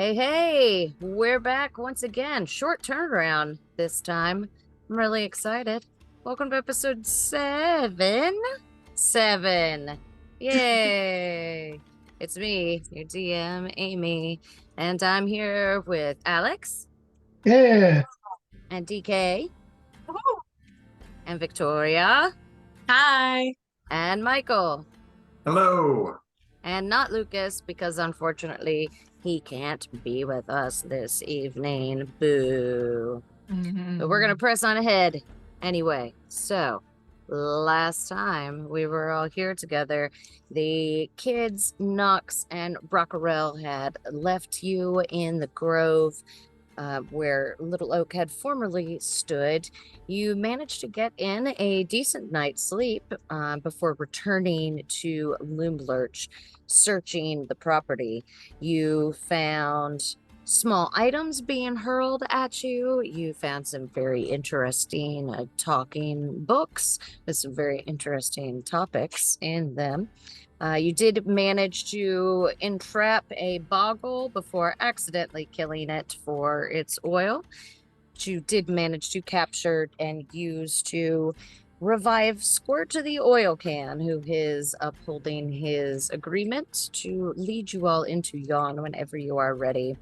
Hey, we're back once again. Short turnaround this time. I'm really excited. Welcome to episode 7. 7. Yay! It's me, your DM, Amy, and I'm here with Alex Yeah. and DK and Victoria Hi. and Michael. Hello. And not Lucas, because unfortunately he can't be with us this evening. Boo. But we're going to press on ahead anyway. So, last time we were all here together, the kids, Nox and Brockarel, had left you in the grove where Little Oak had formerly stood. You managed to get in a decent night's sleep before returning to Loomlurch, searching the property. You found small items being hurled at you. You found some very interesting talking books with some very interesting topics in them. You did manage to entrap a boggle before accidentally killing it for its oil, which you did manage to capture and use to revive Squirt to the oil can, who is upholding his agreement to lead you all into Yawn whenever you are ready.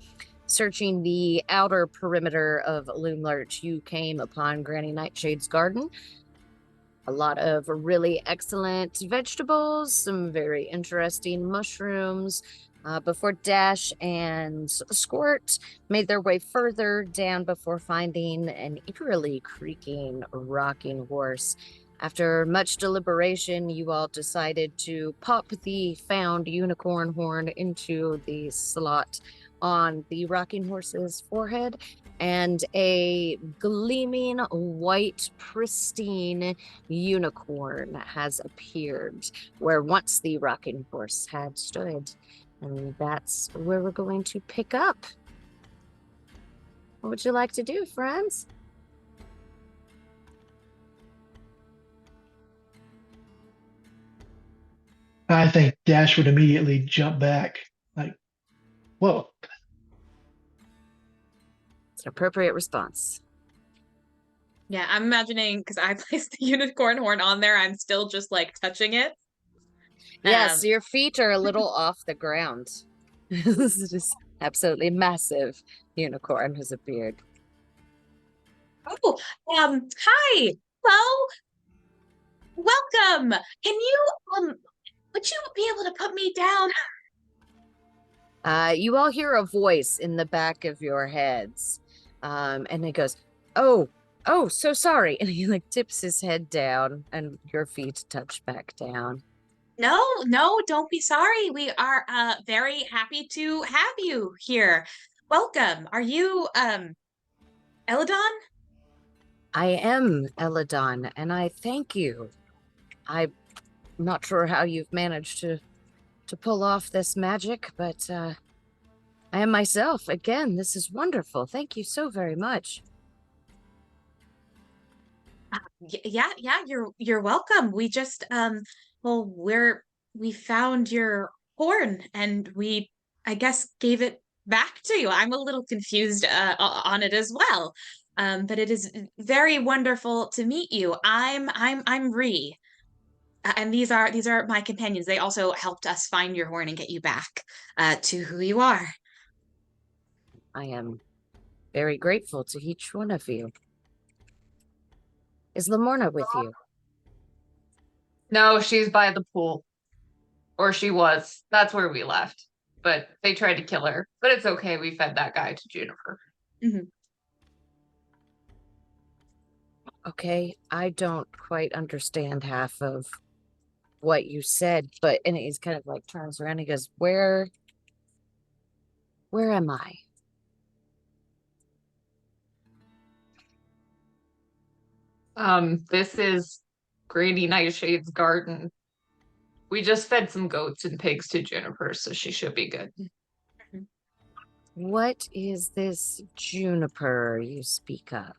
Searching the outer perimeter of Loomlurch, you came upon Granny Nightshade's garden. A lot of really excellent vegetables, some very interesting mushrooms, before Dash and Squirt made their way further down before finding an eerily creaking rocking horse. After much deliberation, you all decided to pop the found unicorn horn into the slot on the rocking horse's forehead, and a gleaming white, pristine unicorn has appeared where once the rocking horse had stood. And that's where we're going to pick up. What would you like to do, friends? I think Dash would immediately jump back. Like, whoa. It's an appropriate response. Yeah, I'm imagining because I placed the unicorn horn on there, I'm still just like touching it. Yes, your feet are a little off the ground. This is just absolutely massive unicorn has appeared. Oh, hi. Hello. Welcome. Can you would you be able to put me down? You all hear a voice in the back of your heads. And it goes, oh, so sorry. And he like tips his head down and your feet touch back down. No, don't be sorry. We are very happy to have you here. Welcome. Are you Eladon? I am Eladon, and I thank you. I'm not sure how you've managed to pull off this magic, but I am myself. Again, this is wonderful. Thank you so very much. Yeah, you're welcome. We just well, we found your horn and we I guess gave it back to you. I'm a little confused on it as well. But it is very wonderful to meet you. I'm Ree. And these are my companions. They also helped us find your horn and get you back to who you are. I am very grateful to each one of you. Is Lamorna with you? No, she's by the pool. Or she was. That's where we left. But they tried to kill her. But it's okay. We fed that guy to Juniper. Mhm. Okay, I don't quite understand half of what you said, but and he's kind of like turns around and he goes, where am I? This is Grady Nightshade's garden. We just fed some goats and pigs to Juniper, so she should be good. What is this juniper you speak of?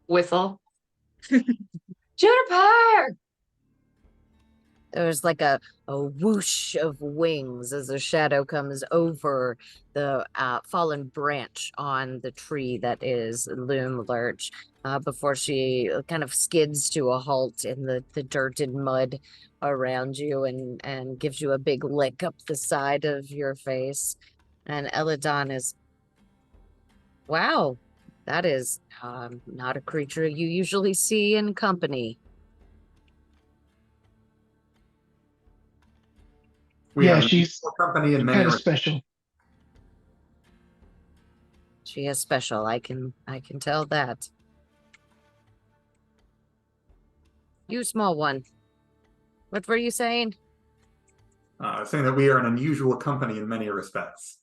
Whistle. Juniper! There's like a whoosh of wings as a shadow comes over the fallen branch on the tree that is Loom Lurch before she kind of skids to a halt in the dirt and mud around you and gives you a big lick up the side of your face. And Eladon is, wow, that is not a creature you usually see in company. We Yeah, are she's a company in many kind of respects. special. She is special. I can tell that. You small one. What were you saying? Saying that we are an unusual company in many respects.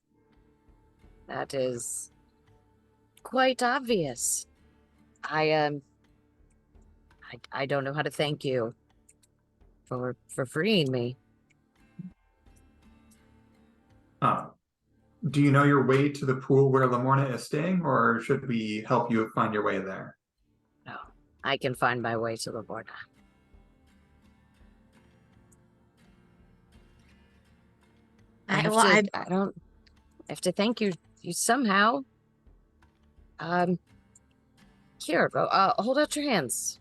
That is quite obvious. I don't know how to thank you for freeing me. Do you know your way to the pool where Lamorna is staying, or should we help you find your way there? No, I can find my way to the border. I have to thank you somehow. Here, hold out your hands.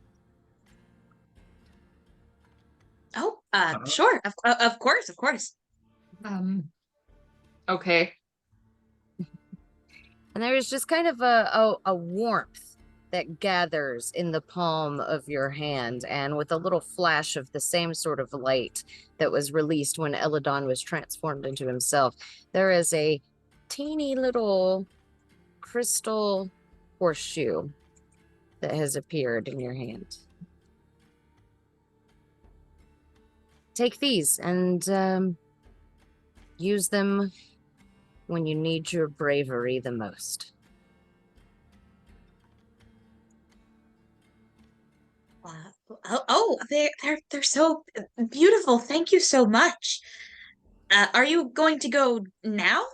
Oh, sure. Of course, of course. Okay. And there is just kind of a warmth that gathers in the palm of your hand, and with a little flash of the same sort of light that was released when Eladon was transformed into himself, there is a teeny little crystal horseshoe that has appeared in your hand. Take these and use them when you need your bravery the most. They're so beautiful. Thank you so much. Are you going to go now?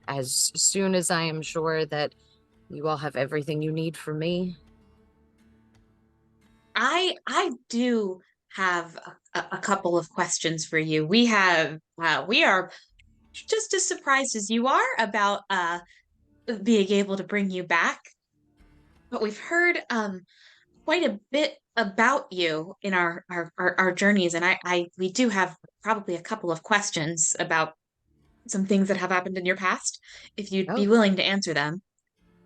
As soon as I am sure that you all have everything you need for me. I do have a couple of questions for you. We are just as surprised as you are about being able to bring you back. But we've heard quite a bit about you in our journeys, and we do have probably a couple of questions about some things that have happened in your past, if you'd be willing to answer them.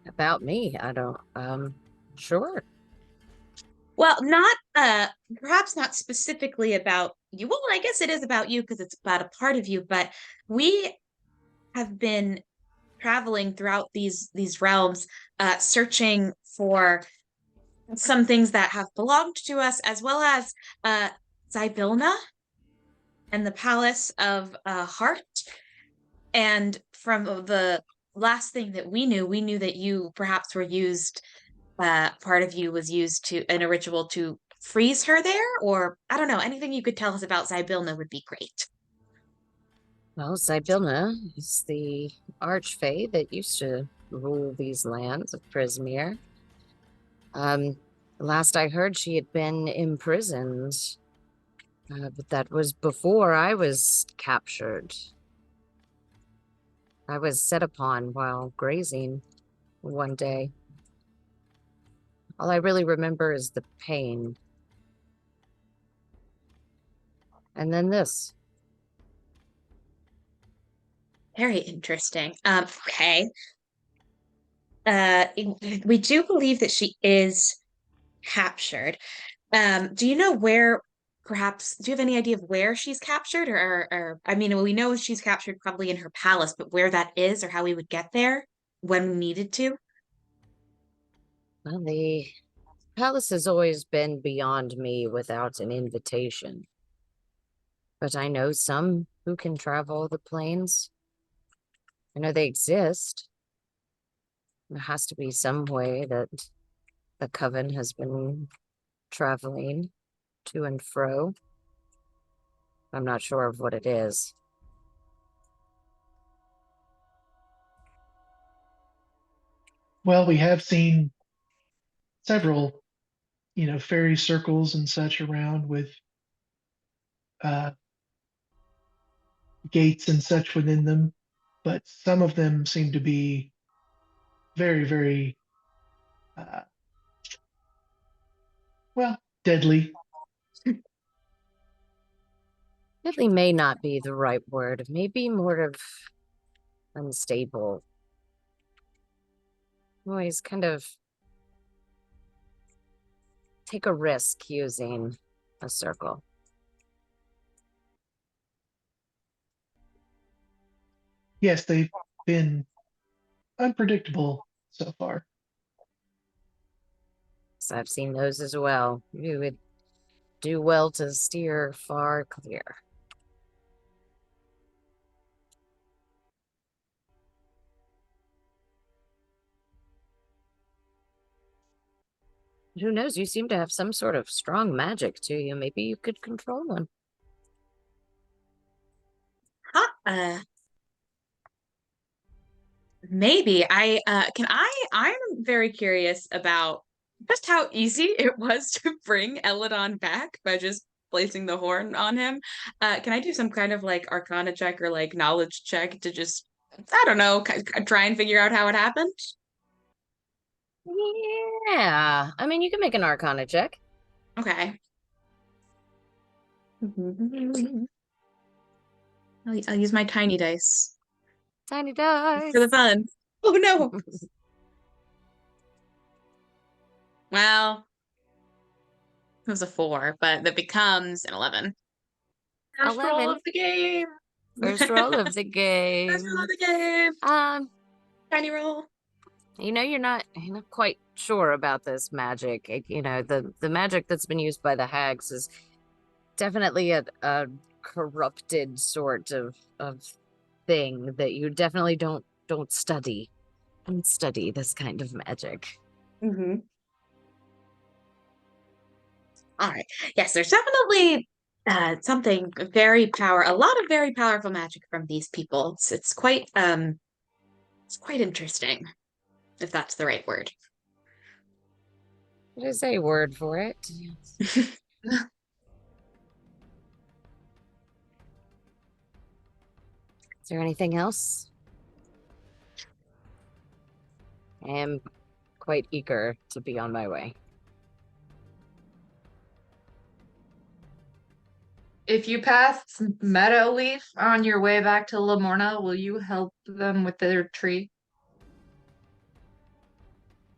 About me? I don't sure. Well, not perhaps not specifically about you. Well, I guess it is about you because it's about a part of you, but we have been traveling throughout these realms, searching for some things that have belonged to us, as well as Zybilna and the Palace of Heart. And from the last thing that we knew that you perhaps were used, part of you was used in a ritual to freeze her there, or I don't know, anything you could tell us about Zybilna would be great. Well, Zybilna is the archfey that used to rule these lands of Prismere. Last I heard, she had been imprisoned, but that was before I was captured. I was set upon while grazing one day. All I really remember is the pain. And then this. Very interesting. Okay. We do believe that she is captured. Do you know where, perhaps, do you have any idea of where she's captured? Or I mean, we know she's captured probably in her palace, but where that is or how we would get there when we needed to? Well, the palace has always been beyond me without an invitation. But I know some who can travel the plains. I know they exist. There has to be some way that the coven has been traveling to and fro. I'm not sure of what it is. Well, we have seen several, fairy circles and such around with uh, gates and such within them, but some of them seem to be very, very, uh, well, deadly. Deadly may not be the right word. Maybe more of unstable. Always kind of take a risk using a circle. Yes, they've been unpredictable so far. So I've seen those as well. You would do well to steer far clear. Who knows? You seem to have some sort of strong magic to you. Maybe you could control one. Huh? Maybe I'm very curious about just how easy it was to bring Eladon back by just placing the horn on him. Can I do some kind of like arcana check or like knowledge check to just, I don't know, try and figure out how it happened? Yeah. I mean, you can make an arcana check. Okay. I'll use my tiny dice Tiny dice. for the fun. Oh no. Well, it was a 4, but that becomes an 11. First roll 11. of the game. First roll of the game. First roll of the game. Tiny roll. You're not quite sure about this magic. The magic that's been used by the hags is definitely a corrupted sort of thing that you definitely don't study. Don't study this kind of magic. Mm-hmm. All right. Yes, there's definitely a lot of very powerful magic from these people. It's quite interesting, if that's the right word. There's a word for it. Is there anything else? I am quite eager to be on my way. If you pass Meadowleaf on your way back to Lamorna, will you help them with their tree?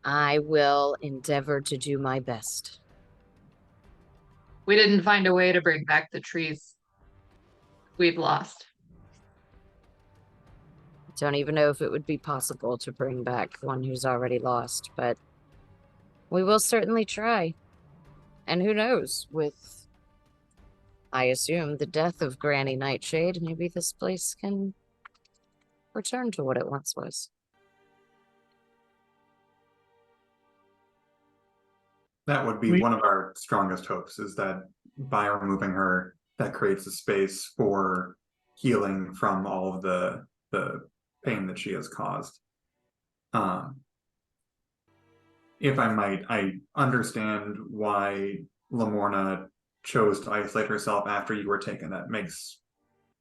I will endeavor to do my best. We didn't find a way to bring back the trees we've lost. I don't even know if it would be possible to bring back one who's already lost, but we will certainly try. And who knows, with, I assume, the death of Granny Nightshade, maybe this place can return to what it once was. That would be one of our strongest hopes, is that by removing her, that creates a space for healing from all of the pain that she has caused. If I might, I understand why Lamorna chose to isolate herself after you were taken. That makes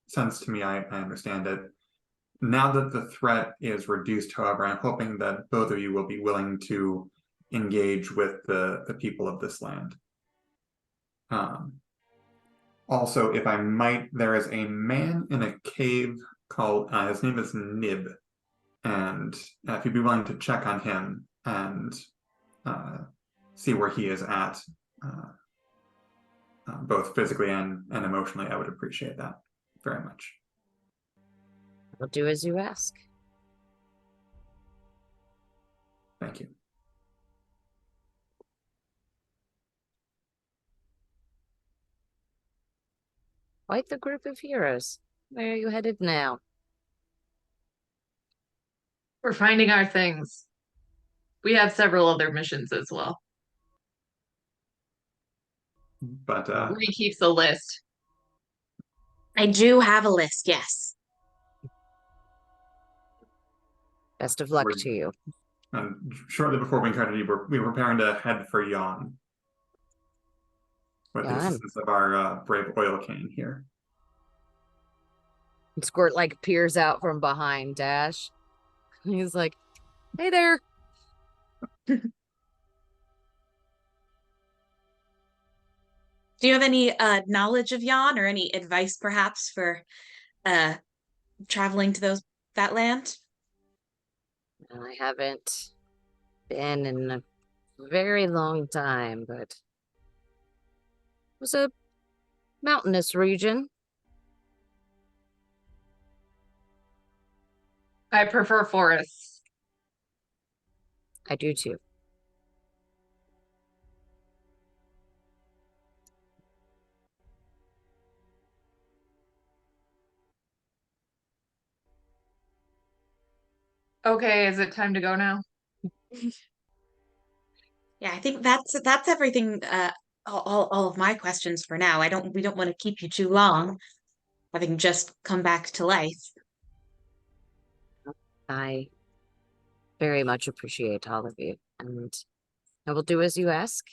sense to me. I understand it. Now that the threat is reduced, however, I'm hoping that both of you will be willing to engage with the people of this land. Also, if I might, there is a man in a cave called, his name is Nib, and if you'd be willing to check on him and see where he is at, both physically and emotionally, I would appreciate that very much. I'll do as you ask. Thank you. Quite the group of heroes. Where are you headed now? We're finding our things. We have several other missions as well. But Lee keeps a list. I do have a list, yes. Best of luck to you. Shortly before we encountered you, we were preparing to head for Yon. with the Done. assistance of our brave oil king here. And Squirt like peers out from behind Dash. He's like, "Hey there." Do you have any knowledge of Yon or any advice perhaps for uh traveling to that land? I haven't been in a very long time, but it was a mountainous region. I prefer forests. I do too. Okay, is it time to go now? Yeah, I think that's everything. All of my questions for now. We don't want to keep you too long, having just come back to life. I very much appreciate all of you, and I will do as you ask,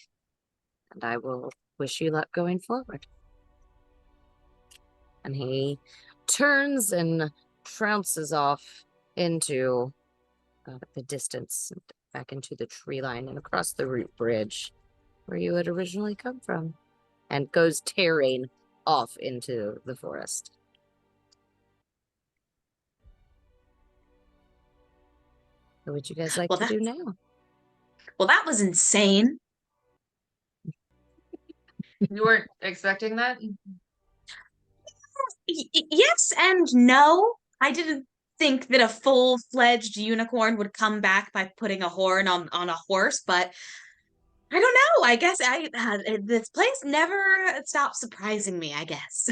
and I will wish you luck going forward. And he turns and trounces off into the distance, and back into the tree line and across the root bridge where you had originally come from, and goes tearing off into the forest. What would you guys like Well, to do now? Well, that was insane. You weren't expecting that? Yes and no. I didn't think that a full-fledged unicorn would come back by putting a horn on a horse, but I don't know. I guess this place never stops surprising me, I guess.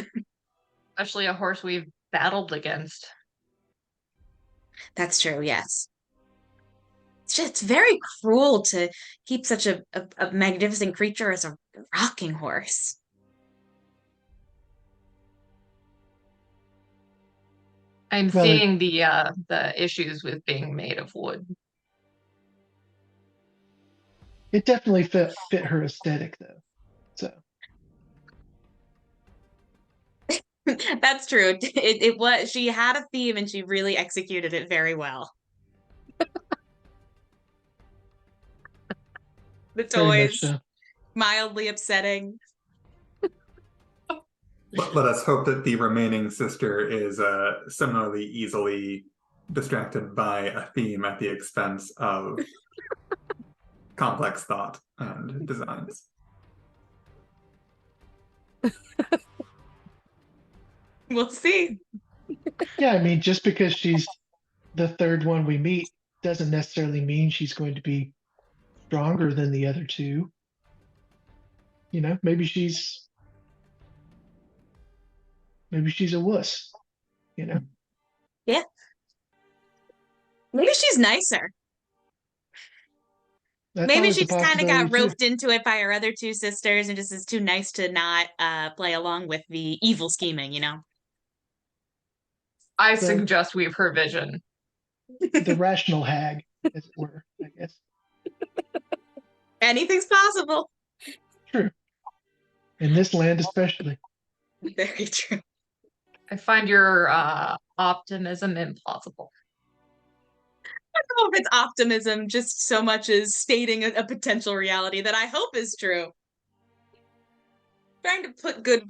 Especially a horse we've battled against. That's true, yes. It's very cruel to keep such a magnificent creature as a rocking horse. I'm Well, seeing the issues with being made of wood. it definitely fit her aesthetic though. So That's true. It was, she had a theme and she really executed it very well. The very much toys, so. mildly upsetting. Let us hope that the remaining sister is similarly easily distracted by a theme at the expense of complex thought and designs. We'll see. Yeah, I mean, just because she's the third one we meet doesn't necessarily mean she's going to be stronger than the other two. You know, maybe she's a wuss. You know, Yeah. Maybe she's nicer. that's Maybe always she a just kind of possibility got too. roped into it by her other two sisters and just is too nice to not play along with the evil scheming, you know? I The- suggest we have her vision. The rational hag, as it were, I guess. Anything's possible. True. In this land, especially. Very true. I find your optimism implausible. I don't know if it's optimism, just so much as stating a potential reality that I hope is true. Trying to put good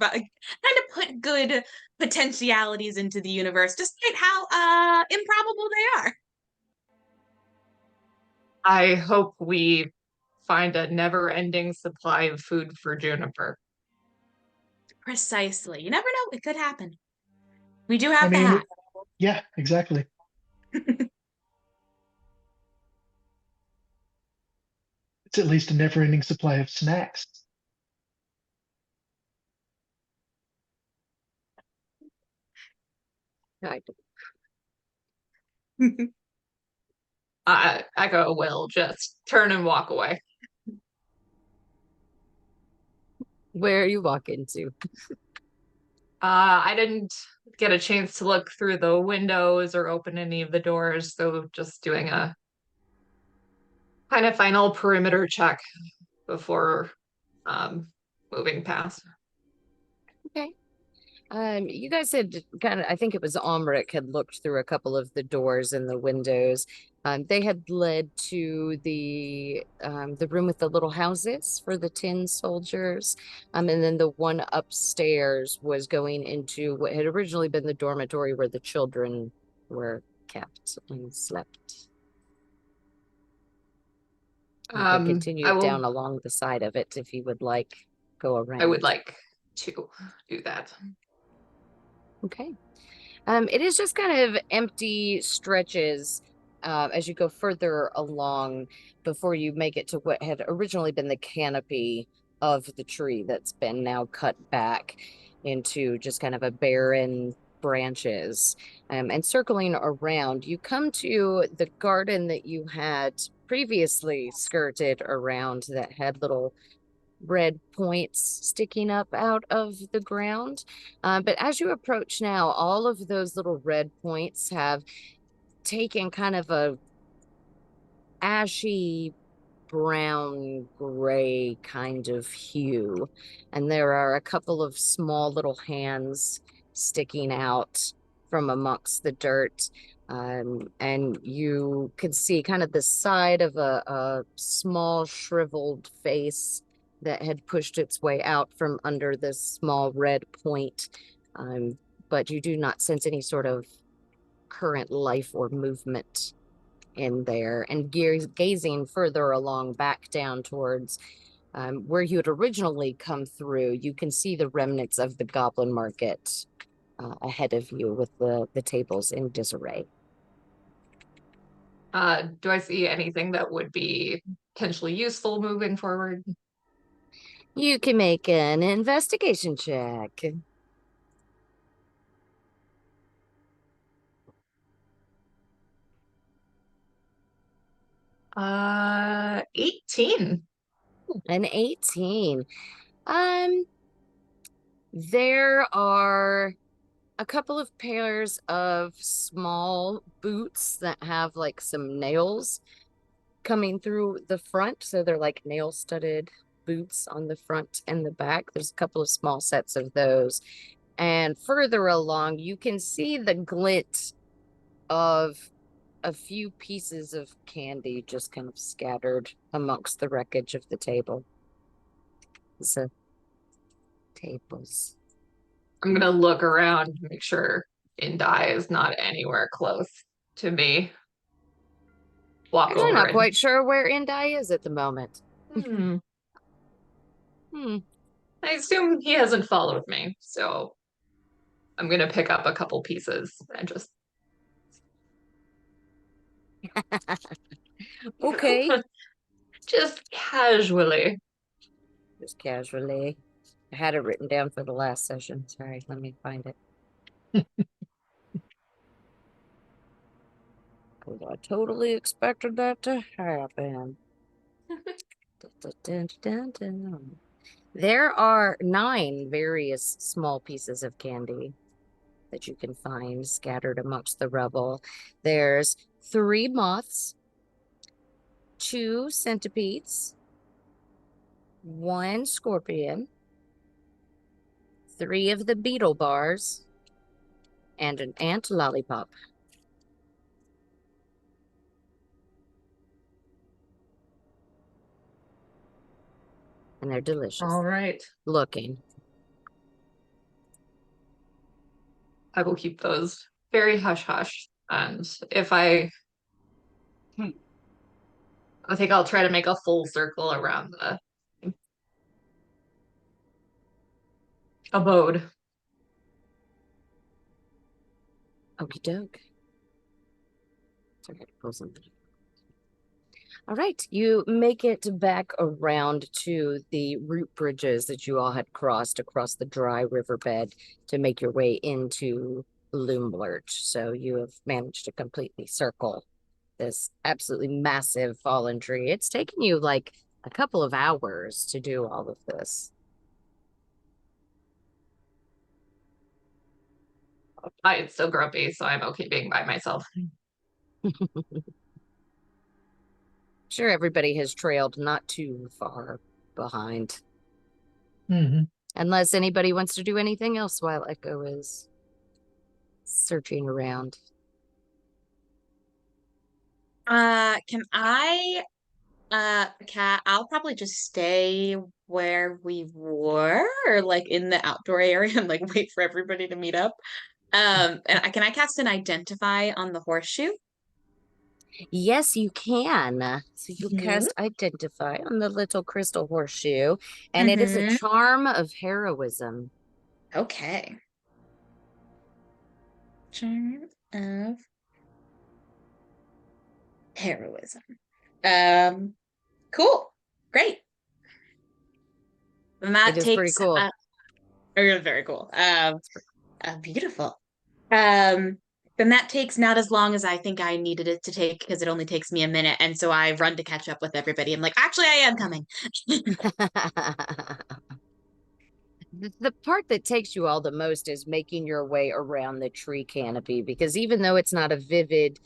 potentialities into the universe, despite how improbable they are. I hope we find a never-ending supply of food for Juniper. Precisely. You never know. It could happen. We do have I the mean, hat. yeah, exactly. It's at least a never-ending supply of snacks. I Echo will just turn and walk away. Where are you walking to? I didn't get a chance to look through the windows or open any of the doors, so just doing a kind of final perimeter check before moving past. Okay. You guys had kind of, I think it was Omric had looked through a couple of the doors and the windows. They had led to the room with the little houses for the tin soldiers. And then the one upstairs was going into what had originally been the dormitory where the children were kept and slept. You can continue down along the side of it if you would like. Go around. I would like to do that. Okay. It is just kind of empty stretches as you go further along before you make it to what had originally been the canopy of the tree that's been now cut back into just kind of a barren branches. And circling around, you come to the garden that you had previously skirted around that had little red points sticking up out of the ground. But as you approach now, all of those little red points have taken kind of a ashy brown gray kind of hue. And there are a couple of small little hands sticking out from amongst the dirt. And you can see kind of the side of a small shriveled face that had pushed its way out from under this small red point. But you do not sense any sort of current life or movement in there. And gazing further along back down towards where you had originally come through, you can see the remnants of the goblin market ahead of you with the tables in disarray. Do I see anything that would be potentially useful moving forward? You can make an investigation check. Uh, 18. An 18. There are a couple of pairs of small boots that have like some nails coming through the front. So they're like nail studded boots on the front and the back. There's a couple of small sets of those. And further along, you can see the glint of a few pieces of candy just kind of scattered amongst the wreckage of the table. So, tables. I'm gonna look around to make sure Indai is not anywhere close to me. Walk I'm over not and... quite sure where Indai is at the moment. I assume he hasn't followed me, so I'm gonna pick up a couple pieces and just... Okay. Just casually. Just casually. I had it written down for the last session. Sorry, let me find it. I totally expected that to happen. Dun, dun, dun. There are 9 various small pieces of candy that you can find scattered amongst the rubble. There's 3 moths, 2 centipedes, 1 scorpion, 3 of the beetle bars, and an ant lollipop. And they're delicious. All right. Looking. I will keep those very hush-hush. And if I think I'll try to make a full circle around the abode. Okie doke. Sorry, I had to pull something. All right, you make it back around to the root bridges that you all had crossed across the dry riverbed to make your way into Loomlurch. So you have managed to completely circle this absolutely massive fallen tree. It's taken you like a couple of hours to do all of this. I'm still grumpy, so I'm okay being by myself. Sure, everybody has trailed not too far behind. Hmm. Unless anybody wants to do anything else while Echo is searching around. Can I Cat, I'll probably just stay where we were, or like in the outdoor area and like wait for everybody to meet up. Can I cast an identify on the horseshoe? Yes, you can. So you cast Identify on the little crystal horseshoe, and it is a charm of heroism. Okay. Charm of heroism. Cool. Great. And that It is pretty takes cool. very cool. Beautiful. Then that takes not as long as I think I needed it to take because it only takes me a minute. And so I run to catch up with everybody. I'm like, actually, I am coming. The part that takes you all the most is making your way around the tree canopy, because even though it's not a vivid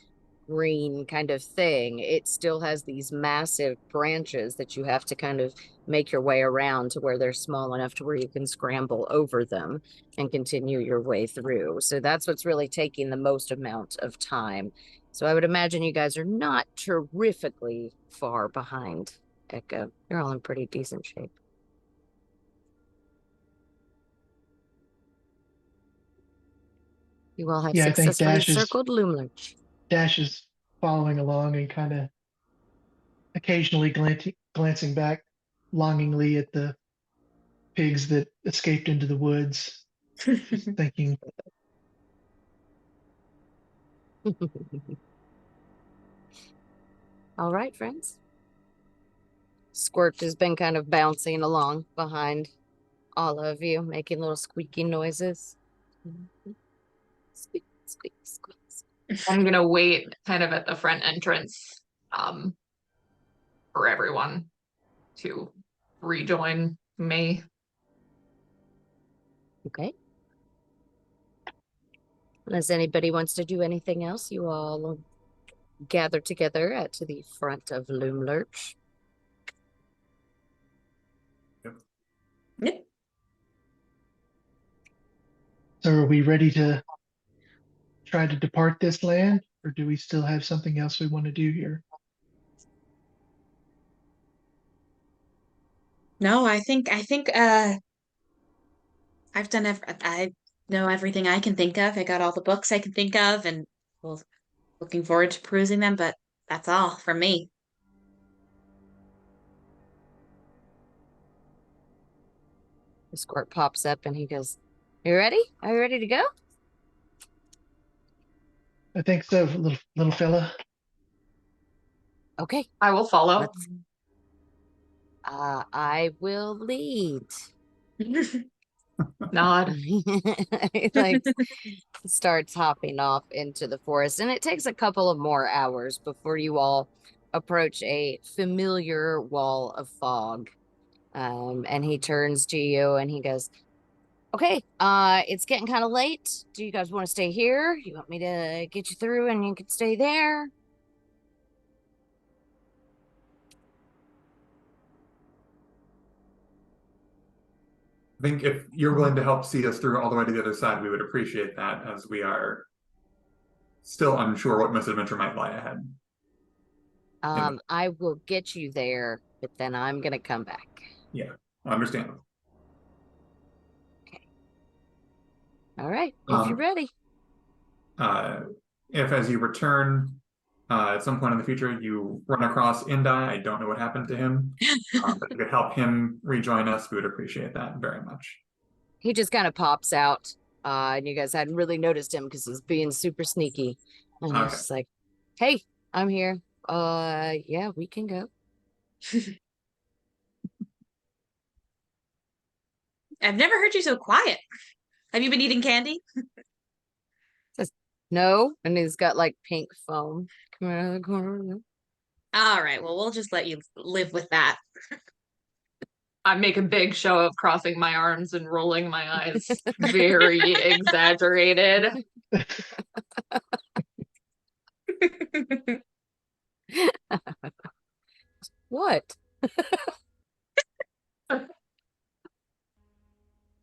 green kind of thing, it still has these massive branches that you have to kind of make your way around to where they're small enough to where you can scramble over them and continue your way through. So that's what's really taking the most amount of time. So I would imagine you guys are not terrifically far behind Echo. You're all in pretty decent shape. You all have Yeah, I think successfully circled Loomlurch. Dash is following along and kind of occasionally glancing back longingly at the pigs that escaped into the woods, just thinking, All right, friends. Squirt has been kind of bouncing along behind all of you, making little squeaky noises. Squeak, squeak, squeak. I'm gonna wait kind of at the front entrance for everyone to rejoin me. Okay. Unless anybody wants to do anything else, you all gather together at to the front of Loomlurch. Yep. so are we ready to try to depart this land, or do we still have something else we want to do here? No, I think I know everything I can think of. I got all the books I can think of, and well, looking forward to perusing them, but that's all from me. The Squirt pops up and he goes, "You ready? Are you ready to go?" I think so, little fella. Okay. I will follow. I will lead. Nod. He like starts hopping off into the forest, and it takes a couple of more hours before you all approach a familiar wall of fog. And he turns to you and he goes, "Okay, it's getting kind of late. Do you guys want to stay here? You want me to get you through and you can stay there?" I think if you're willing to help see us through all the way to the other side, we would appreciate that, as we are still unsure what misadventure might lie ahead. I will get you there, but then I'm gonna come back. Yeah, understandable. Okay. All right, if you're ready. If as you return at some point in the future you run across Indi, I don't know what happened to him, but if you could help him rejoin us, we would appreciate that very much. He just kind of pops out, and you guys hadn't really noticed him because he's being super sneaky. And he's just like, "Hey, I'm here. Yeah, we can go." I've never heard you so quiet. Have you been eating candy? Says, "No," and he's got like pink foam coming out of the corner. All right, well, we'll just let you live with that. I make a big show of crossing my arms and rolling my eyes. Very exaggerated. What?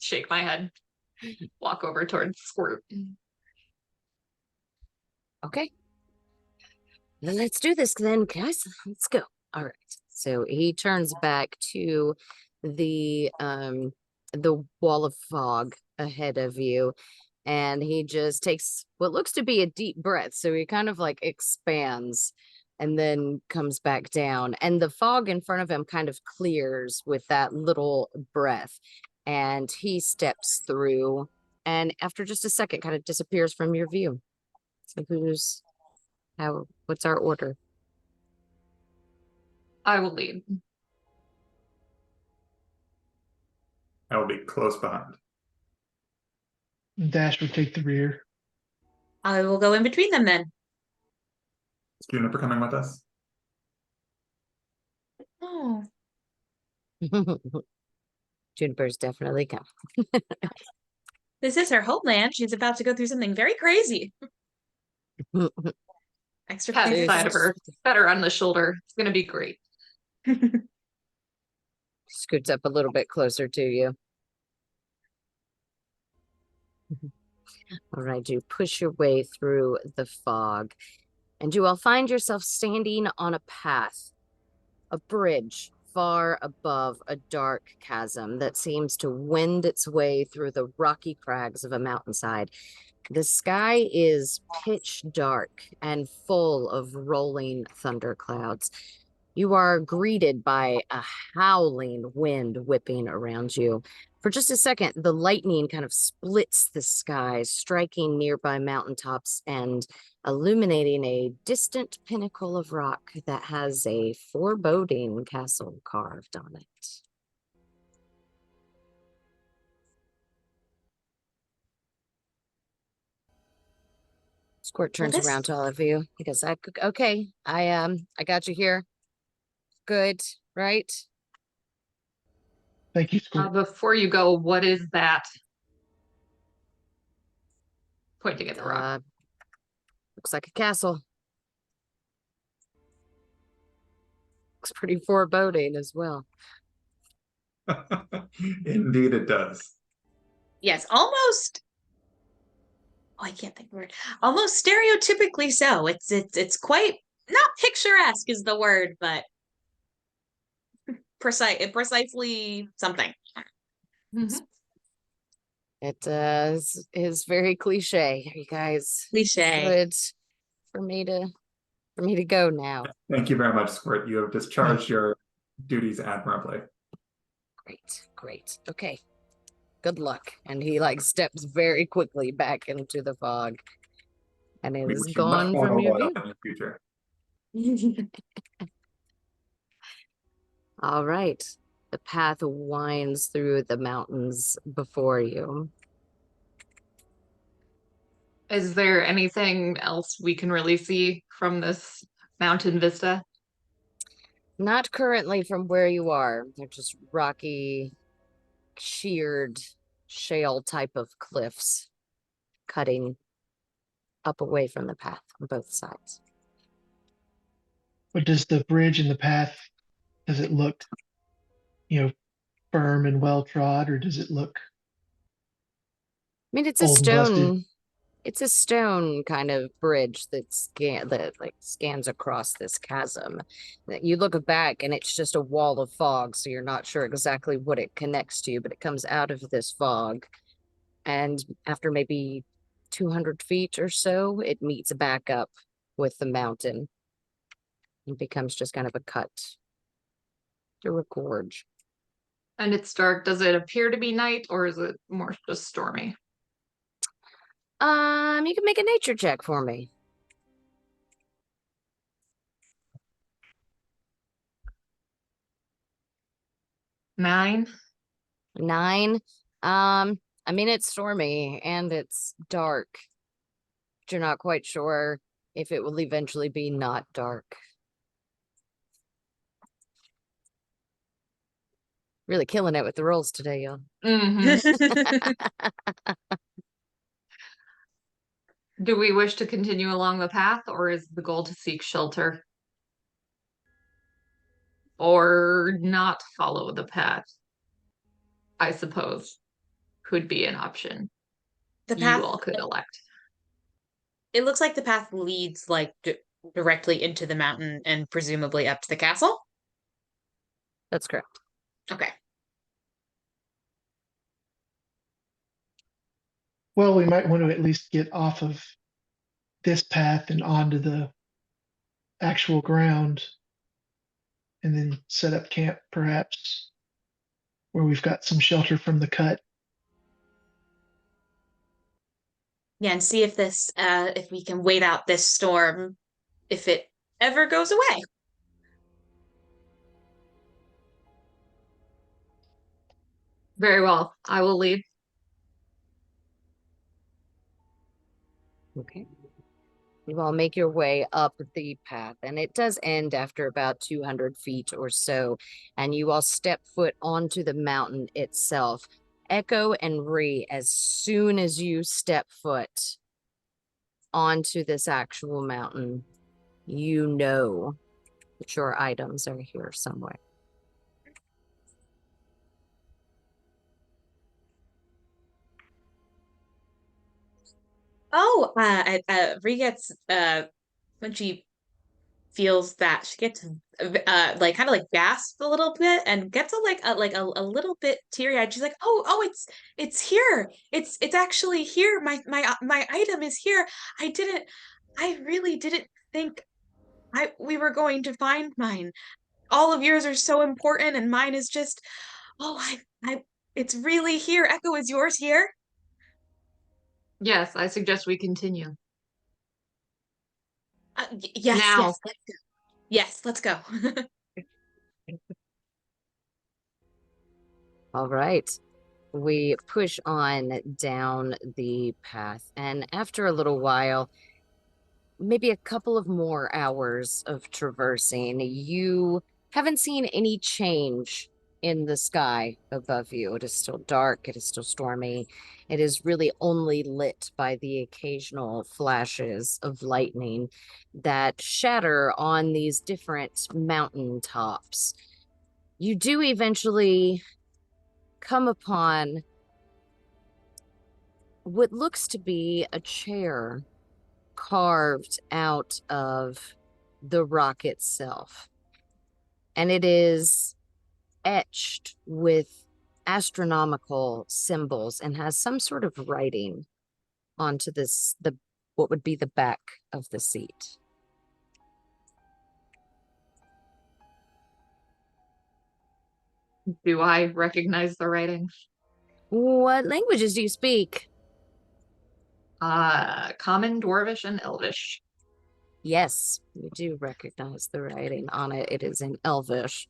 shake my head, walk over towards Squirt. Okay. Then let's do this then, guys. Let's go. All right. So he turns back to the wall of fog ahead of you, and he just takes what looks to be a deep breath. So he kind of like expands and then comes back down, and the fog in front of him kind of clears with that little breath, and he steps through, and after just a second kind of disappears from your view. So what's our order? I will lead. I will be close behind. Dash would take the rear. I will go in between them then. Is Juniper coming with us? Oh, Juniper's definitely come. this is her homeland. She's about to go through something very crazy. Extra Pat the crazy. side of her, pat her on the shoulder. It's gonna be great. Scoots up a little bit closer to you. All right, you push your way through the fog, and you all find yourself standing on a path, a bridge far above a dark chasm that seems to wend its way through the rocky crags of a mountainside. The sky is pitch dark and full of rolling thunderclouds. You are greeted by a howling wind whipping around you. For just a second, the lightning kind of splits the sky, striking nearby mountaintops and illuminating a distant pinnacle of rock that has a foreboding castle carved on it. Squirt turns around to all of you. He goes, okay, I got you here. Good, right? Thank you, Squirt. Before you go, what is that? Pointing at the rock. Looks like a castle. Looks pretty foreboding as well. Indeed it does. Yes, almost. Oh, I can't think of the word. Almost stereotypically so. It's quite not picturesque is the word, but precisely something. Mm-hmm. It is very cliche. You guys Cliche. good for me to go now. Thank you very much, Squirt. You have discharged your duties admirably. Great. Okay. Good luck. And he like steps very quickly back into the fog. And We is wish you much gone more from your noble view. in the future. All right. The path winds through the mountains before you. Is there anything else we can really see from this mountain vista? Not currently from where you are. They're just rocky, sheared, shale type of cliffs cutting up away from the path on both sides. But does the bridge and the path, does it look, firm and well trod, or does it look I mean, it's old and busted? It's a stone kind of bridge that scans across this chasm. You look back and it's just a wall of fog, so you're not sure exactly what it connects to, but it comes out of this fog. And after maybe 200 feet or so, it meets back up with the mountain. It becomes just kind of a cut through a gorge. And it's dark. Does it appear to be night or is it more just stormy? You can make a nature check for me. 9. 9. I mean, it's stormy and it's dark. But you're not quite sure if it will eventually be not dark. Really killing it with the rolls today, y'all. Do we wish to continue along the path, or is the goal to seek shelter? Or not follow the path, I suppose. could be an option. The You path, all could elect. it looks like the path leads like directly into the mountain and presumably up to the castle. That's correct. Okay. Well, we might want to at least get off of this path and onto the actual ground and then set up camp perhaps where we've got some shelter from the cut. Yeah, and see if this if we can wait out this storm if it ever goes away. Very well. I will lead. Okay. You all make your way up the path, and it does end after about 200 feet or so, and you all step foot onto the mountain itself. Echo and Ree, as soon as you step foot onto this actual mountain, you know that your items are here somewhere. Oh, Ree gets when she feels that she gets like kind of like gasps a little bit and gets a little bit teary eyed. She's like, oh, it's here. It's actually here. My item is here. I really didn't think we were going to find mine. All of yours are so important, and mine is just I it's really here. Echo, is yours here? Yes, I suggest we continue. Yes, Now. yes, let's go. Yes, let's go. All right. We push on down the path, and after a little while, maybe a couple of more hours of traversing, you haven't seen any change in the sky above you. It is still dark, it is still stormy. It is really only lit by the occasional flashes of lightning that shatter on these different mountain tops. You do eventually come upon what looks to be a chair carved out of the rock itself. And it is etched with astronomical symbols and has some sort of writing onto what would be the back of the seat. Do I recognize the writing? What languages do you speak? Common, Dwarvish, and Elvish. Yes, you do recognize the writing on it. It is in Elvish.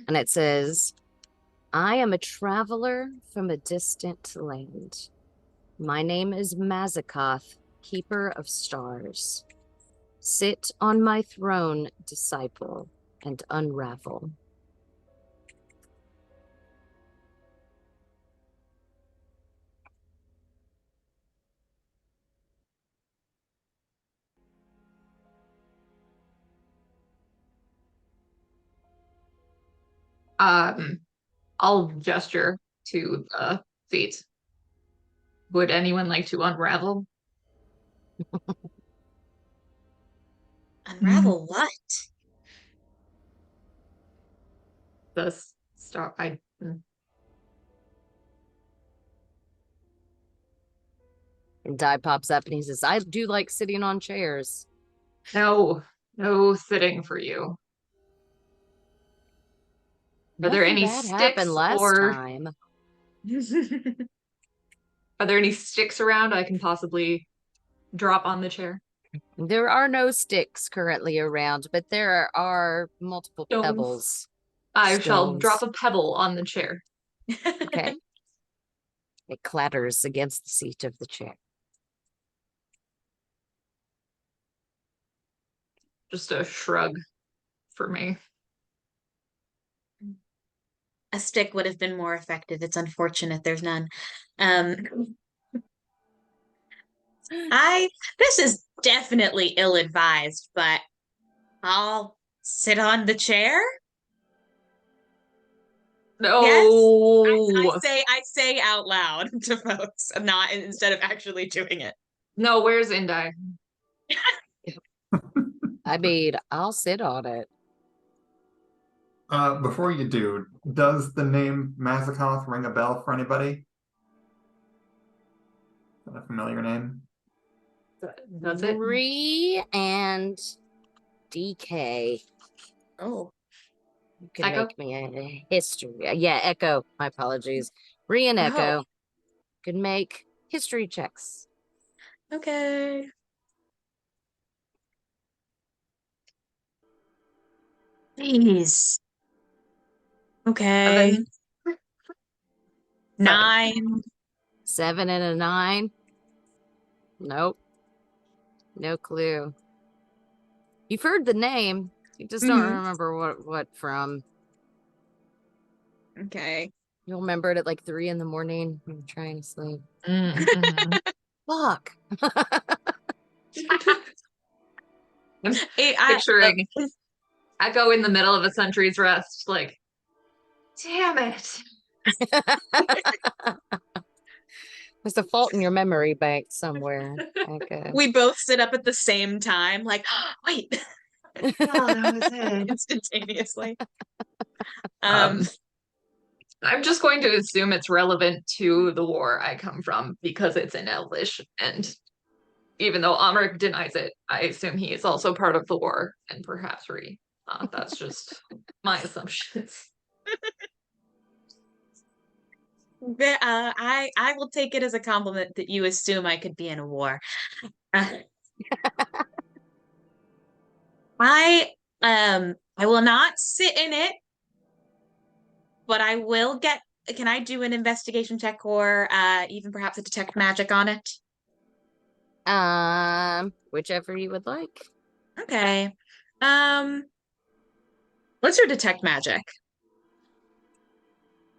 And it says, I am a traveler from a distant land. My name is Mazzakoth, Keeper of Stars. Sit on my throne, disciple, and unravel. I'll gesture to the seat. Would anyone like to unravel? Unravel what? The star. And Di pops up and he says, I do like sitting on chairs. No sitting for you. Are there any bad sticks happened last or time? Are there any sticks around I can possibly drop on the chair? There are no sticks currently around, but there are multiple Stones. pebbles. I shall Stones. drop a pebble on the chair. Okay. It clatters against the seat of the chair. Just a shrug for me. A stick would have been more effective. It's unfortunate there's none. This is definitely ill-advised, but I'll sit on the chair. No. I say out loud to folks, not instead of actually doing it. No, where's Indi? I mean, I'll sit on it. Before you do, does the name Mazakoth ring a bell for anybody? Is that a familiar name? Does it? Bree and DK. Oh. You can Echo? make me a history. Yeah, Echo. My apologies. Bree and Echo can make history checks. Okay. Jeez. Okay. 9. 7 and a 9. Nope. No clue. You've heard the name. You just don't remember what from. Okay. You'll remember it at like 3 in the morning when you're trying to sleep. Fuck. I'm picturing Echo in the middle of a century's rest, like, damn it. There's a fault in your memory bank somewhere. Okay. We both sit up at the same time, like, wait. Oh, that was it. Instantaneously. I'm just going to assume it's relevant to the war I come from because it's in Elvish, and even though Amrik denies it, I assume he is also part of the war, and perhaps Ree. That's just my assumptions. I will take it as a compliment that you assume I could be in a war. I will not sit in it, but I will get. Can I do an investigation check or even perhaps a detect magic on it? Whichever you would like. Okay. What's your detect magic?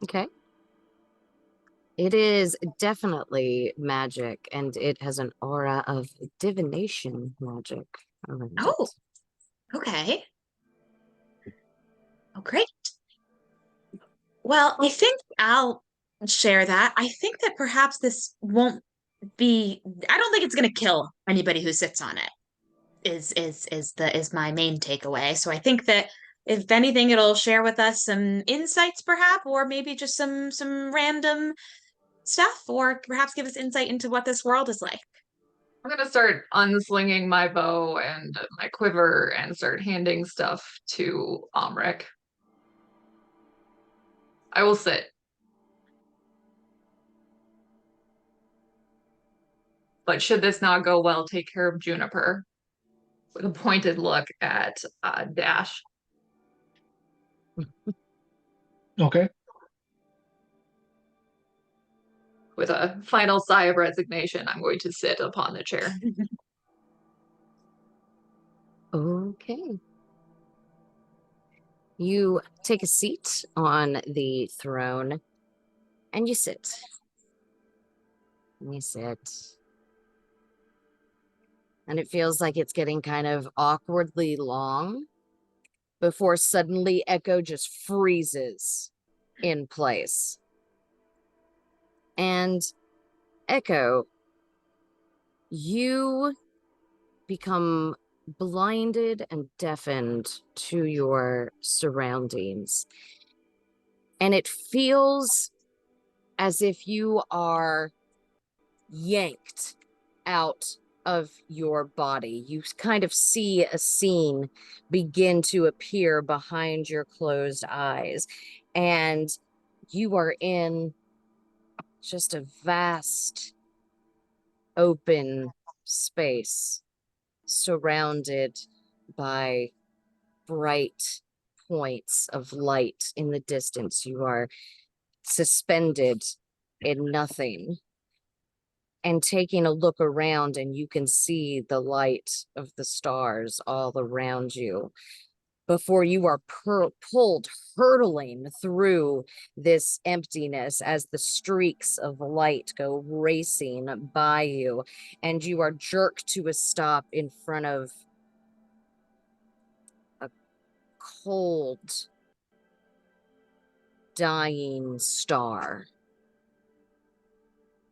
Okay. It is definitely magic, and it has an aura of divination magic around Oh, it. okay. Oh, great. Well, I think I'll share that. I think that perhaps this won't be. I don't think it's going to kill anybody who sits on it. Is my main takeaway. So I think that if anything, it'll share with us some insights, perhaps, or maybe just some random stuff, or perhaps give us insight into what this world is like. I'm gonna start unslinging my bow and my quiver and start handing stuff to Amrik. I will sit. But should this not go well, take care of Juniper. With a pointed look at Dash. Okay. With a final sigh of resignation, I'm going to sit upon the chair. Okay. You take a seat on the throne and you sit. And you sit. And it feels like it's getting kind of awkwardly long before suddenly Echo just freezes in place. And Echo, you become blinded and deafened to your surroundings. And it feels as if you are yanked out of your body. You kind of see a scene begin to appear behind your closed eyes. And you are in just a vast, open space surrounded by bright points of light in the distance. You are suspended in nothing and taking a look around, and you can see the light of the stars all around you before you are pulled hurtling through this emptiness as the streaks of light go racing by you, and you are jerked to a stop in front of a cold, dying star.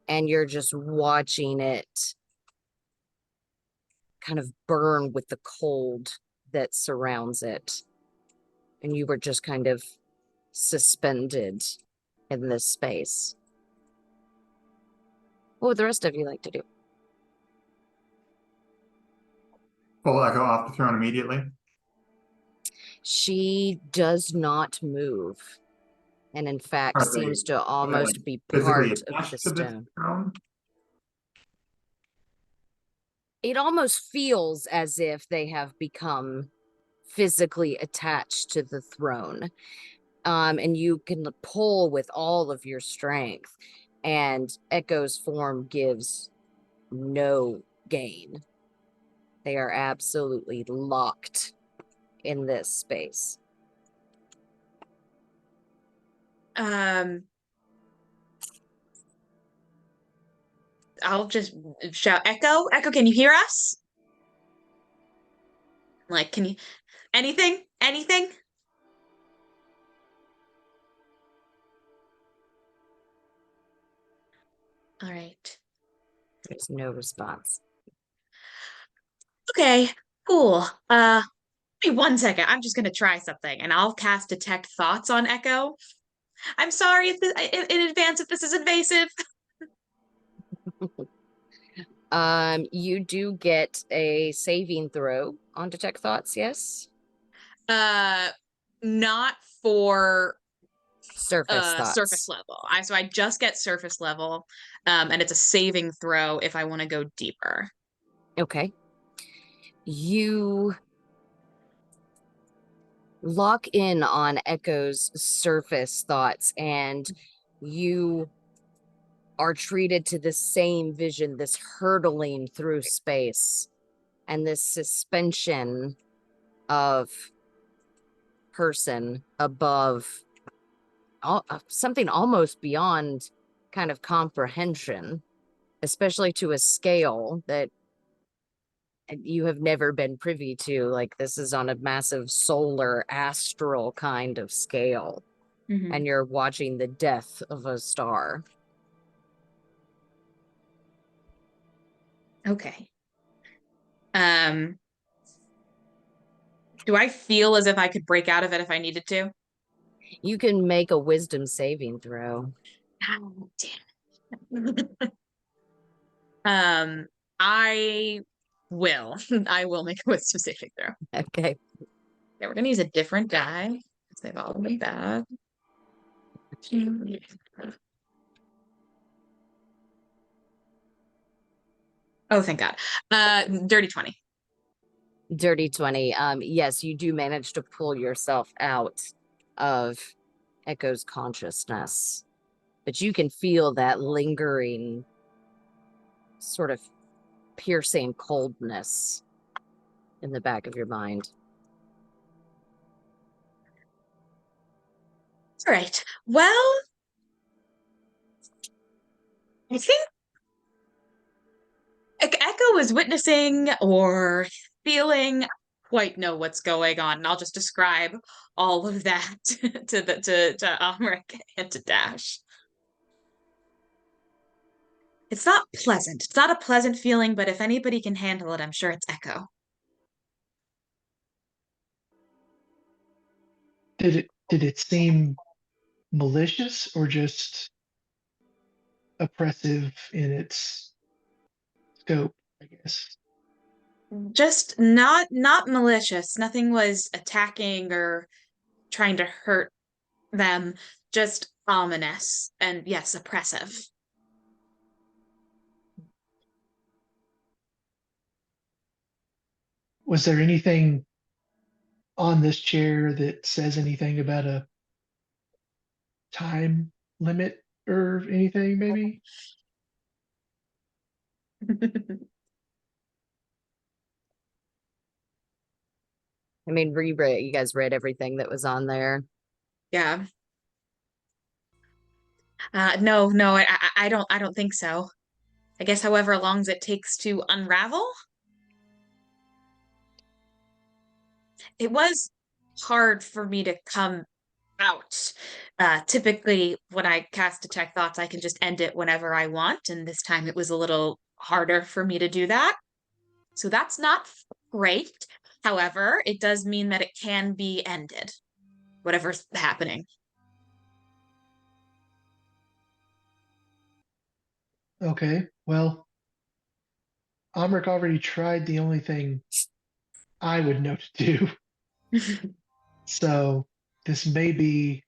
And you're just watching it kind of burn with the cold that surrounds it. And you were just kind of suspended in this space. What would the rest of you like to do? Pull Echo off the throne immediately. She does not move. And in fact, seems to almost be physically part of the attached to this stone. throne? It almost feels as if they have become physically attached to the throne. And you can pull with all of your strength, and Echo's form gives no gain. They are absolutely locked in this space. I'll just shout, Echo? Echo, can you hear us? Like, can you... Anything? Anything? All right. There's no response. Okay, cool. Give me 1 second. I'm just gonna try something, and I'll cast Detect Thoughts on Echo. I'm sorry if this, in advance if this is invasive. You do get a saving throw on Detect Thoughts, yes? Not for Surface thoughts. surface level. So I just get surface level, and it's a saving throw if I want to go deeper. Okay. You lock in on Echo's surface thoughts, and you are treated to the same vision, this hurtling through space and this suspension of person above something almost beyond kind of comprehension, especially to a scale that you have never been privy to. Like, this is on a massive solar astral kind of scale. Mm-hmm. And you're watching the death of a star. Okay. Do I feel as if I could break out of it if I needed to? You can make a wisdom saving throw. Oh, damn it. I will. I will make a wisdom saving throw. Okay. Yeah, we're gonna use a different die because they've all been bad. Oh, thank God. Dirty 20. Dirty 20. Yes, you do manage to pull yourself out of Echo's consciousness, but you can feel that lingering sort of piercing coldness in the back of your mind. All right. Well, I think Echo is witnessing or feeling quite know what's going on, and I'll just describe all of that to Amrik and to Dash. It's not pleasant. It's not a pleasant feeling, but if anybody can handle it, I'm sure it's Echo. Did it seem malicious or just oppressive in its scope, I guess? Just not malicious. Nothing was attacking or trying to hurt them. Just ominous and, yes, oppressive. Was there anything on this chair that says anything about a time limit or anything, maybe? I mean, you guys read everything that was on there. Yeah. No, I don't think so. I guess however long as it takes to unravel. It was hard for me to come out. Typically, when I cast Detect Thoughts, I can just end it whenever I want, and this time it was a little harder for me to do that. So that's not great. However, it does mean that it can be ended, whatever's happening. Okay, well, Amrik already tried the only thing I would know to do. So this may be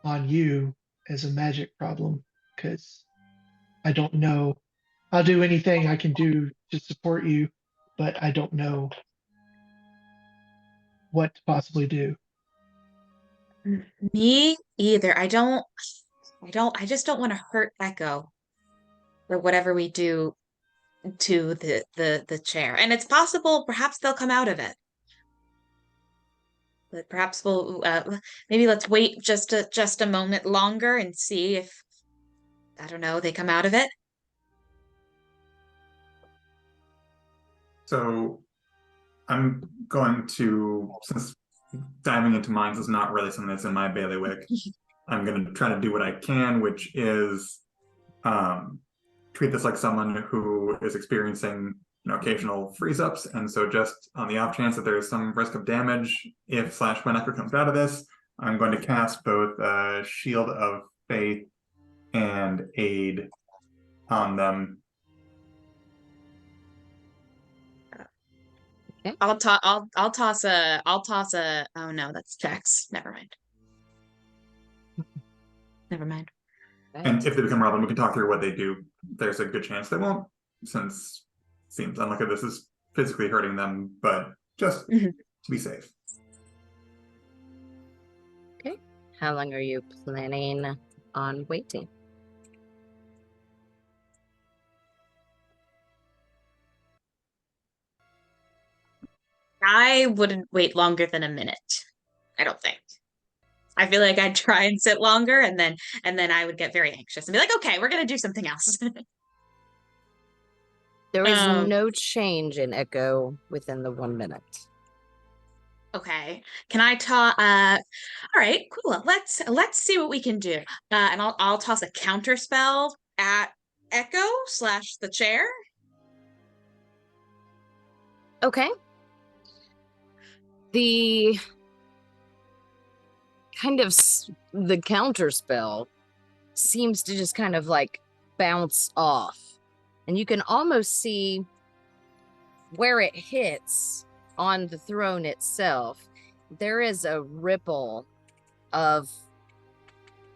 on you as a magic problem because I don't know. I'll do anything I can do to support you, but I don't know what to possibly do. Me either. I just don't want to hurt Echo or whatever we do to the chair. And it's possible perhaps they'll come out of it. But perhaps we'll maybe let's wait just a moment longer and see if, I don't know, they come out of it. So I'm going to, since diving into mines is not really something that's in my bailiwick, I'm going to try to do what I can, which is treat this like someone who is experiencing occasional freeze-ups. And so just on the off chance that there's some risk of damage, if / when Echo comes out of this, I'm going to cast both Shield of Faith and Aid on them. Okay. I'll toss a oh no, that's Jax. Never mind. Never mind. And if they become relevant, we can talk through what they do. There's a good chance they won't, since it seems unlikely this is physically hurting them, but just to be safe. Okay. How long are you planning on waiting? I wouldn't wait longer than a minute. I don't think. I feel like I'd try and sit longer and then I would get very anxious and be like, okay, we're gonna do something else. There is no change in Echo within the 1 minute. Okay. Can I toss all right, cool. Let's see what we can do. And I'll toss a counter spell at Echo / the chair. Okay. The kind of the counter spell seems to just kind of like bounce off, and you can almost see where it hits on the throne itself. There is a ripple of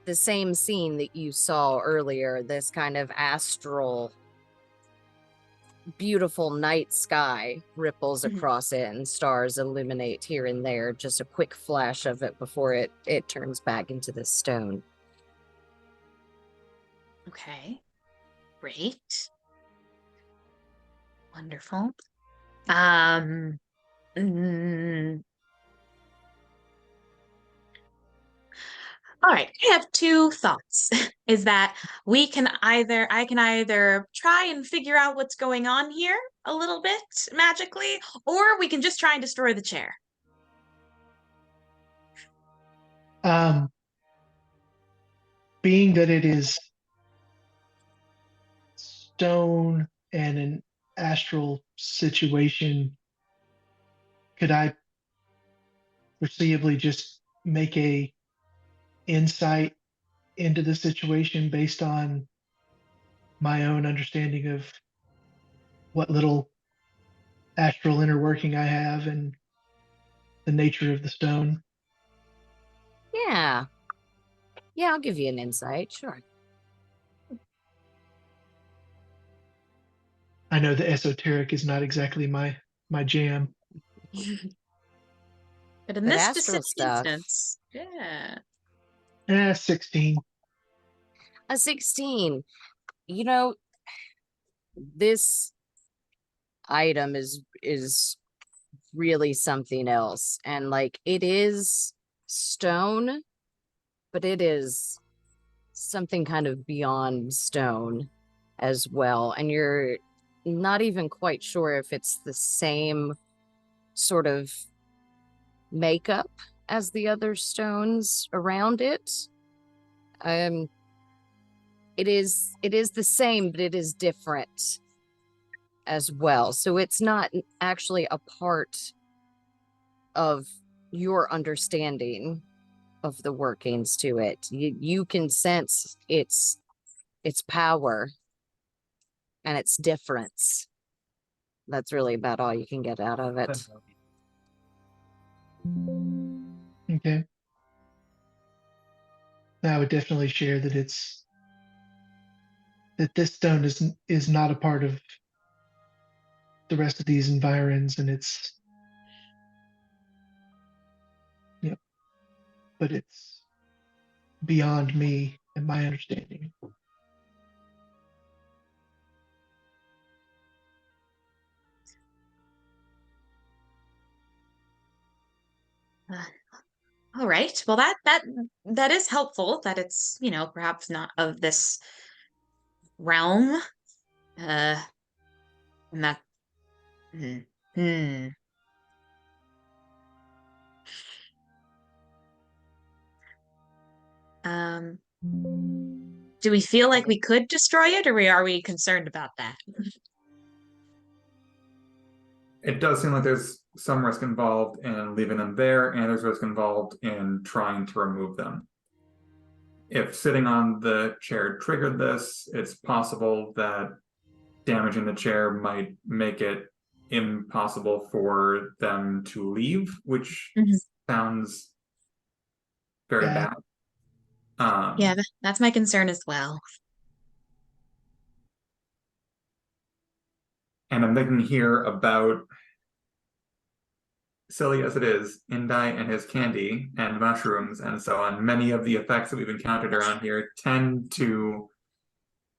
the same scene that you saw earlier, this kind of astral beautiful night sky ripples across it, and stars illuminate here and there, just a quick flash of it before it turns back into the stone. Okay, great, wonderful. All right, I have two thoughts. Is that I can either try and figure out what's going on here a little bit magically, or we can just try and destroy the chair. Being that it is stone and an astral situation, could I foreseeably just make a insight into the situation based on my own understanding of what little astral inner working I have and the nature of the stone? Yeah, I'll give you an insight, sure. I know the esoteric is not exactly my jam. But in But this astral specific stuff. instance, yeah. 16. A 16. You know, this item is really something else, and like, it is stone, but it is something kind of beyond stone as well, and you're not even quite sure if it's the same sort of makeup as the other stones around it. It is the same, but it is different as well. So it's not actually a part of your understanding of the workings to it. You can sense its power and its difference. That's really about all you can get out of it. Okay. I would definitely share that this stone is not a part of the rest of these environs, and it's but it's beyond me and my understanding. All right. Well, that is helpful. That it's perhaps not of this realm. And that. Hmm. Do we feel like we could destroy it, or are we concerned about that? It does seem like there's some risk involved in leaving them there, and there's risk involved in trying to remove them. If sitting on the chair triggered this, it's possible that damaging the chair might make it impossible for them to leave, which sounds very bad. Yeah, that's my concern as well. And I'm thinking here about, silly as it is, Indai and his candy and mushrooms and so on. Many of the effects that we've encountered around here tend to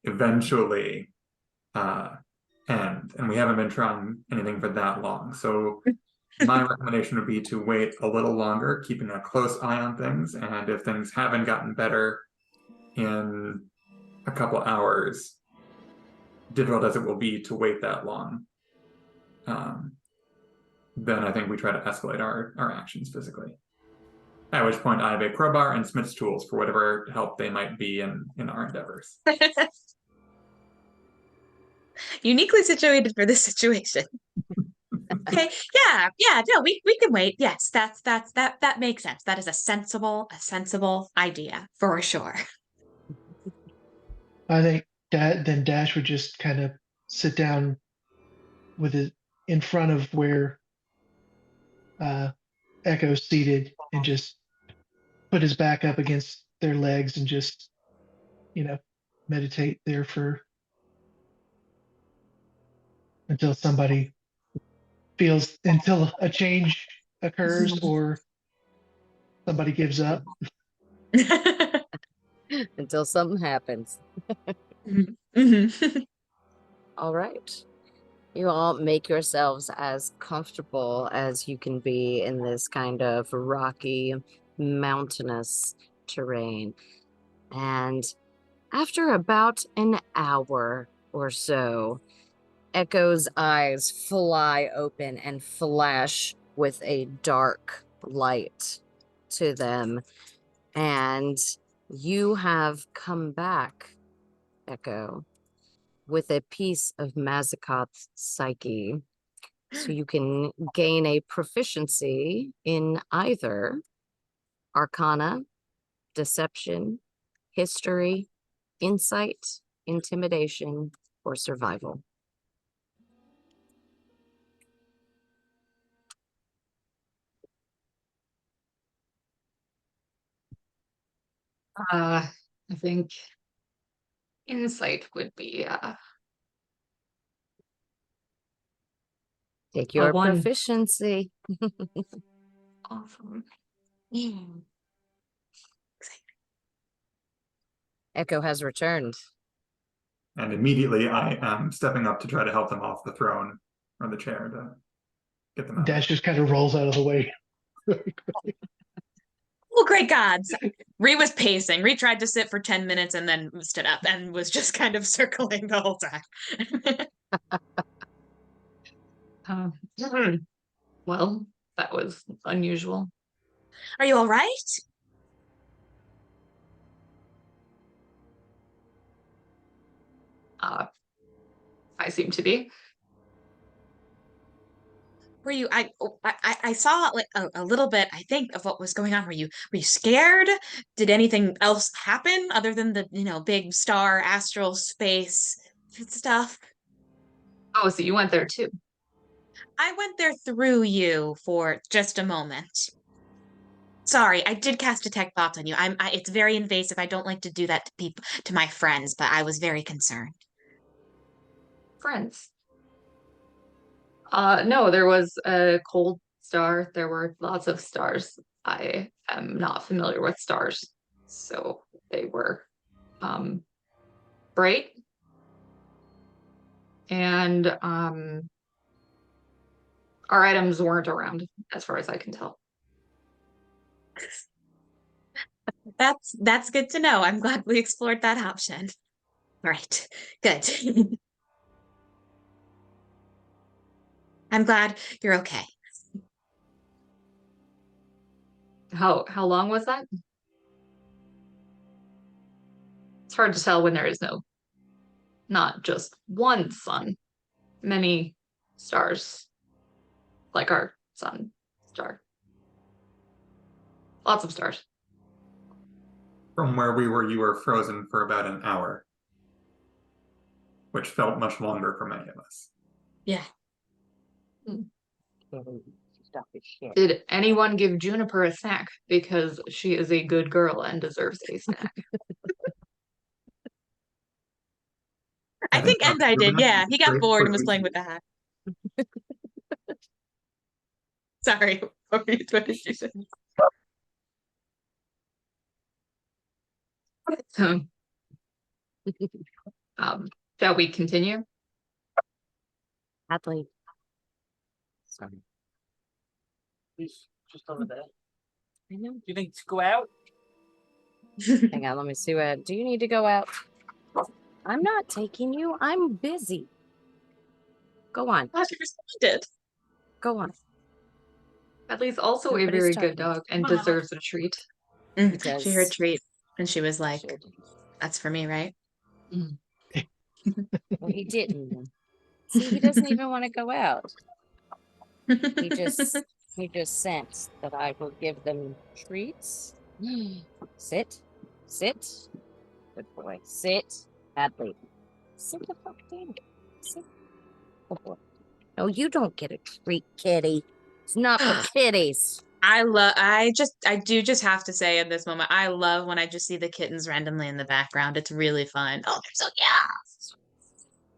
eventually end, and we haven't been trying anything for that long. So my recommendation would be to wait a little longer, keeping a close eye on things, and if things haven't gotten better in a couple hours, difficult as it will be to wait that long, then I think we try to escalate our actions physically. At which point I have a crowbar and smith's tools for whatever help they might be in our endeavors. Uniquely situated for this situation. Okay, yeah, no, we can wait. Yes, that makes sense. That is a sensible idea for sure. I think then Dash would just kind of sit down with it in front of where Echo's seated and just put his back up against their legs and just, meditate there until a change occurs or somebody gives up. Until something happens. All right. You all make yourselves as comfortable as you can be in this kind of rocky, mountainous terrain. And after about an hour or so, Echo's eyes fly open and flash with a dark light to them. And you have come back, Echo, with a piece of Mazakot's psyche. So you can gain a proficiency in either Arcana, Deception, History, Insight, Intimidation, or Survival. I think insight would be Take your one. proficiency. Awesome. Echo has returned. And immediately I am stepping up to try to help them off the throne or the chair to get them out. Dash just kind of rolls out of the way. Well, great gods. Ree was pacing. Ree tried to sit for 10 minutes and then stood up and was just kind of circling the whole time. Well, that was unusual. Are you all right? I seem to be. Were you? I saw like a little bit. I think of what was going on. Were you scared? Did anything else happen other than the big star astral space stuff? Oh, so you went there too. I went there through you for just a moment. Sorry, I did cast detect thoughts on you. It's very invasive. I don't like to do that to people, to my friends, but I was very concerned. Friends. No, there was a cold star. There were lots of stars. I am not familiar with stars, so they were bright and our items weren't around as far as I can tell. That's good to know. I'm glad we explored that option. All right, good. I'm glad you're okay. How long was that? It's hard to tell when there is not just one sun, many stars, like our sun star. Lots of stars. From where we were, you were frozen for about an hour, which felt much longer for many of us. Yeah. Did anyone give Juniper a snack? Because she is a good girl and deserves a snack. I think Endai did, yeah. He got bored and was playing with the hat. Sorry, what did you say? Shall we continue? Happily. Sorry. He's just over there. I know. Do you need to go out? Hang on, let me see what. Do you need to go out? I'm not taking you. I'm busy. Go on. Glad you responded. Go on. Ellie's also a Nobody's very good talking. dog and deserves a treat. She heard treat and she was like, that's for me, right? Well, he didn't. See, he doesn't even want to go out. He just sensed that I will give them treats. Sit. Good boy. Sit. Badly. Sit the fuck down. Sit. Good boy. No, you don't get a treat, kitty. It's not for kitties. I do just have to say in this moment, I love when I just see the kittens randomly in the background. It's really fun. Oh, they're so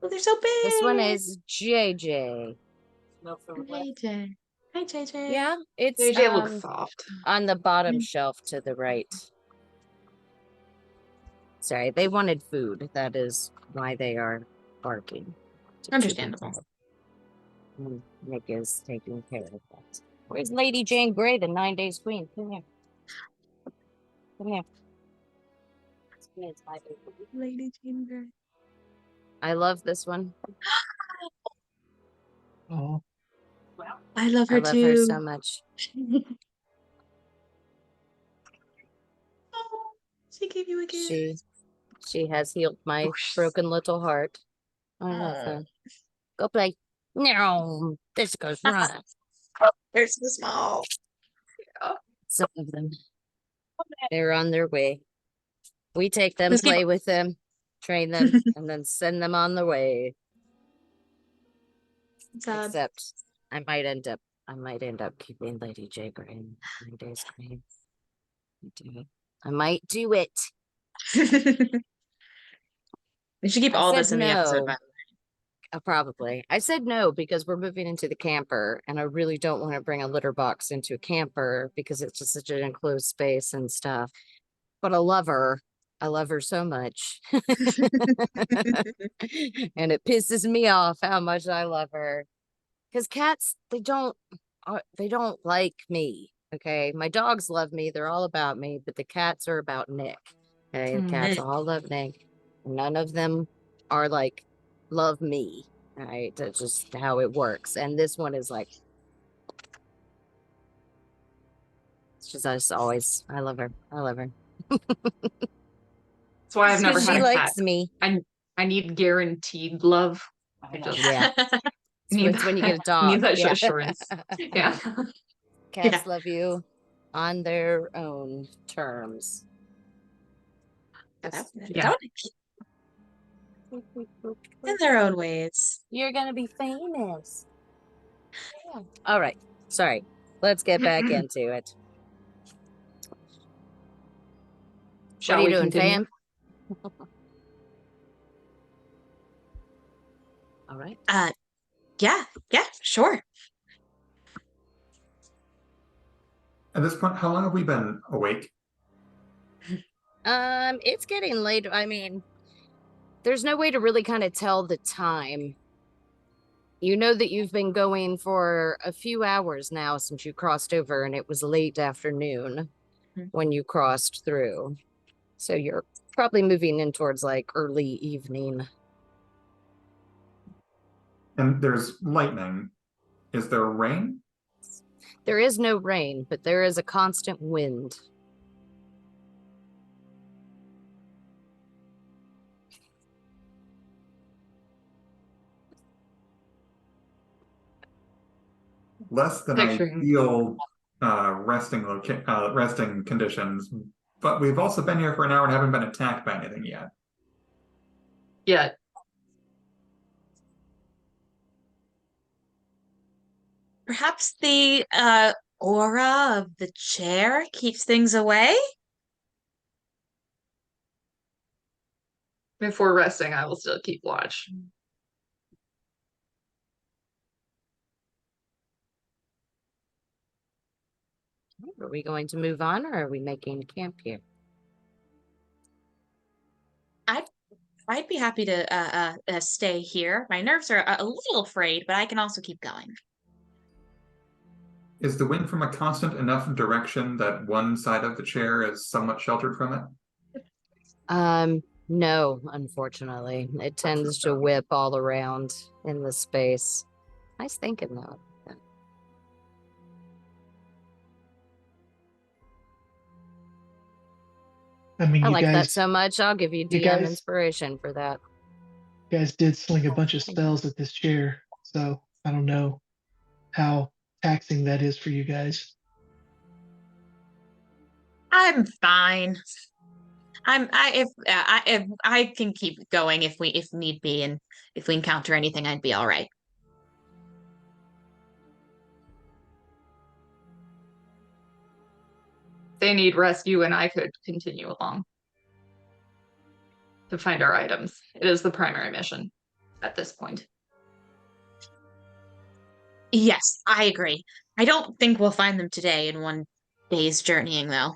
oh, they're so big. This one is JJ. JJ. Hi, JJ. Yeah, it's JJ looks soft. on the bottom shelf to the right. Sorry, they wanted food. That is why they are barking. Understandable. Nick is taking care of that. Where's Lady Jane Grey, the 9 Days Queen? Come here. Come here. Lady Jane Grey. I love this one. Oh, I love her I love too. her so much. Oh, she gave you a gift. She has healed my broken little heart. I love her. Go play. No, this goes run. They're so small. Some of them. They're on their way. We take them, Let's keep- play with them, train them, and then send them on their way. Sad. Except I might end up keeping Lady J Grey in 9 Days Queen. I might do it. We should keep I all said this in the episode, by the way. Probably. I said no because we're moving into the camper and I really don't want to bring a litter box into a camper because it's just such an enclosed space and stuff. But I love her. I love her so much. And it pisses me off how much I love her. Because cats, they don't like me. Okay. My dogs love me. They're all about me, but the cats are about Nick. Okay. The cats all love Nick. None of them are like love me. All right. That's just how it works. And this one is like She's just always, I love her. I love her. That's why I've never She had a cat. likes me. I need guaranteed love. I just Yeah. need It's when you get a dog. need that Yeah. assurance. Yeah. Cats love you on their own terms. Yeah. In their own ways. You're gonna be famous. Yeah. All right. Sorry. Let's get back into it. Shall what are we you doing, continue? fam? All right. Yeah, sure. At this point, how long have we been awake? It's getting late. I mean, there's no way to really kind of tell the time. You know that you've been going for a few hours now since you crossed over, and it was late afternoon when you crossed through. So you're probably moving in towards like early evening. And there's lightning. Is there rain? There is no rain, but there is a constant wind. Less than ideal resting conditions, but we've also been here for an hour and haven't been attacked by anything yet. Yet. Perhaps the aura of the chair keeps things away? If we're resting, I will still keep watch. Are we going to move on, or are we making camp here? I'd be happy to stay here. My nerves are a little frayed, but I can also keep going. Is the wind from a constant enough direction that one side of the chair is somewhat sheltered from it? No, unfortunately. It tends to whip all around in the space. Nice thinking, though. Yeah. I mean, I you like that guys so much. I'll give you DM inspiration for that. You guys did sling a bunch of spells at this chair, so I don't know how taxing that is for you guys. I'm fine. If I can keep going if need be, and if we encounter anything, I'd be all right. They need rest, you and I could continue along to find our items. It is the primary mission at this point. Yes, I agree. I don't think we'll find them today in one day's journeying, though.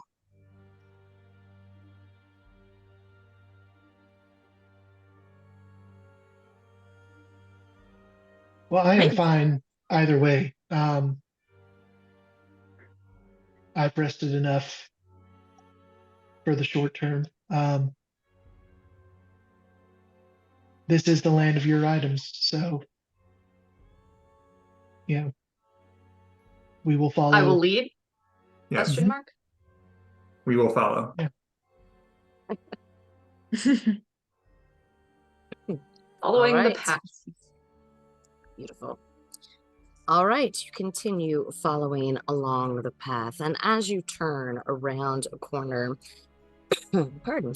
Well, I am fine either way. I've rested enough for the short term. This is the land of your items, so yeah, we will follow. I will lead. Yes. Question mark. We will follow. Yeah. Following All right. the path. Beautiful. All right, you continue following along the path, and as you turn around a corner, pardon,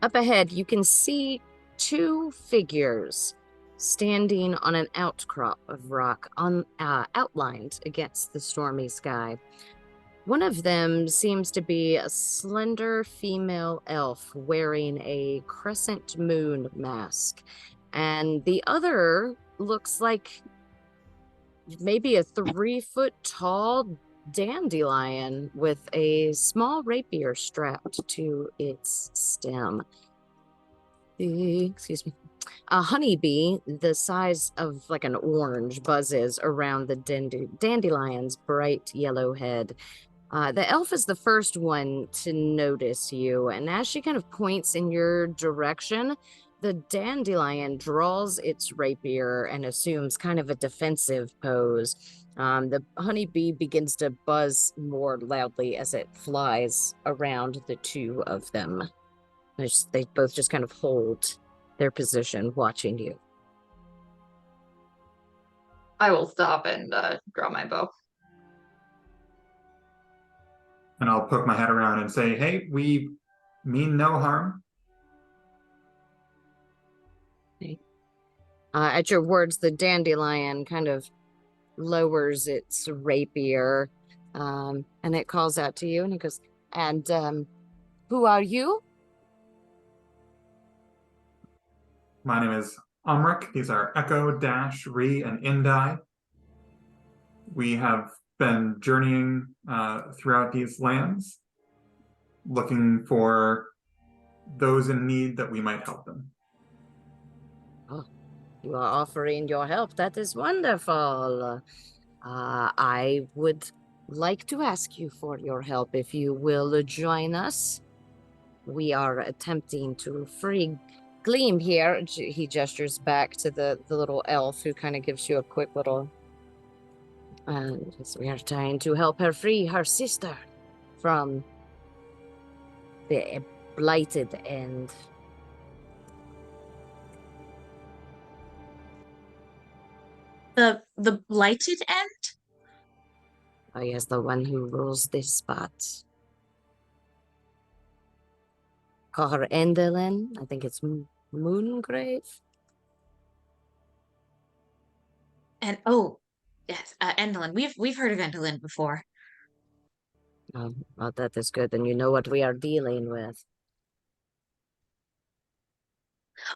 up ahead, you can see two figures standing on an outcrop of rock outlined against the stormy sky. One of them seems to be a slender female elf wearing a crescent moon mask, and the other looks like maybe a 3-foot tall dandelion with a small rapier strapped to its stem. Excuse me. A honeybee the size of like an orange buzzes around the dandelion's bright yellow head. The elf is the first one to notice you, and as she kind of points in your direction, The dandelion draws its rapier and assumes kind of a defensive pose. The honeybee begins to buzz more loudly as it flies around the two of them. They both just kind of hold their position, watching you. I will stop and draw my bow. And I'll poke my head around and say, hey, we mean no harm. At your words, the dandelion kind of lowers its rapier, and it calls out to you, and it goes, and who are you? My name is Umric. These are Echo, Dash, Ree, and Indai. We have been journeying throughout these lands, looking for those in need that we might help them. Oh, you are offering your help. That is wonderful. I would like to ask you for your help if you will join us. We are attempting to free Gleam here. He gestures back to the little elf who kind of gives you a quick little... And we are trying to help her free her sister from the blighted end. The blighted end? Oh yes, the one who rules this spot. Call her Endelyn. I think it's Moongrave. And oh, yes, Endelyn. We've heard of Endelyn before. Well, that is good. Then you know what we are dealing with.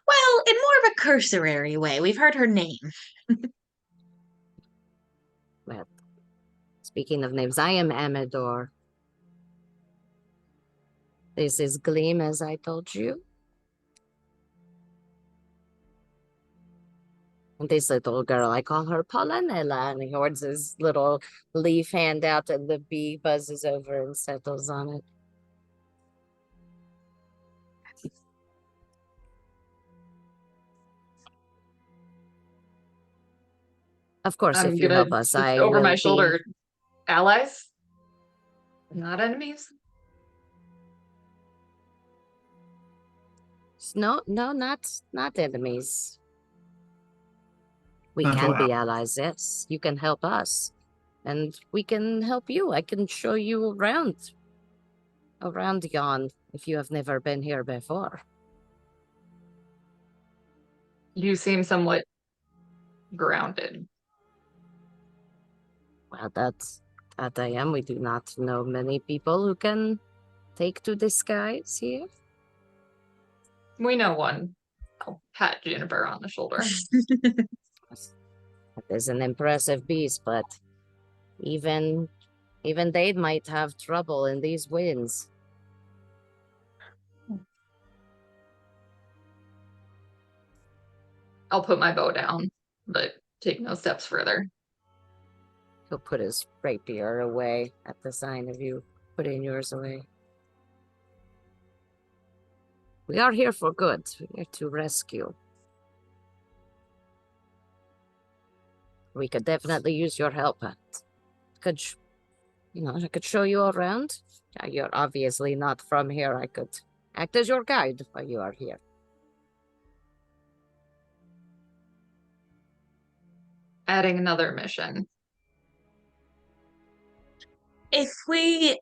Well, in more of a cursory way. We've heard her name. Well, speaking of names, I am Amador. This is Gleam, as I told you. And this little girl, I call her Pollanella, and he holds his little leaf hand out, and the bee buzzes over and settles on it. Of course, I'm if you gonna help us, look I over will my be... shoulder. Allies, not enemies. No, not enemies. We Potential can be allies, yes. You can help us. And we can help you. I can show you around yon if you have never been here before. You seem somewhat grounded. Well, that I am. We do not know many people who can take to the skies here. We know one. I'll pat Juniper on the shoulder. That is an impressive beast, but even they might have trouble in these winds. I'll put my bow down, but take no steps further. He'll put his rapier away at the sign of you putting yours away. We are here for good. We're here to rescue. We could definitely use your help. I could show you around. You're obviously not from here. I could act as your guide while you are here. Adding another mission. If we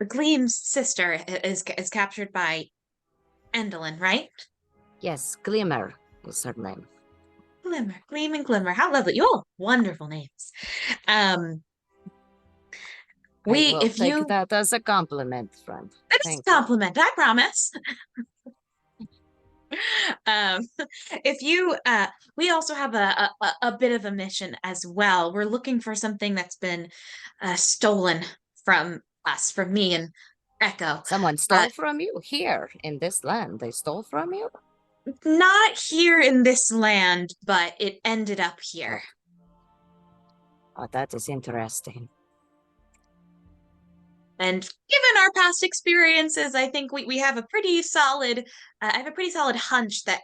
Gleam's sister is captured by Endelyn, right? Yes, Glimmer is her name. Glimmer, Gleam and Glimmer. How lovely. You all have wonderful names. I will take that as a compliment, friend. It's a compliment, I promise. If you we also have a bit of a mission as well. We're looking for something that's been stolen from us, from me and Echo. Someone stole from you here in this land. They stole from you? Not here in this land, but it ended up here. Oh, that is interesting. And given our past experiences, I think we have a pretty solid, I have a pretty solid hunch that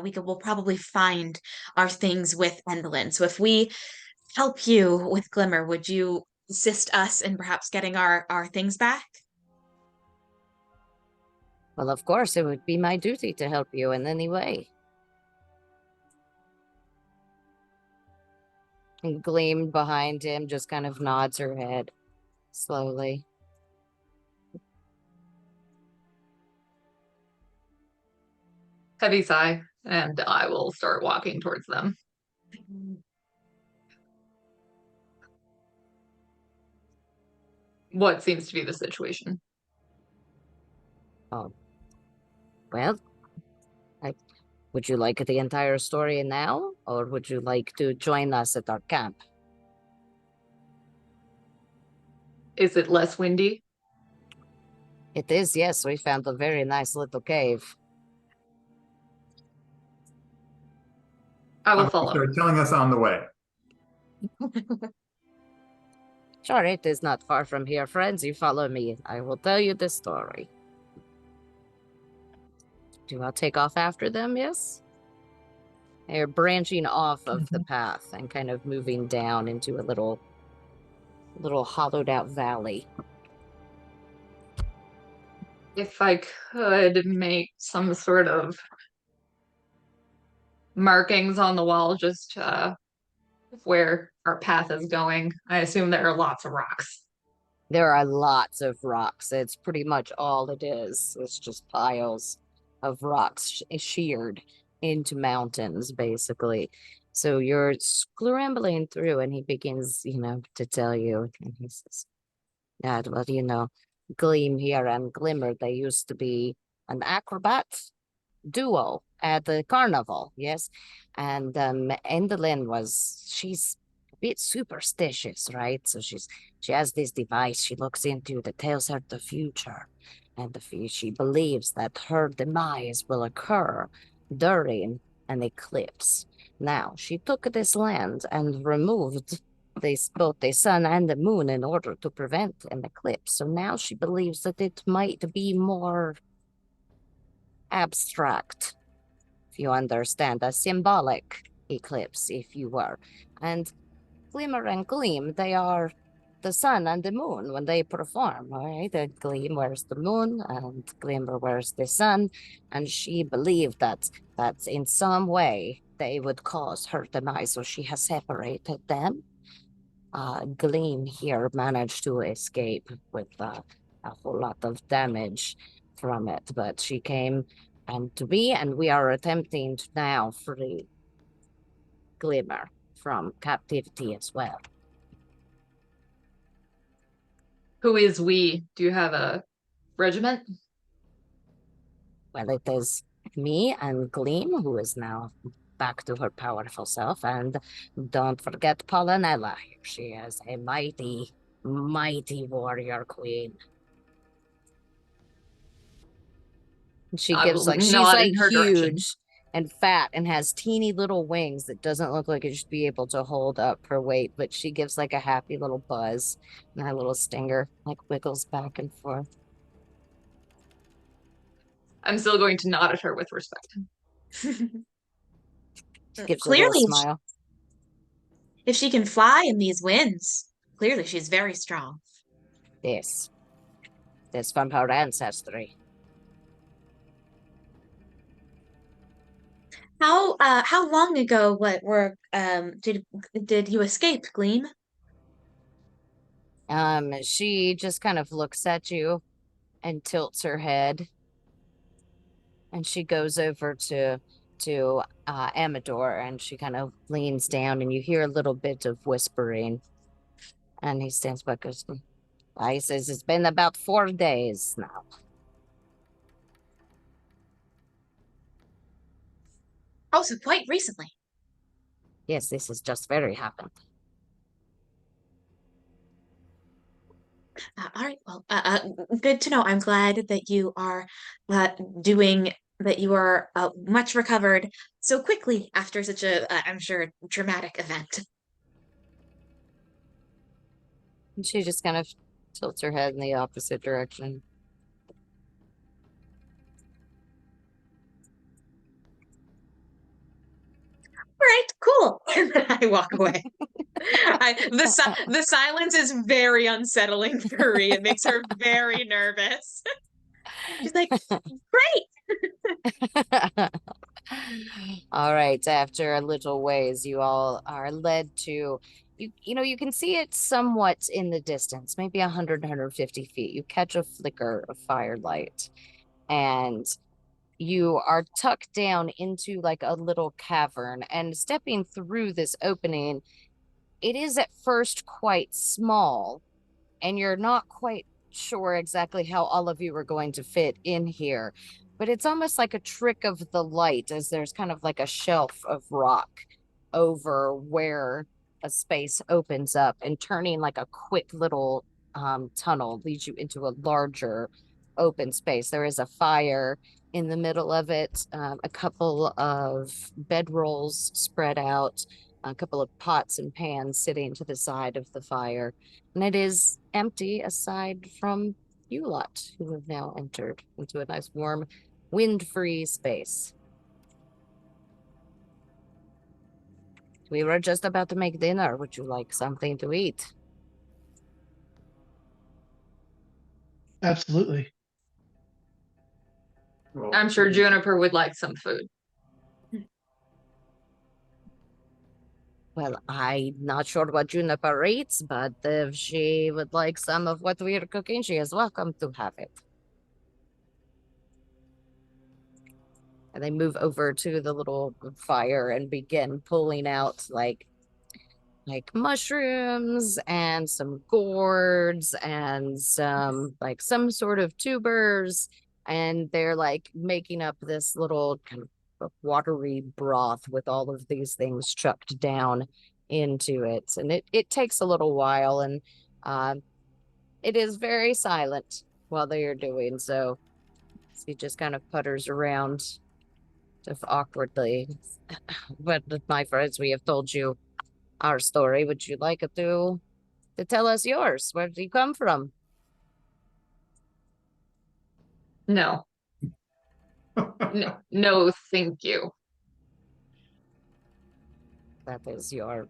we'll probably find our things with Endelyn. So if we help you with Glimmer, would you assist us in perhaps getting our things back? Well, of course, it would be my duty to help you in any way. And Gleam behind him just kind of nods her head slowly. Heavy sigh, and I will start walking towards them. What seems to be the situation? Oh. Well, would you like the entire story now, or would you like to join us at our camp? Is it less windy? It is, yes. We found a very nice little cave. I will follow. They're telling us on the way. Sure, it is not far from here, friends. You follow me. I will tell you the story. Do I take off after them, yes? They're branching off of the path and kind of moving down into a little hollowed out valley. If I could make some sort of markings on the wall, just where our path is going. I assume there are lots of rocks. There are lots of rocks. It's pretty much all it is. It's just piles of rocks sheared into mountains, basically. So you're scrambling through, and he begins, to tell you. And he says, "Dad, well, Gleam here and Glimmer, they used to be an acrobat duo at the carnival, yes? And Endelyn she's a bit superstitious, right? So she has this device she looks into that tells her the future. And she believes that her demise will occur during an eclipse. Now, she took this land and removed both the sun and the moon in order to prevent an eclipse. So now she believes that it might be more abstract, if you understand, a symbolic eclipse, if you were. And Glimmer and Gleam, they are the sun and the moon when they perform, all right? The Gleam wears the moon and Glimmer wears the sun, and she believed that in some way they would cause her demise, so she has separated them. Gleam here managed to escape with a whole lot of damage from it, but she came to me, and we are attempting to now free Glimmer from captivity as well. Who is we? Do you have a regiment? Well, it is me and Gleam, who is now back to her powerful self, and don't forget Pollinella. She is a mighty, mighty warrior queen. She gives she's like huge direction. and fat and has teeny little wings that doesn't look like it should be able to hold up her weight, but she gives like a happy little buzz, and her little stinger like wiggles back and forth. I'm still going to nod at her with respect. Gives Clearly, a little smile. If she can fly in these winds, clearly she's very strong. Yes. That's from her ancestry. How long ago did you escape, Gleam? She just kind of looks at you and tilts her head, and she goes over to Amador, and she kind of leans down, and you hear a little bit of whispering, and he stands back and goes, he says, "It's been about 4 days now." Oh, so quite recently. Yes, this has just very happened. All right. Well, good to know. I'm glad that you are that you are much recovered so quickly after such a, I'm sure, dramatic event. And she just kind of Tilts her head in the opposite direction. All right, cool. And then I walk away. The silence is very unsettling for Rhea. It makes her very nervous. She's like, great. All right, after a little ways, you all are led to you can see it somewhat in the distance, maybe 150 feet. You catch a flicker of firelight, and you are tucked down into like a little cavern, and stepping through this opening, it is at first quite small, and you're not quite sure exactly how all of you are going to fit in here. But it's almost like a trick of the light, as there's kind of like a shelf of rock over where a space opens up, and turning like a quick little tunnel leads you into a larger open space. There is a fire in the middle of it, a couple of bedrolls spread out, a couple of pots and pans sitting to the side of the fire. And it is empty aside from you lot, who have now entered into a nice warm, wind-free space. We were just about to make dinner. Would you like something to eat? Absolutely. Well, I'm sure Juniper would like some food. Well, I'm not sure what Juniper eats, but if she would like some of what we're cooking, she is welcome to have it. And they move over to the little fire and begin pulling out like mushrooms and some gourds and some sort of tubers, and they're like making up this little kind of watery broth with all of these things chucked down into it. And it takes a little while, and it is very silent while they are doing so. He just kind of putters around just awkwardly. But my friends, we have told you our story. Would you like to tell us yours? Where did you come from? No. No, thank you. That is your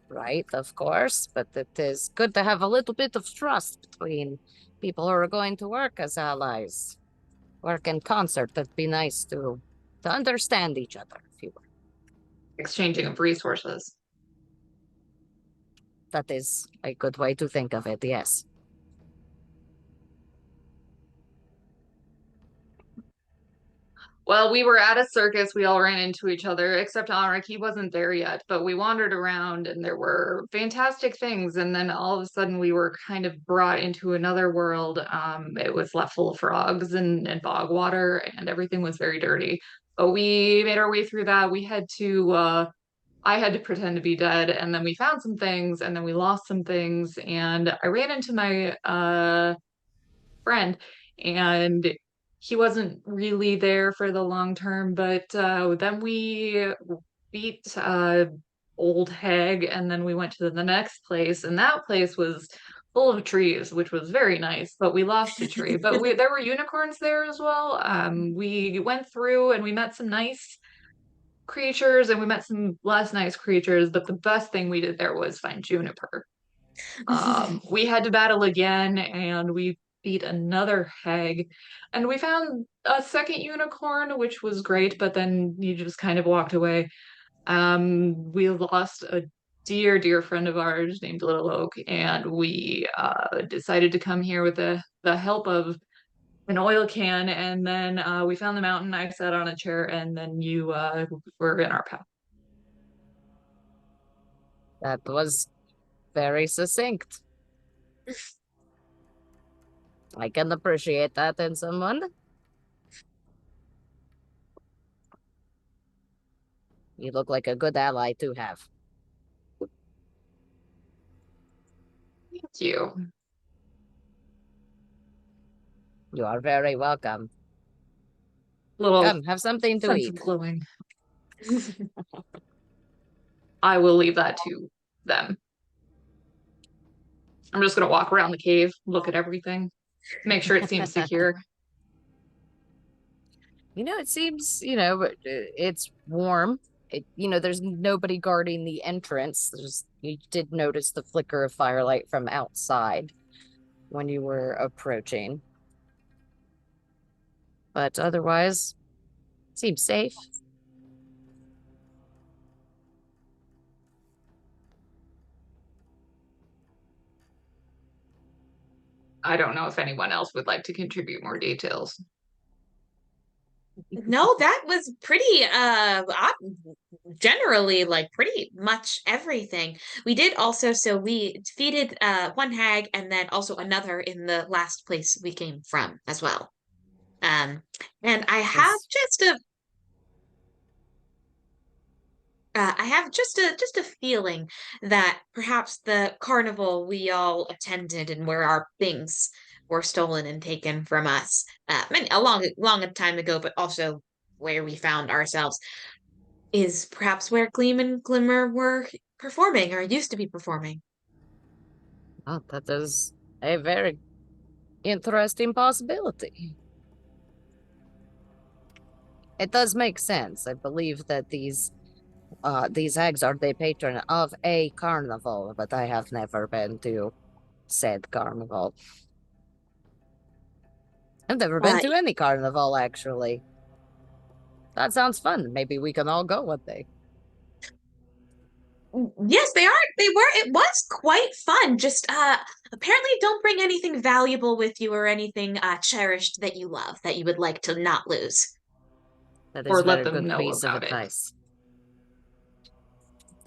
right, of course, but it is good to have a little bit of trust between people who are going to work as allies. Work in concert. That'd be nice to understand each other, if you will. Exchanging of resources. That is a good way to think of it, yes. Well, we were at a circus. We all ran into each other, except Anrik. He wasn't there yet, but we wandered around and there were fantastic things. And then all of a sudden we were kind of brought into another world. It was left full of frogs and bog water, and everything was very dirty. But we made our way through that. I had to pretend to be dead, and then we found some things, and then we lost some things, and I ran into my friend, and he wasn't really there for the long term, but then we beat old hag, and then we went to the next place, and that place was full of trees, which was very nice, but we lost a tree. But there were unicorns there as well. We went through and we met some nice creatures, and we met some less nice creatures, but the best thing we did there was find Juniper. We had to battle again, and we beat another hag, and we found a second unicorn, which was great, but then you just kind of walked away. We lost a dear friend of ours named Little Oak, and we decided to come here with the help of an oil can, and then we found the mountain. I sat on a chair, and then you were in our path. That was very succinct. I can appreciate that in someone. You look like a good ally to have. Thank you. You are very welcome. Little Come, have something to sense of eat. glowing. I will leave that to them. I'm just gonna walk around the cave, look at everything, make sure it seems secure. It seems, it's warm. There's nobody guarding the entrance. You did notice the flicker of firelight from outside when you were approaching. But otherwise, seems safe. I don't know if anyone else would like to contribute more details. No, that was pretty generally like pretty much everything. We did also, so we defeated one hag and then also another in the last place we came from as well. And I have just a feeling that perhaps the carnival we all attended and where our things were stolen and taken from us, a long time ago, but also where we found ourselves, is perhaps where Gleam and Glimmer were performing or used to be performing. Oh, that is a very interesting possibility. It does make sense. I believe that these hags are the patron of a carnival, but I have never been to said carnival. I've never been to any carnival, actually. That sounds fun. Maybe we can all go one day. Yes, they were. It was quite fun. Just apparently don't bring anything valuable with you or anything cherished that you love that you would like to not lose. That is Or let very them good know piece of about it. advice.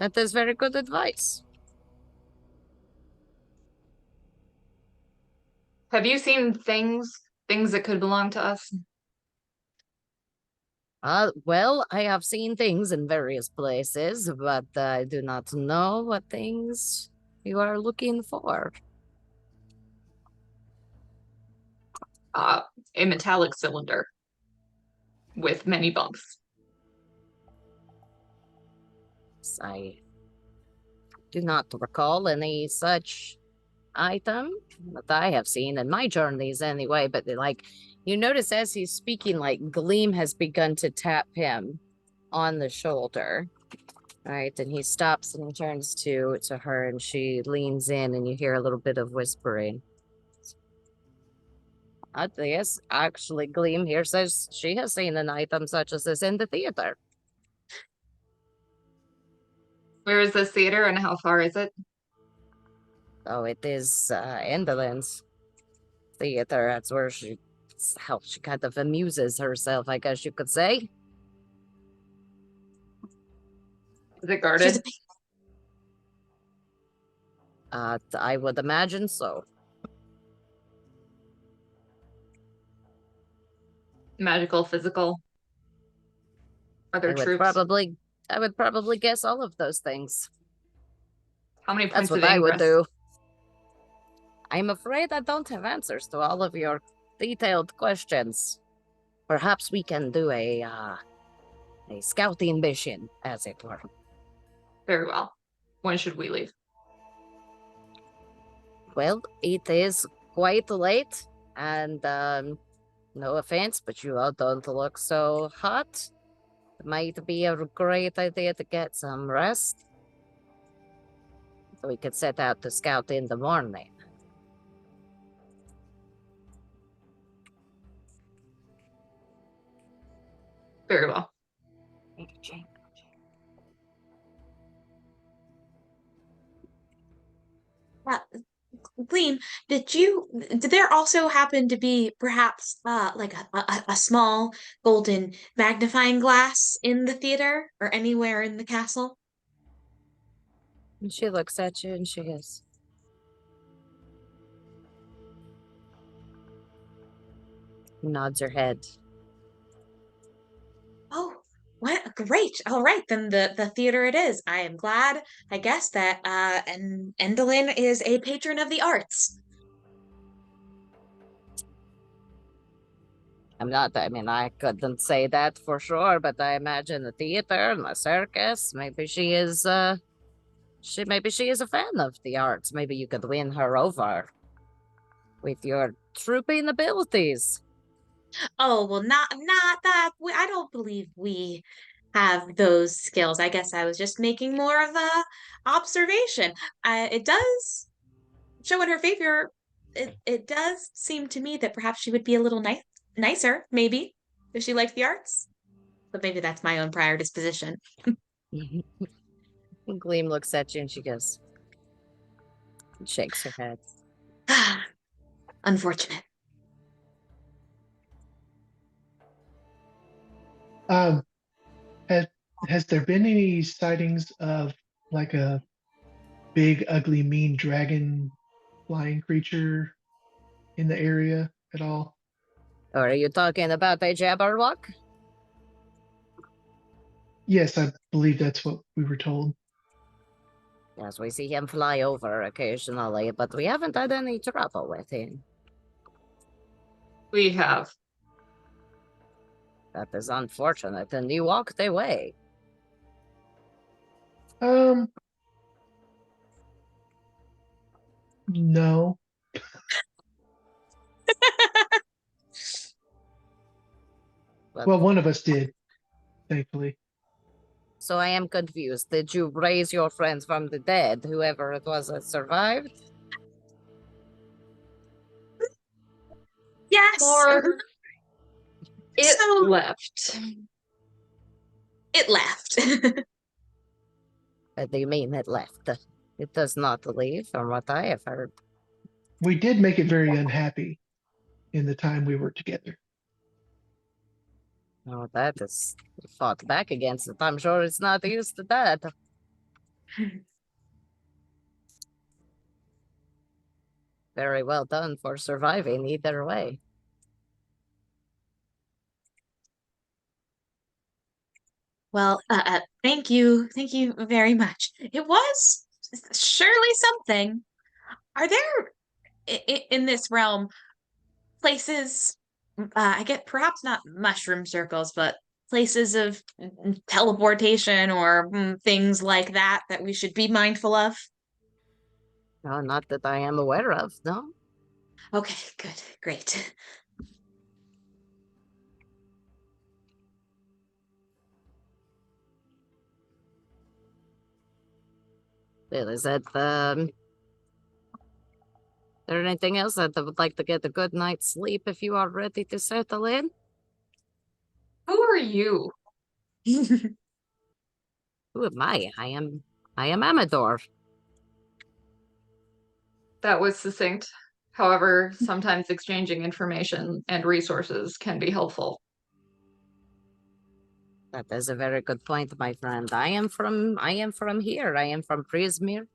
That is very good advice. Have you seen things that could belong to us? Well, I have seen things in various places, but I do not know what things you are looking for. A metallic cylinder with many bumps. I do not recall any such item that I have seen in my journeys anyway, but you notice as he's speaking, Gleam has begun to tap him on the shoulder. All right, and he stops and he turns to her and she leans in and you hear a little bit of whispering. Yes, actually, Gleam here says she has seen an item such as this in the theater. Where is this theater and how far is it? Oh, it is Endelyn's theater. That's where how she kind of amuses herself, I guess you could say. Is it guarded? I would imagine so. Magical, physical? Are there troops? I would probably guess all of those things. How many points That's what I would do. I'm afraid I don't have answers to all of your detailed questions. Perhaps we can do a scouting mission, as it were. Very well. When should we leave? Well, it is quite late, and no offense, but you all don't look so hot. It might be a great idea to get some rest. So we could set out to scout in the morning. Very well. Gleam, did there also happen to be perhaps like a small golden magnifying glass in the theater or anywhere in the castle? And she looks at you and she goes, nods her head. Oh, what great. All right, then the theater it is. I am glad, I guess, that and Endelyn is a patron of the arts. I couldn't say that for sure, but I imagine the theater and the circus, maybe she is Maybe she is a fan of the arts. Maybe you could win her over with your trooping abilities. Oh, well, not that. I don't believe we have those skills. I guess I was just making more of a observation. It does show in her favor. It does seem to me that perhaps she would be a little nicer, maybe, if she liked the arts. But maybe that's my own prior disposition. Gleam looks at you and she goes, and shakes her head. Unfortunate. Has there been any sightings of like a big, ugly, mean dragon flying creature in the area at all? Or are you talking about a Jabberwock? Yes, I believe that's what we were told. Yes, we see him fly over occasionally, but we haven't had any trouble with him. We have. That is unfortunate, and you walked away. No. Well, one of us did, thankfully. So I am confused. Did you raise your friends from the dead, whoever it was that survived? Yes. Or it So- left. It left. What do you mean it left? It does not leave, from what I have heard. We did make it very unhappy in the time we were together. Oh, that is fought back against it. I'm sure it's not used to that. Very well done for surviving either way. Well, thank you. Thank you very much. It was surely something. Are there in this realm places, I get perhaps not mushroom circles, but places of teleportation or things like that that we should be mindful of? No, not that I am aware of, no. Okay, good, great. Well, is that, there anything else that I would like to get a good night's sleep if you are ready to settle in? Who are you? Who am I? I am Amador. That was succinct. However, sometimes exchanging information and resources can be helpful. That is a very good point, my friend. I am from here. I am from Prismir.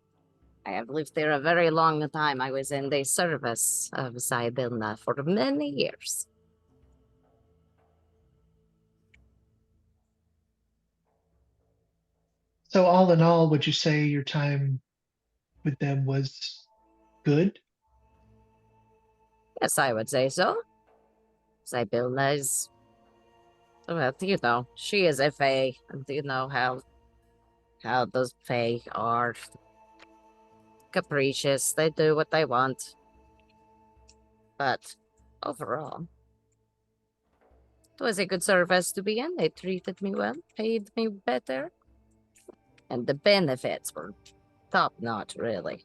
I have lived there a very long time. I was in the service of Zybilna for many years. So all in all, would you say your time with them was good? Yes, I would say so. Zybilna is, well, you know, she is a fae, and you know how those fae are capricious. They do what they want. But overall, it was a good service to be in. They treated me well, paid me better, and the benefits were top notch, really.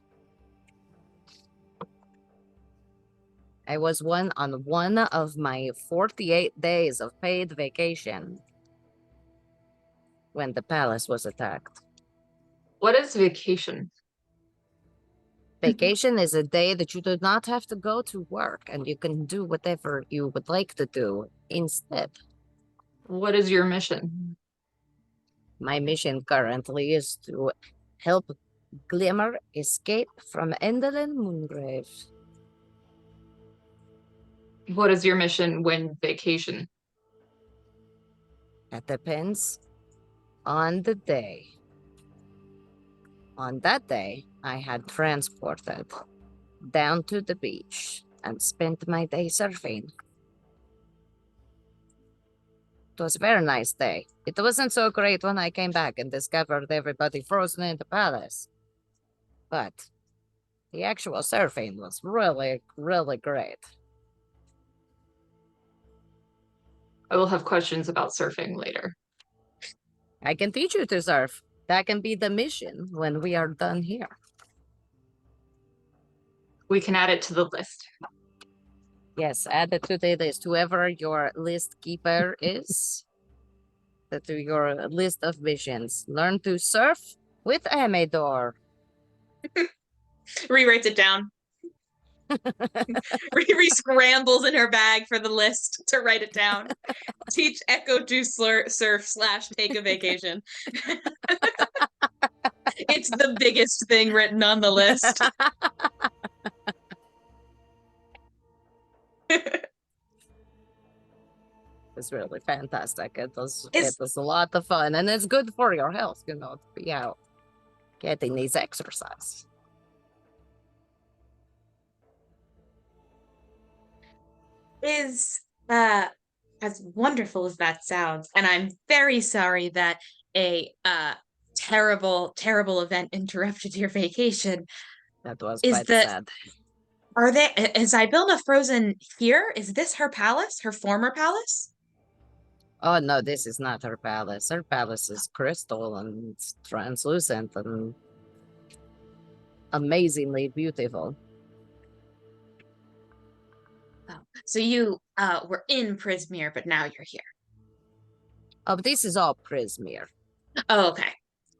I was on one of my 48 days of paid vacation when the palace was attacked. What is vacation? Vacation is a day that you do not have to go to work and you can do whatever you would like to do instead. What is your mission? My mission currently is to help Glimmer escape from Endelyn Moongrave. What is your mission when vacation? That depends on the day. On that day, I had transported down to the beach and spent my day surfing. It was a very nice day. It wasn't so great when I came back and discovered everybody frozen in the palace. But the actual surfing was really, really great. I will have questions about surfing later. I can teach you to surf. That can be the mission when we are done here. We can add it to the list. Yes, add it to the list. Whoever your list keeper is, to your list of missions. Learn to surf with Amador. Rewrites it down. Riri scrambles in her bag for the list to write it down. Teach Echo to surf / take a vacation. It's the biggest thing written on the list. It's really fantastic. It was a lot of fun, and it's good for your health, you know, to be out getting these exercise. Is as wonderful as that sounds, and I'm very sorry that a terrible event interrupted your vacation. That was quite sad. Is Ibilna frozen here? Is this her palace? Her former palace? Oh no, this is not her palace. Her palace is crystal and it's translucent and amazingly beautiful. Oh, so you were in Prismere, but now you're here. Oh, this is all Prismere. Oh, okay.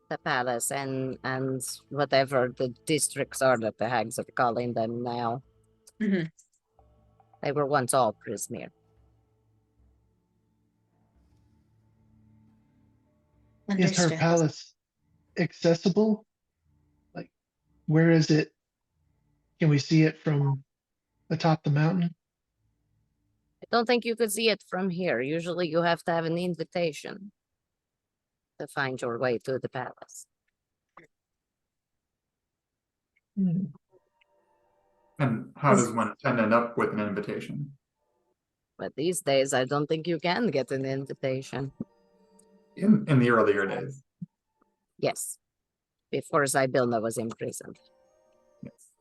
The palace and whatever the districts are that the hags are calling them now. Mm-hmm. They were once all Prismere. Is her palace accessible? Like, where is it? Can we see it from atop the mountain? I don't think you could see it from here. Usually you have to have an invitation to find your way to the palace. Hmm. And how does one end up with an invitation? But these days, I don't think you can get an invitation. In the earlier days. Yes. Before Zybilna was imprisoned. Yes.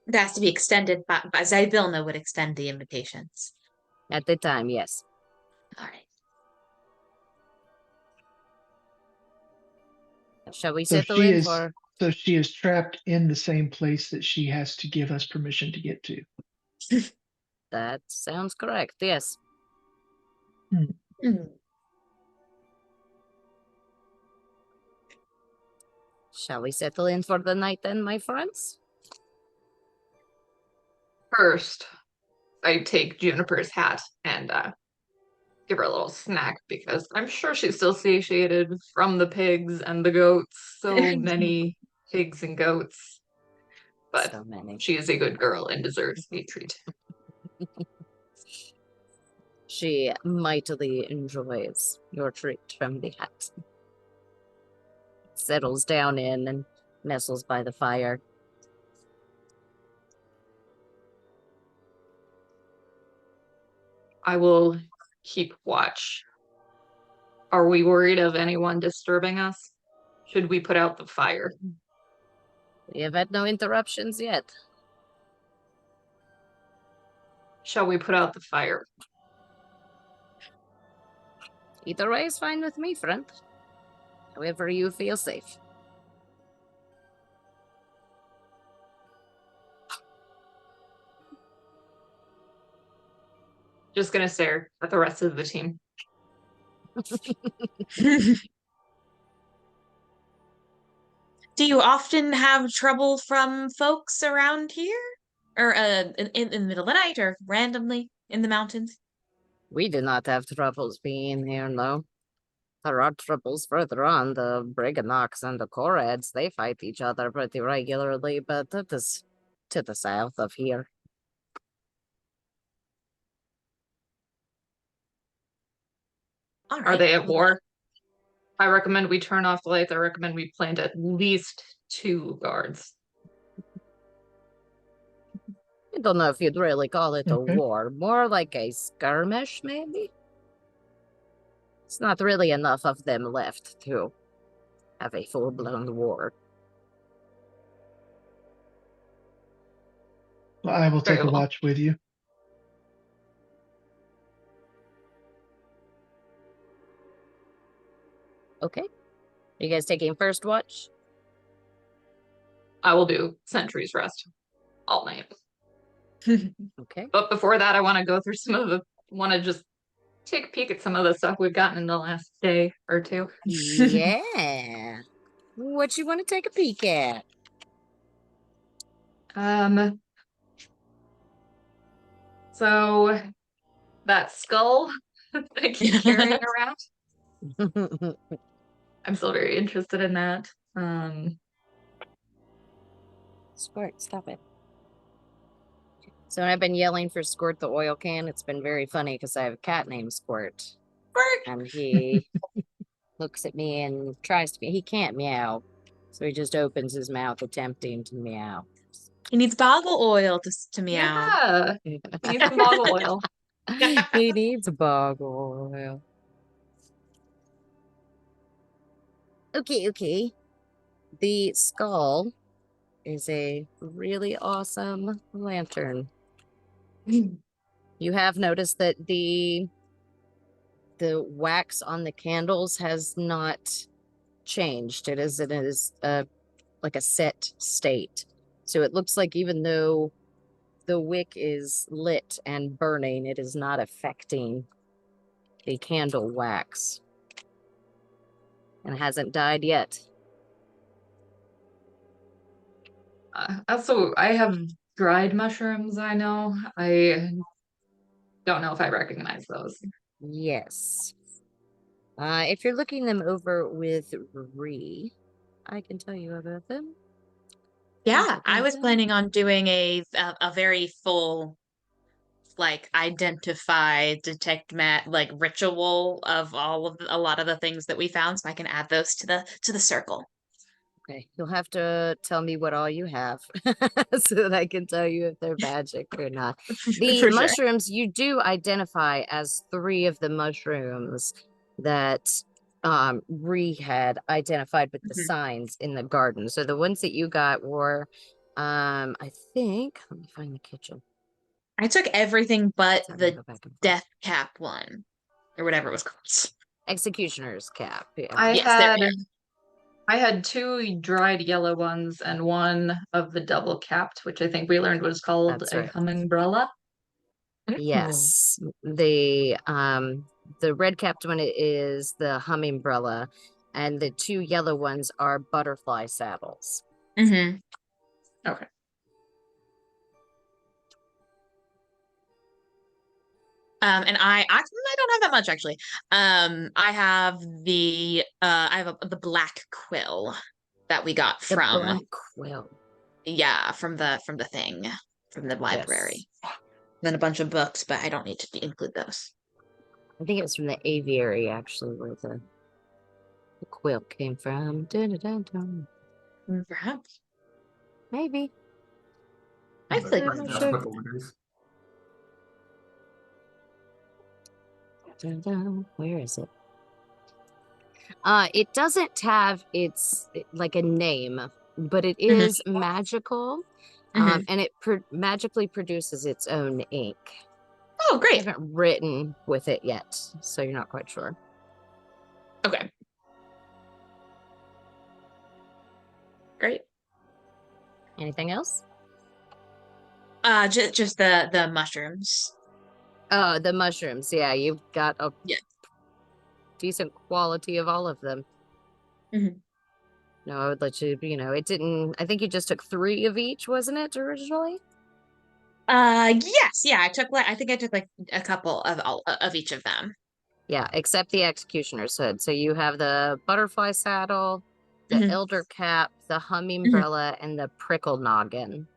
It has to be extended by Zybilna would extend the invitations. At the time, yes. All right. Shall we settle in for... So she is trapped in the same place that she has to give us permission to get to. That sounds correct, yes. Mm. Shall we settle in for the night then, my friends? First, I take Juniper's hat and give her a little snack because I'm sure she's still satiated from the pigs and the goats. So many pigs and goats. But so many. She is a good girl and deserves a treat. She mightily enjoys your treat from the hat. Settles down in and nestles by the fire. I will keep watch. Are we worried of anyone disturbing us? Should we put out the fire? We have had no interruptions yet. Shall we put out the fire? Either way is fine with me, friend. However you feel safe. Just gonna stare at the rest of the team. Do you often have trouble from folks around here? Or in the middle of the night or randomly in the mountains? We do not have troubles being here, no. There are troubles further on. The Briganox and the Koreds, they fight each other pretty regularly, but that is to the south of here. All right. Are they at war? I recommend we turn off the lights. I recommend we plant at least 2 guards. I don't know if you'd really call it a Okay. war. More like a skirmish, maybe? It's not really enough of them left to have a full-blown war. Well, I will take Very a well. watch with you. Okay. Are you guys taking first watch? I will do sentry's rest all night. Okay. But before that, I want to go through want to just take a peek at some of the stuff we've gotten in the last day or two. Yeah. What you want to take a peek at? So that skull that I keep carrying around, I'm still very interested in that. Squirt, stop it. So when I've been yelling for Squirt the oil can, it's been very funny because I have a cat named Squirt. Squirt. And he looks at me and tries to he can't meow. So he just opens his mouth attempting to meow. He needs boggle oil to meow. Yeah, he needs some boggle oil. He needs a boggle oil. Okay. The skull is a really awesome lantern. You have noticed that the wax on the candles has not changed. It is like a set state. So it looks like even though the wick is lit and burning, it is not affecting the candle wax. And hasn't died yet. Also, I have dried mushrooms, I know. I don't know if I recognize those. Yes. If you're looking them over with Ree, I can tell you about them. Yeah, I was planning on doing a very full, like, identify, detect, like, ritual of a lot of the things that we found, so I can add those to the circle. Okay, you'll have to tell me what all you have so that I can tell you if they're magic or not. The For sure. mushrooms, you do identify as 3 of the mushrooms that Ree had identified with the signs in the garden. So the ones that you got were, I think, let me find the kitchen. I took everything but So I'm gonna the go back and forth. death cap one, or whatever it was called. Executioner's cap. Yeah. I had 2 dried yellow ones and 1 of the double capped, which I think we learned was called That's a right. hummingbumbrella. Yes. The red capped one is the hummingbumbrella, and the 2 yellow ones are butterfly saddles. Mm-hmm. Okay. And I don't have that much actually. I have the the black quill that we got The from black quill. Yeah, from the library. Yes. Then a bunch of books, but I don't need to include those. I think it was from the aviary actually where the quill came from. Dun, dun, dun, dun. Perhaps. Maybe. I feel like I'm not That's sure. what orders. Dun, dun. Where is it? It doesn't have its like a name, but it is magical. And it magically produces its own ink. Oh, I great. haven't written with it yet, so you're not quite sure. Okay. Great. Anything else? Just the mushrooms. Oh, the mushrooms. Yeah, you've got a decent quality of all of them. No, I would let you, it didn't, I think you just took 3 of each, wasn't it, originally? Yes, yeah, I think I took like a couple of each of them. Yeah, except the executioner's hood. So you have the butterfly saddle, the elder cap, the hummingbumbrella, and the prickle noggin.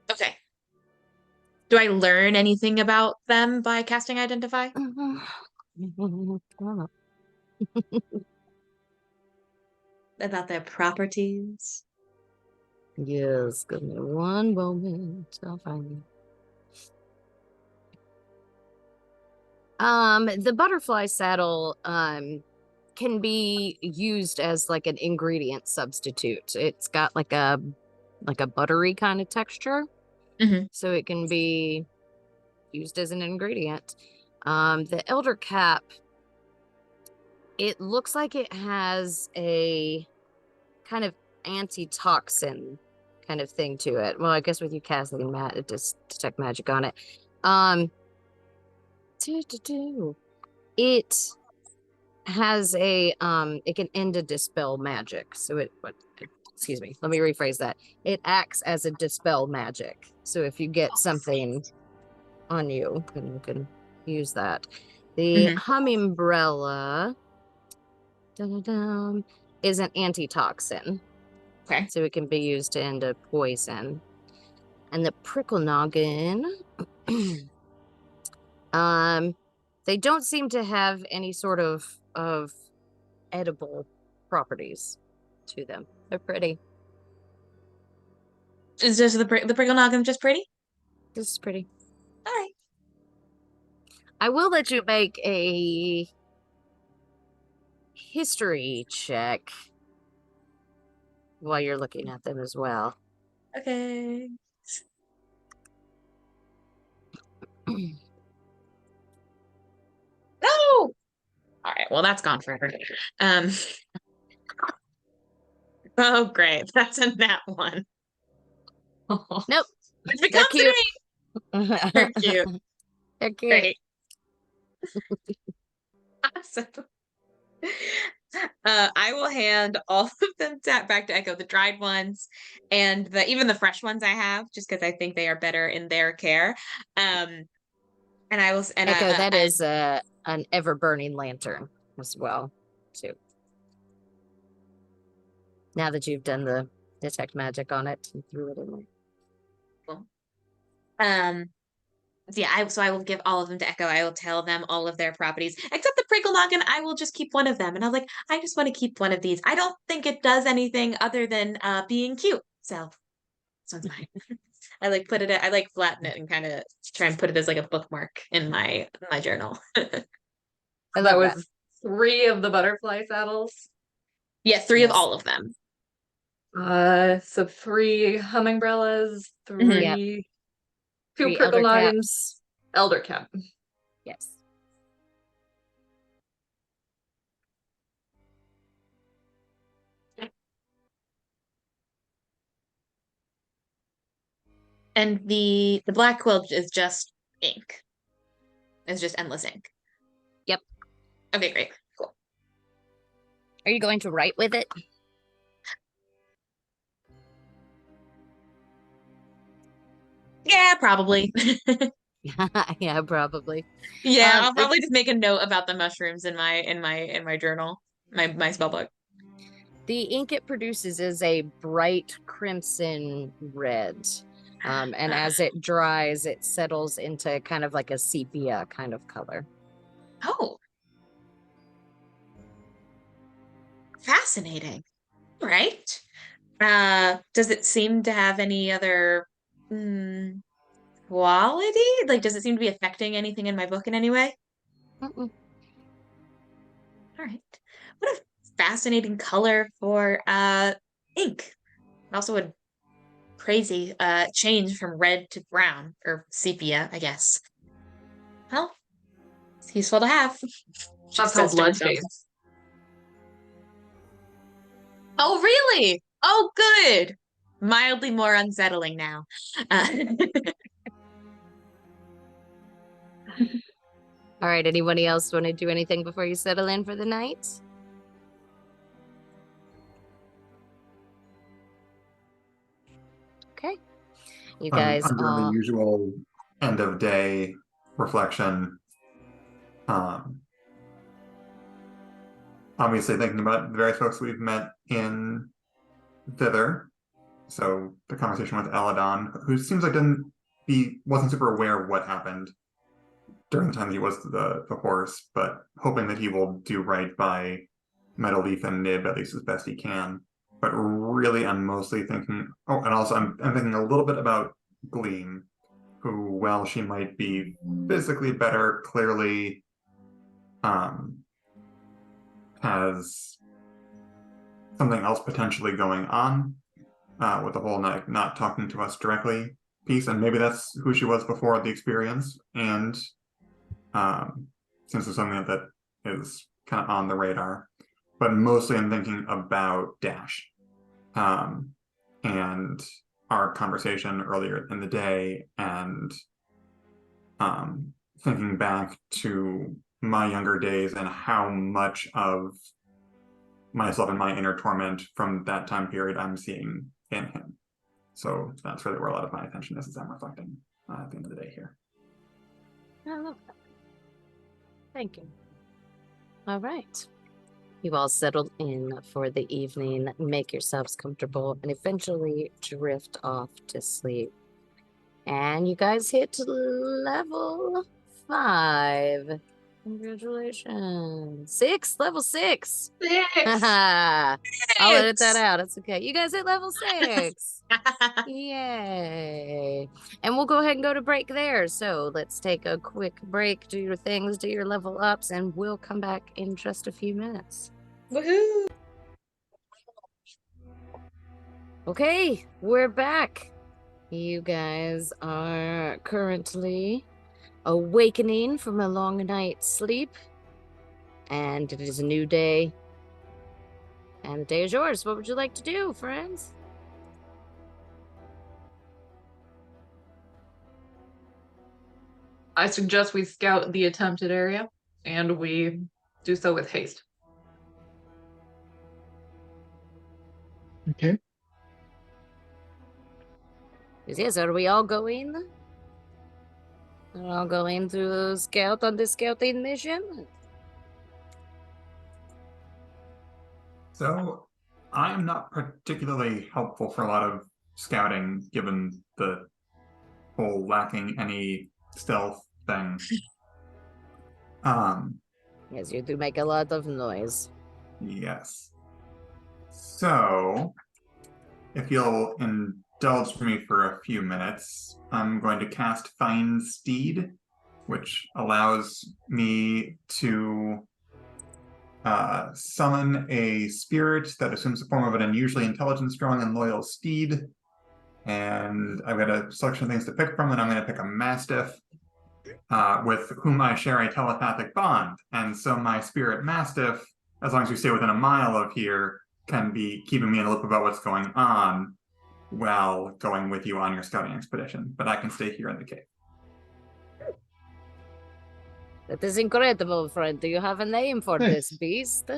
Okay. Do I learn anything about them by casting Identify? About their properties? Yes, give me one moment. I'll find you. The butterfly saddle, can be used as like an ingredient substitute. It's got like a buttery kind of texture. So it can be used as an ingredient. The elder cap, it looks like it has a kind of antitoxin kind of thing to it. Well, I guess with you casting detect magic on it. It has a it can end a dispel magic. So excuse me, let me rephrase that. It acts as a dispel magic. So if you get something on you, then you can use that. The Hummingbrella is an antitoxin. Okay. So it can be used to end a poison. And the Prickle Noggin, they don't seem to have any sort of edible properties to them. They're pretty. Is just the Prickle Noggin just pretty? This is pretty. All right. I will let you make a history check while you're looking at them as well. Okay. No. All right. Well, that's gone forever. Oh, great. That's a nat one. Nope. It becomes cute. an 8. They're cute. They're cute. Great. Awesome. I will hand all of them back to Echo, the dried ones and even the fresh ones I have, just because I think they are better in their care. And I will Echo, that is an ever burning lantern as well, too. Now that you've done the detect magic on it and threw it in there. Cool. Yeah, so I will give all of them to Echo. I will tell them all of their properties, except the Prickle Noggin. I will just keep one of them. And I was like, I just want to keep one of these. I don't think it does anything other than being cute. So this one's mine. I flatten it and kind of try and put it as like a bookmark in my journal. And that was 3 of the butterfly saddles. Yeah, 3 of all of them. So 3 hummingbrellas, 3 2 3 Prickle elder Noggins, elder cap. Yes. And the black quill is just ink. It's just endless ink. Yep. Okay, great. Cool. Are you going to write with it? Yeah, probably. Yeah, probably. Yeah, I'll probably just make a note about the mushrooms in my journal, my spell book. The ink it produces is a bright crimson red. And as it dries, it settles into kind of like a sepia kind of color. Oh. Fascinating. Right. Does it seem to have any other quality? Like, does it seem to be affecting anything in my book in any way? Mm-mm. All right. What a fascinating color for ink. Also a crazy change from red to brown, or sepia, I guess. Well, it's useful to have. That's how blood tastes. Oh, really? Oh, good. Mildly more unsettling now. All right, anybody else want to do anything before you settle in for the night? Okay. You guys under the usual end of day reflection. Obviously thinking about the various folks we've met in thither. So the conversation with Eladon, who seems like wasn't super aware of what happened during the time he was the horse, but hoping that he will do right by Meadowleaf and Nib at least as best he can. But really, I'm mostly thinking. Oh, and also I'm thinking a little bit about Gleam, who, while she might be physically better, clearly has something else potentially going on with the whole not talking to us directly piece, and maybe that's who she was before the experience. And since it's something that is kind of on the radar, but mostly I'm thinking about Dash and our conversation earlier in the day, and thinking back to my younger days and how much of myself and my inner torment from that time period I'm seeing in him. So that's really where a lot of my attention is, as I'm reflecting at the end of the day here. I love that. Thank you. All right. You all settled in for the evening, make yourselves comfortable, and eventually drift off to sleep. And you guys hit level 5. Congratulations. 6? Level 6. 6. I'll edit that out. It's okay. You guys hit level 6. Yay. And we'll go ahead and go to break there. So let's take a quick break, do your things, do your level ups, and we'll come back in just a few minutes. Woohoo! Okay, we're back. You guys are currently awakening from a long night's sleep, and it is a new day. And the day is yours. What would you like to do, friends? I suggest we scout the attempted area, and we do so with haste. Okay. Yes, are we all going? Are we all going to scout on the scouting mission? So I am not particularly helpful for a lot of scouting, given the whole lacking any stealth thing. Yes, you do make a lot of noise. Yes. So, if you'll indulge me for a few minutes, I'm going to cast Find Steed, which allows me to summon a spirit that assumes the form of an unusually intelligent, strong, and loyal steed. And I've got a selection of things to pick from, and I'm going to pick a Mastiff with whom I share a telepathic bond. And so my spirit Mastiff, as long as you stay within a mile of here, can be keeping me in the loop about what's going on while going with you on your scouting expedition. But I can stay here in the cave. That is incredible, friend. Do you have a name for this beast?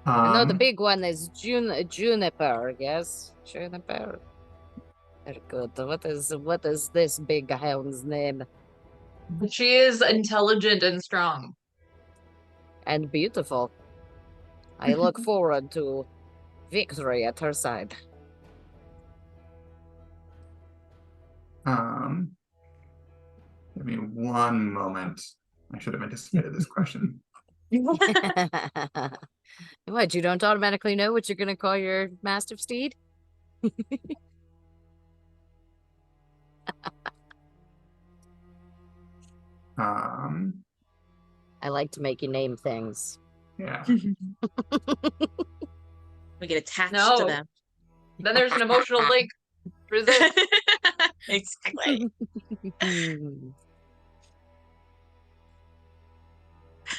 I know the big one is Juniper, yes? Juniper. Very good. What is this big hound's name? She is intelligent and strong. And beautiful. I look forward to victory at her side. Give me one moment. I should have anticipated this question. What, you don't automatically know what you're going to call your Mastiff steed? I like to make you name things. Yeah. We get attached No. to them. Then there's an emotional link. Resist. Exactly.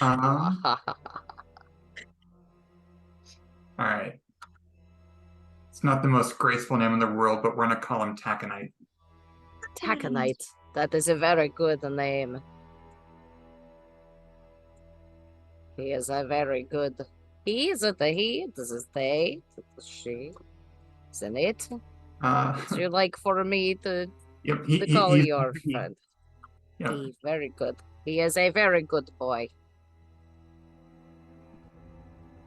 All right. It's not the most graceful name in the world, but we're going to call him Taconite. Taconite. That is a very good name. He is a very good... He? Is it a he? This is they? Is it a she? Isn't it? Would you like for me to, Yep, to call your friend? Yep. He, very good. He is a very good boy.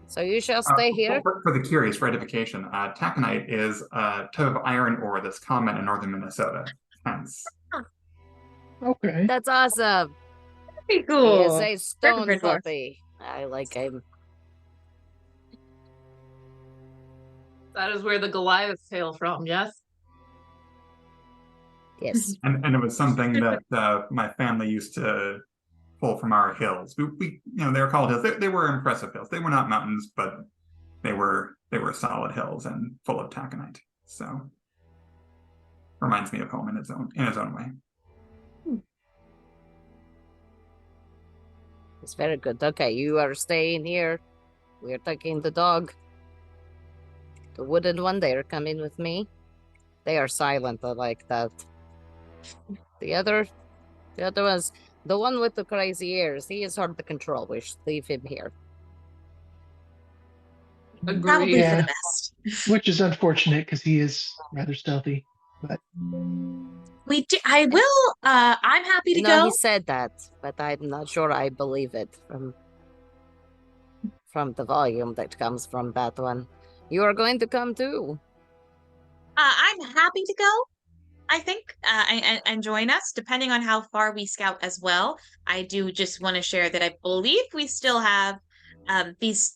So you shall stay here? For the curious ratification, taconite is a type of iron ore that's common in northern Minnesota. Hence. Okay. That's awesome. Very cool. He is a stone Perfect dwarf. puppy. I like him. That is where the Goliaths hail from, yes? Yes. And it was something that my family used to pull from our hills. We they were called hills. They were impressive hills. They were not mountains, but they were solid hills and full of taconite. So reminds me of home in its own way. It's very good. Okay, you are staying here. We're taking the dog. The wooden one, they are coming with me. They are silent, I like that. The other one's the one with the crazy ears. He is hard to control. We should leave him here. Probably Agreed. for Yeah. the best. Which is unfortunate because he is rather stealthy. But I will. I'm happy to No, go. he said that, but I'm not sure I believe it from the volume that comes from that one. You are going to come too. I'm happy to go. I think and join us, depending on how far we scout as well. I do just want to share that I believe we still have these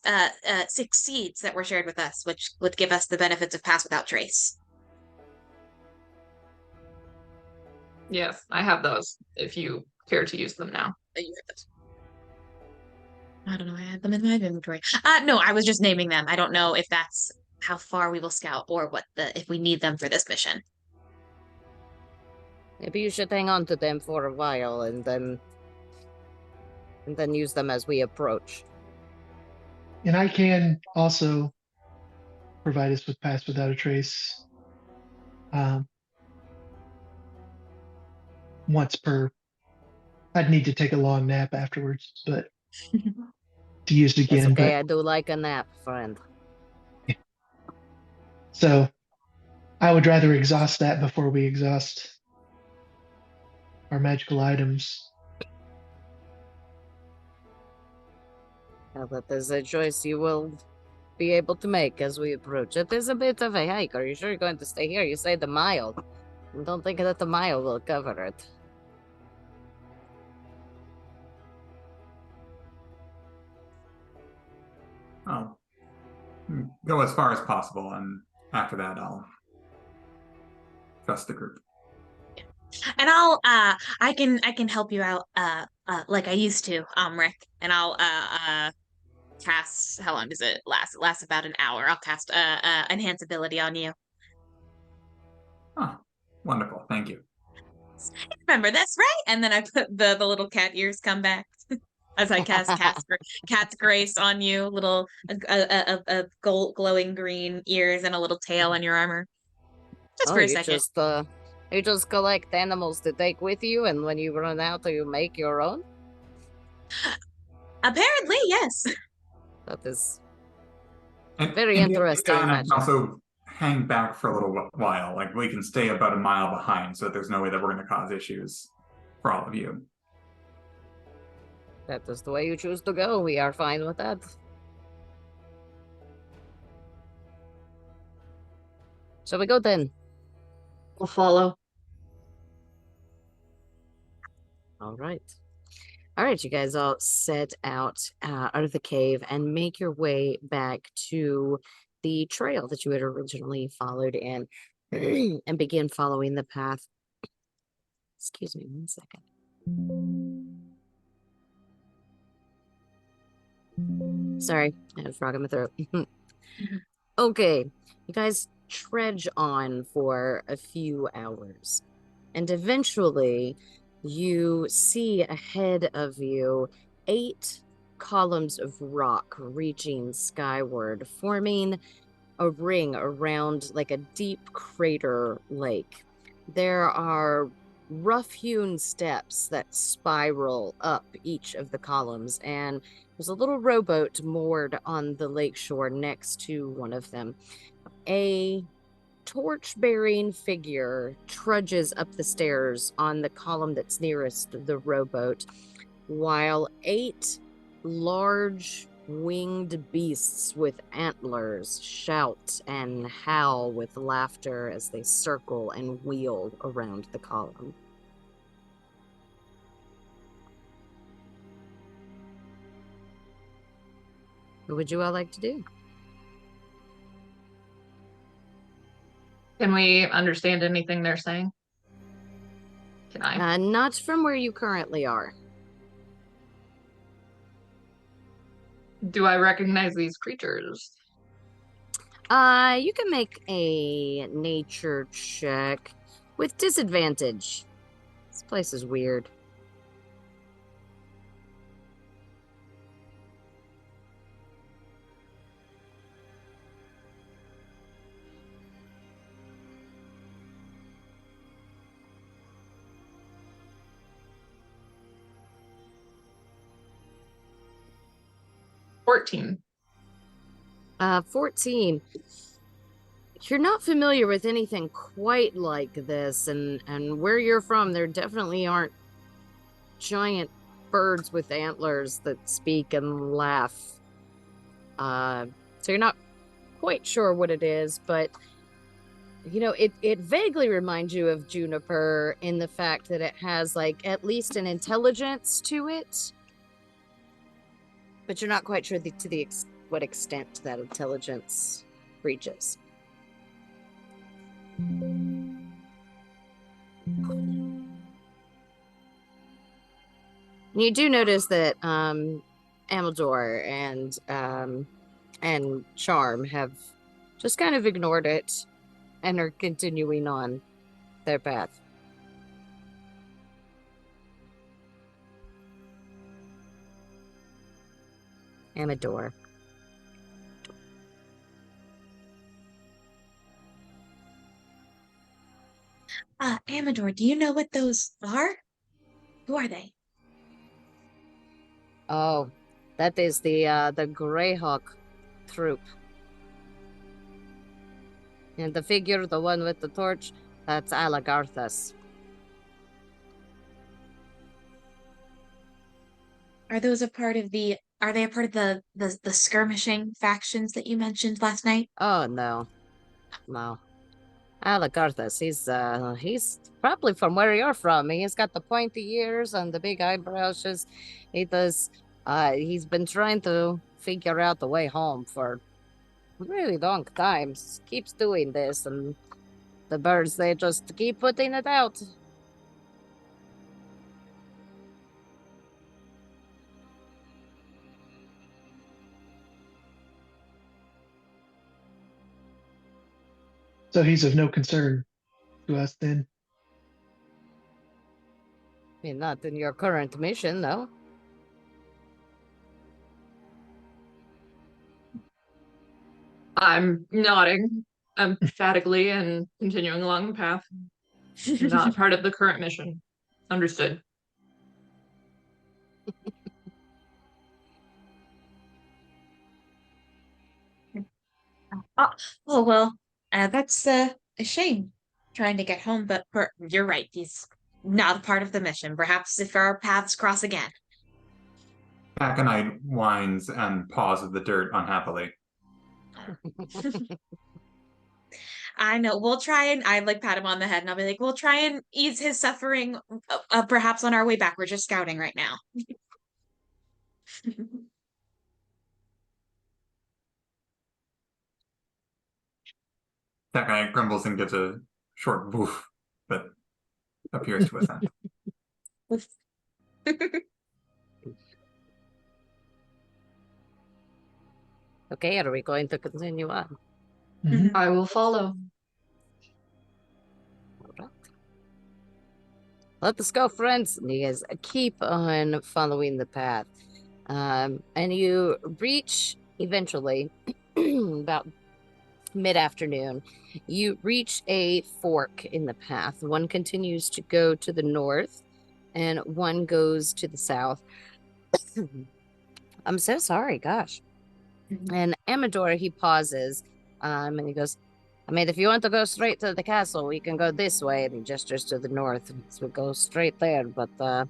6 seeds that were shared with us, which would give us the benefits of pass without trace. Yes, I have those if you care to use them now. You have those. I don't know. I had them in my inventory. No, I was just naming them. I don't know if that's how far we will scout or if we need them for this mission. Maybe you should hang on to them for a while and then use them as we approach. and I can also provide us with pass without a trace. Once per. I'd need to take a long nap afterwards, but to use it That's again. okay. But I do like a nap, friend. so I would rather exhaust that before we exhaust our magical items. Now that is a choice you will be able to make as we approach. It is a bit of a hike. Are you sure you're going to stay here? You say the mile. I don't think that the mile will cover it. I'll go as far as possible, and after that, I'll trust the group. And I'll I can help you out like I used to, Rick. And I'll cast, how long does it last? It lasts about an hour. I'll cast enhance ability on you. Oh, wonderful. Thank you. Remember this, right? And then I put the little cat ears come back as I cast cat's grace on you, little gold glowing green ears and a little tail on your armor. Just for a second. You just collect animals to take with you, and when you run out, you make your own? Apparently, yes. That is And very interesting. And I can also hang back for a little while. Like, we can stay about a mile behind, so there's no way that we're going to cause issues for all of you. That is the way you choose to go. We are fine with that. Shall we go then? We'll follow. All right. All right, you guys all set out of the cave and make your way back to the trail that you had originally followed in and begin following the path. Excuse me 1 second. Sorry, I had a frog in my throat. Okay, you guys trudge on for a few hours, and eventually you see ahead of you 8 columns of rock reaching skyward, forming a ring around like a deep crater lake. There are rough-hewn steps that spiral up each of the columns, and there's a little rowboat moored on the lakeshore next to one of them. A torch-bearing figure trudges up the stairs on the column that's nearest the rowboat, while 8 large winged beasts with antlers shout and howl with laughter as they circle and wheel around the column. What would you all like to do? Can we understand anything they're saying? Can I? Not from where you currently are. Do I recognize these creatures? You can make a nature check with disadvantage. This place is weird. $14. 14. You're not familiar with anything quite like this, and where you're from, there definitely aren't giant birds with antlers that speak and laugh. So you're not quite sure what it is, but you know, it vaguely reminds you of Juniper in the fact that it has like at least an intelligence to it, but you're not quite sure what extent that intelligence reaches. You do notice that Amador and Charm have just kind of ignored it and are continuing on their path. Amador. Amador, do you know what those are? Who are they? Oh, that is the Greyhawk troop. And the figure, the one with the torch, that's Alagarthas. Are they a part of the skirmishing factions that you mentioned last night? Oh no. No. Alagarthas, he's probably from where you're from. He's got the pointy ears and the big eyebrows. He's been trying to figure out the way home for a really long time. Keeps doing this, and the birds, they just keep putting it out. So he's of no concern to us then. I mean, not in your current mission, though. I'm nodding emphatically and continuing along the path. Not part of the current mission. Understood. Oh well, that's a shame. Trying to get home, but you're right. He's not a part of the mission. Perhaps if our paths cross again. Aconite whines and paws of the dirt unhappily. I know. We'll try and I like pat him on the head and I'll be like, we'll try and ease his suffering perhaps on our way back. We're just scouting right now. Aconite grumbles and gives a short woof, but appears to assent. Okay, are we going to continue on? Mm-hmm. I will follow. Let us go, friends. And you guys keep on following the path. And you reach, eventually, about mid-afternoon, you reach a fork in the path. One continues to go to the north, and one goes to the south. I'm so sorry, gosh. And Amador, he pauses, and he goes, I mean, if you want to go straight to the castle, we can go this way. And he gestures to the north, so we go straight there. But, I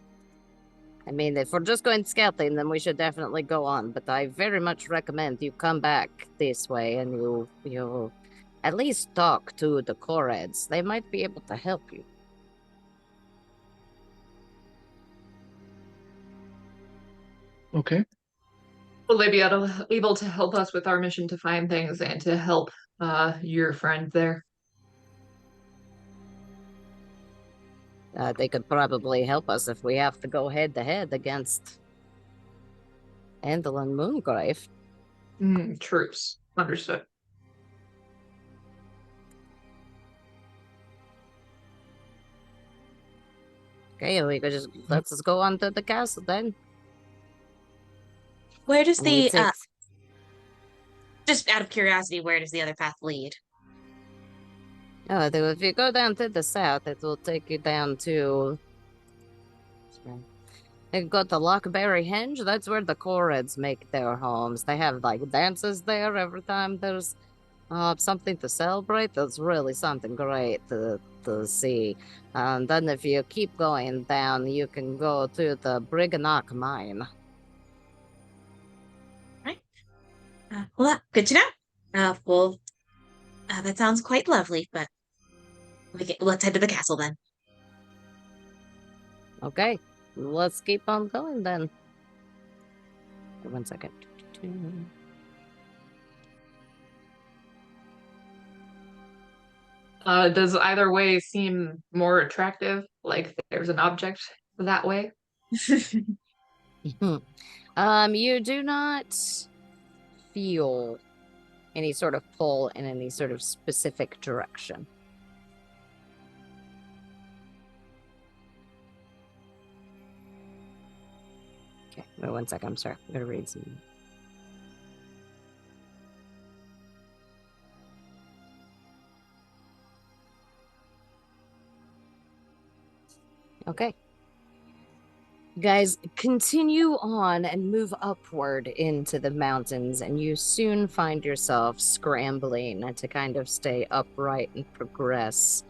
mean, if we're just going scouting, then we should definitely go on. But I very much recommend you come back this way, and you at least talk to the Koreds. They might be able to help you. Okay. Will they be able to help us with our mission to find things and to help your friend there? They could probably help us if we have to go head to head against Endelyn Moongrave. Truce. Understood. Okay, we could just let's go on to the castle then. Where does We the take just out of curiosity, where does the other path lead? if you go down to the south, it will take you down to. They've got the Lockberry Henge. That's where the Corrids make their homes. They have like dances there every time there's something to celebrate. That's really something great to see. And then if you keep going down, you can go to the Briganock Mine. Right. Well, good to know. Well, that sounds quite lovely, but let's head to the castle then. Okay, let's keep on going then. 1 second. Does either way seem more attractive? Like there's an object that way? You do not feel any sort of pull in any sort of specific direction. Okay, wait 1 second. I'm sorry. I'm gonna read some. Okay. Guys, continue on and move upward into the mountains, and you soon find yourself scrambling to kind of stay upright and progress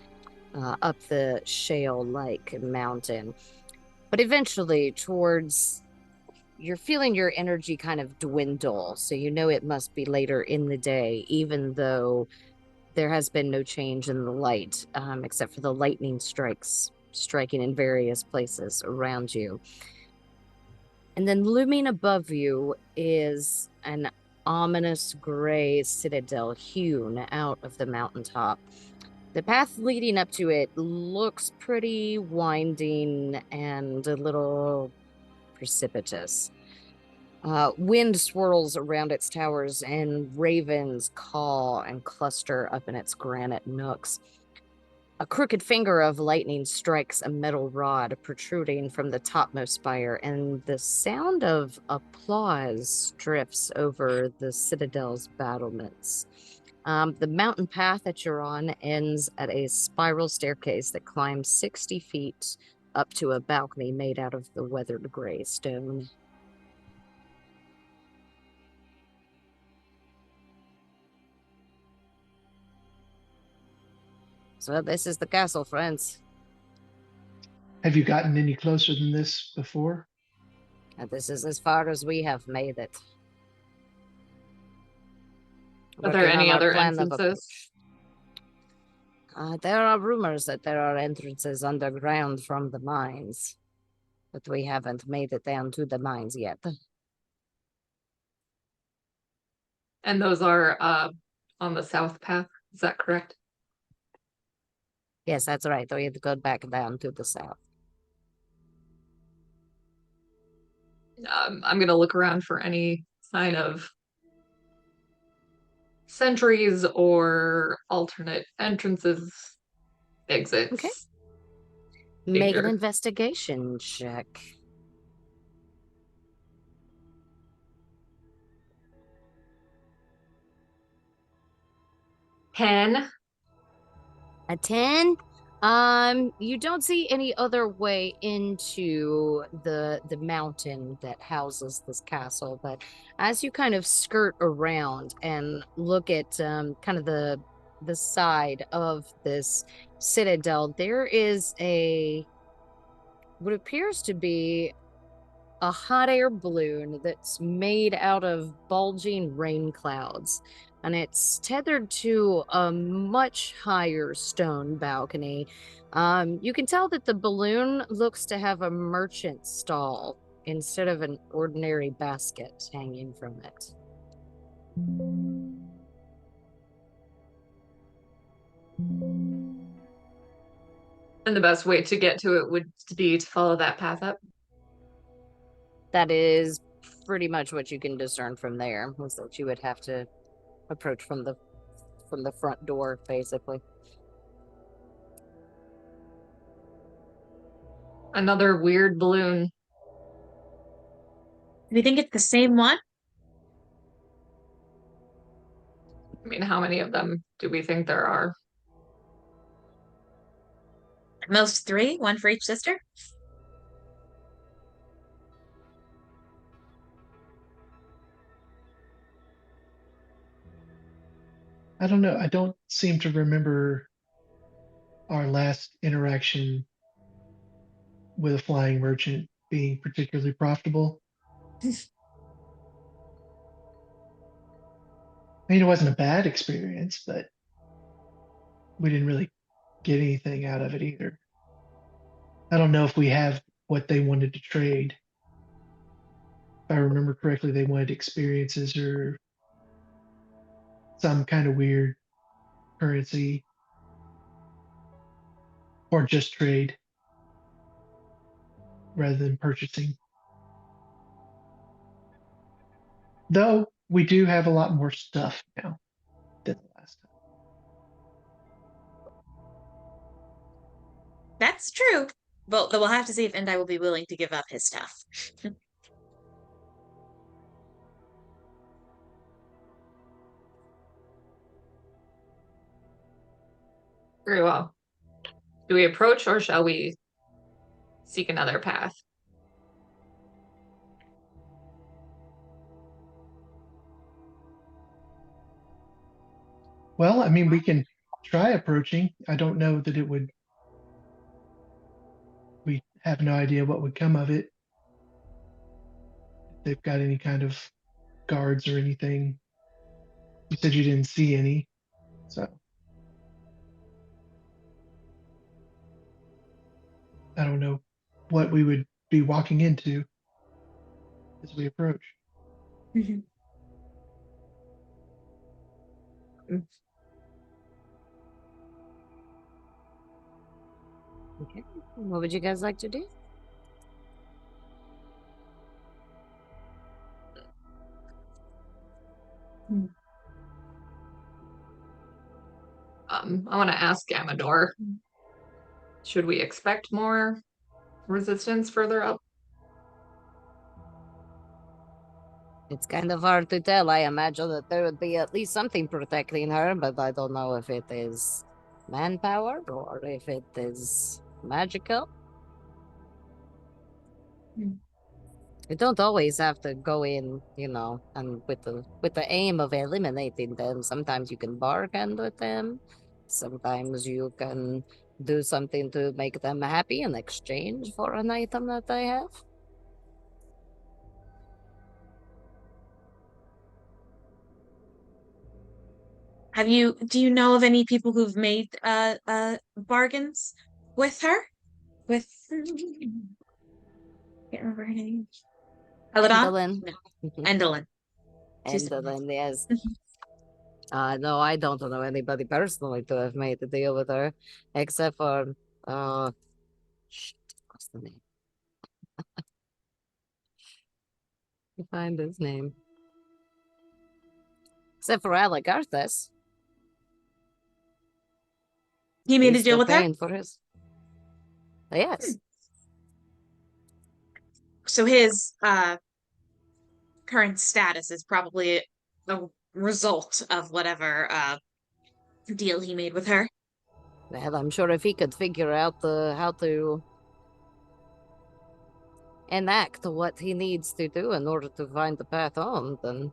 up the shale-like mountain. But eventually, you're feeling your energy kind of dwindle, so you know it must be later in the day, even though there has been no change in the light, except for the lightning strikes striking in various places around you. And then looming above you is an ominous gray citadel hewn out of the mountaintop. The path leading up to it looks pretty winding and a little precipitous. Wind swirls around its towers, and ravens caw and cluster up in its granite nooks. A crooked finger of lightning strikes a metal rod protruding from the topmost spire, and the sound of applause drifts over the citadel's battlements. The mountain path that you're on ends at a spiral staircase that climbs 60 feet up to a balcony made out of the weathered gray stone. So this is the castle, friends. Have you gotten any closer than this before? And this is as far as we have made it. Are there Working any on our other plan of entrances? approach. There are rumors that there are entrances underground from the mines, but we haven't made it down to the mines yet. And those are on the south path, is that correct? Yes, that's right. We had to go back down to the south. I'm gonna look around for any sign of sentries or alternate entrances, exits. Okay. Make an Danger. investigation check. Pen. A 10? You don't see any other way into the mountain that houses this castle, but as you kind of skirt around and look at kind of the side of this citadel, there is what appears to be a hot air balloon that's made out of bulging rain clouds, and it's tethered to a much higher stone balcony. You can tell that the balloon looks to have a merchant stall instead of an ordinary basket hanging from it. And the best way to get to it would be to follow that path up. That is pretty much what you can discern from there. Was that you would have to approach from the front door, basically. Another weird balloon. Do we think it's the same one? I mean, how many of them do we think there are? At most 3, one for each sister? I don't know. I don't seem to remember our last interaction with a flying merchant being particularly profitable. I mean, it wasn't a bad experience, but we didn't really get anything out of it either. I don't know if we have what they wanted to trade. If I remember correctly, they wanted experiences or some kind of weird currency or just trade rather than purchasing. Though we do have a lot more stuff now than the last time. That's true. But we'll have to see if Endai will be willing to give up his stuff. Very well. Do we approach or shall we seek another path? Well, I mean, we can try approaching. I don't know that it would. We have no idea what would come of it. If they've got any kind of guards or anything. You said you didn't see any, so I don't know what we would be walking into as we approach. Mhm. Okay. What would you guys like to do? I want to ask Amador. Should we expect more resistance further up? It's kind of hard to tell. I imagine that there would be at least something protecting her, but I don't know if it is manpower or if it is magical. You don't always have to go in, and with the aim of eliminating them. Sometimes you can bargain with them. Sometimes you can do something to make them happy in exchange for an item that they have. Do you know of any people who've made bargains with her? With can't remember her name. Endelyn. No. Endelyn. Endelyn, yes. No, I don't know anybody personally to have made a deal with her, except for shit, what's the name? You find his name. Except for Alagarthas. He made a He's deal still with her? paying for his. Yes. So his current status is probably a result of whatever deal he made with her. Well, I'm sure if he could figure out how to enact what he needs to do in order to find the path home, then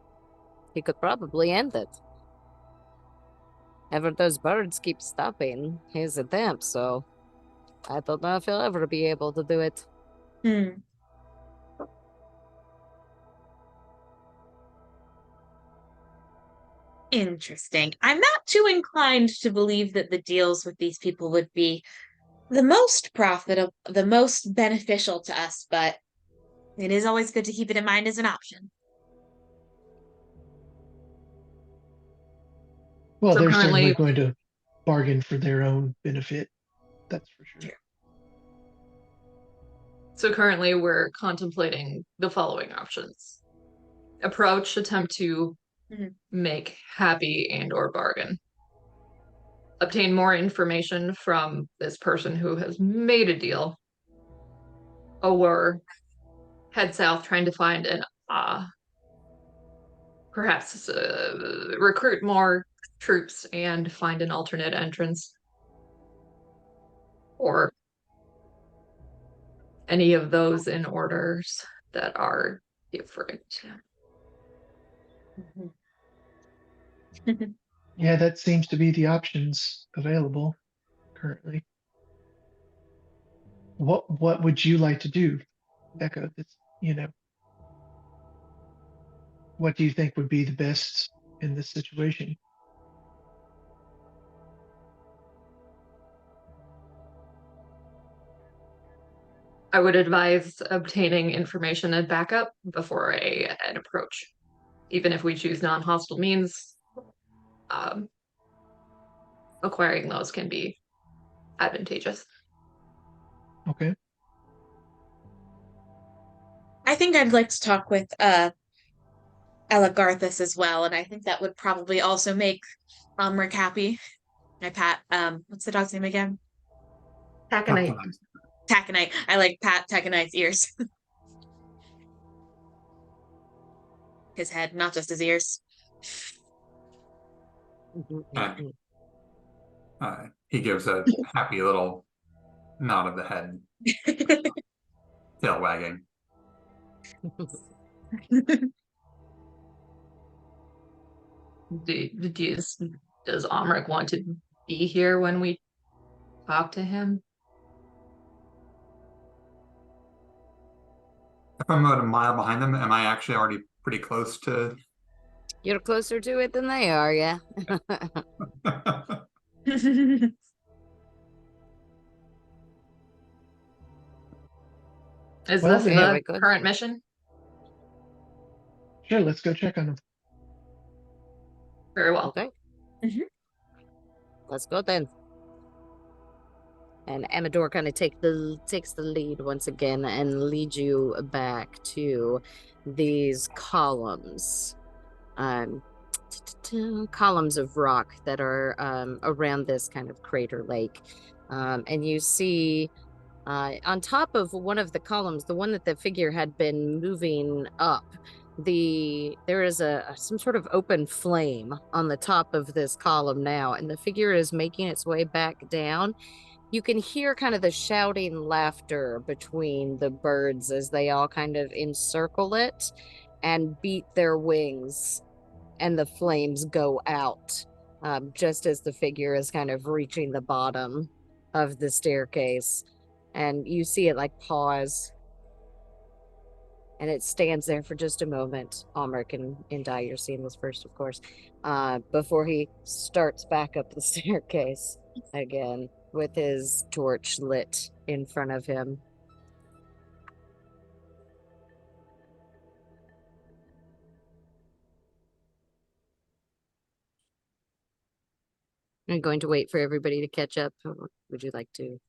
he could probably end it. Ever those birds keep stopping his attempt, so I don't know if he'll ever be able to do it. Interesting. I'm not too inclined to believe that the deals with these people would be the most profitable, the most beneficial to us, but it is always good to keep it in mind as an option. Well, So they're currently- certainly going to bargain for their own benefit. That's for sure. So currently we're contemplating the following options. approach, attempt to Mhm. make happy and or bargain. Obtain more information from this person who has made a deal, or head south trying to find an perhaps recruit more troops and find an alternate entrance, or any of those in orders that are different. Yeah, that seems to be the options available currently. What would you like to do, Echo? That's, what do you think would be the best in this situation? I would advise obtaining information and backup before an approach. Even if we choose non-hostile means, acquiring those can be advantageous. Okay. I think I'd like to talk with Alagarthas as well, and I think that would probably also make Rick happy. I pat what's the dog's name again? Taconite. Taconite. I like pat Taconite's ears. His head, not just his ears. He gives a happy little nod of the head, tail wagging. Does Omric want to be here when we talk to him? If I'm about a mile behind them, am I actually already pretty close to? You're closer to it than they are, yeah. Is Well, this then, the current mission? Sure, let's go check on them. Very well. Okay. Mhm. Let's go then. And Amador kind of takes the lead once again and leads you back to these columns. Columns of rock that are around this kind of crater lake. And you see on top of one of the columns, the one that the figure had been moving up, there is some sort of open flame on the top of this column now, and the figure is making its way back down. You can hear kind of the shouting laughter between the birds as they all kind of encircle it and beat their wings, and the flames go out just as the figure is kind of reaching the bottom of the staircase. And you see it like pause, and it stands there for just a moment. Almeric and Dai, you're seeing this first, of course, before he starts back up the staircase again with his torch lit in front of him. I'm going to wait for everybody to catch up. Or would you like to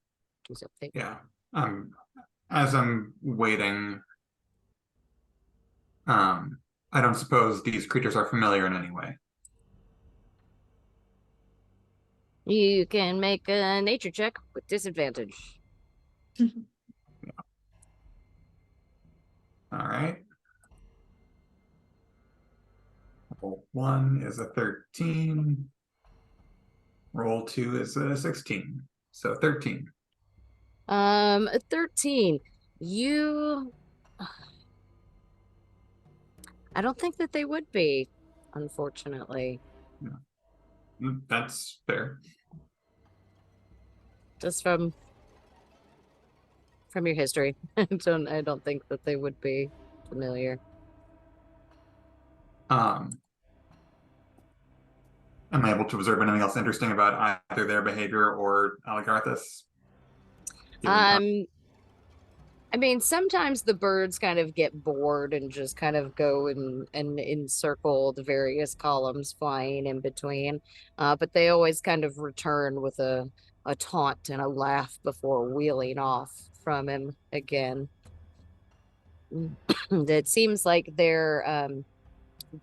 do something? Yeah. As I'm waiting, I don't suppose these creatures are familiar in any way. You can make a nature check with disadvantage. Yeah. All right. Roll 1 is a 13. Roll 2 is a 16. So 13. 13. I don't think that they would be, unfortunately. Yeah. That's fair. Just from your history. I don't think that they would be familiar. Am I able to observe anything else interesting about either their behavior or Alagarthas? I mean, sometimes the birds kind of get bored and just kind of go and encircle the various columns flying in between. But they always kind of return with a taunt and a laugh before wheeling off from him again. It seems like they're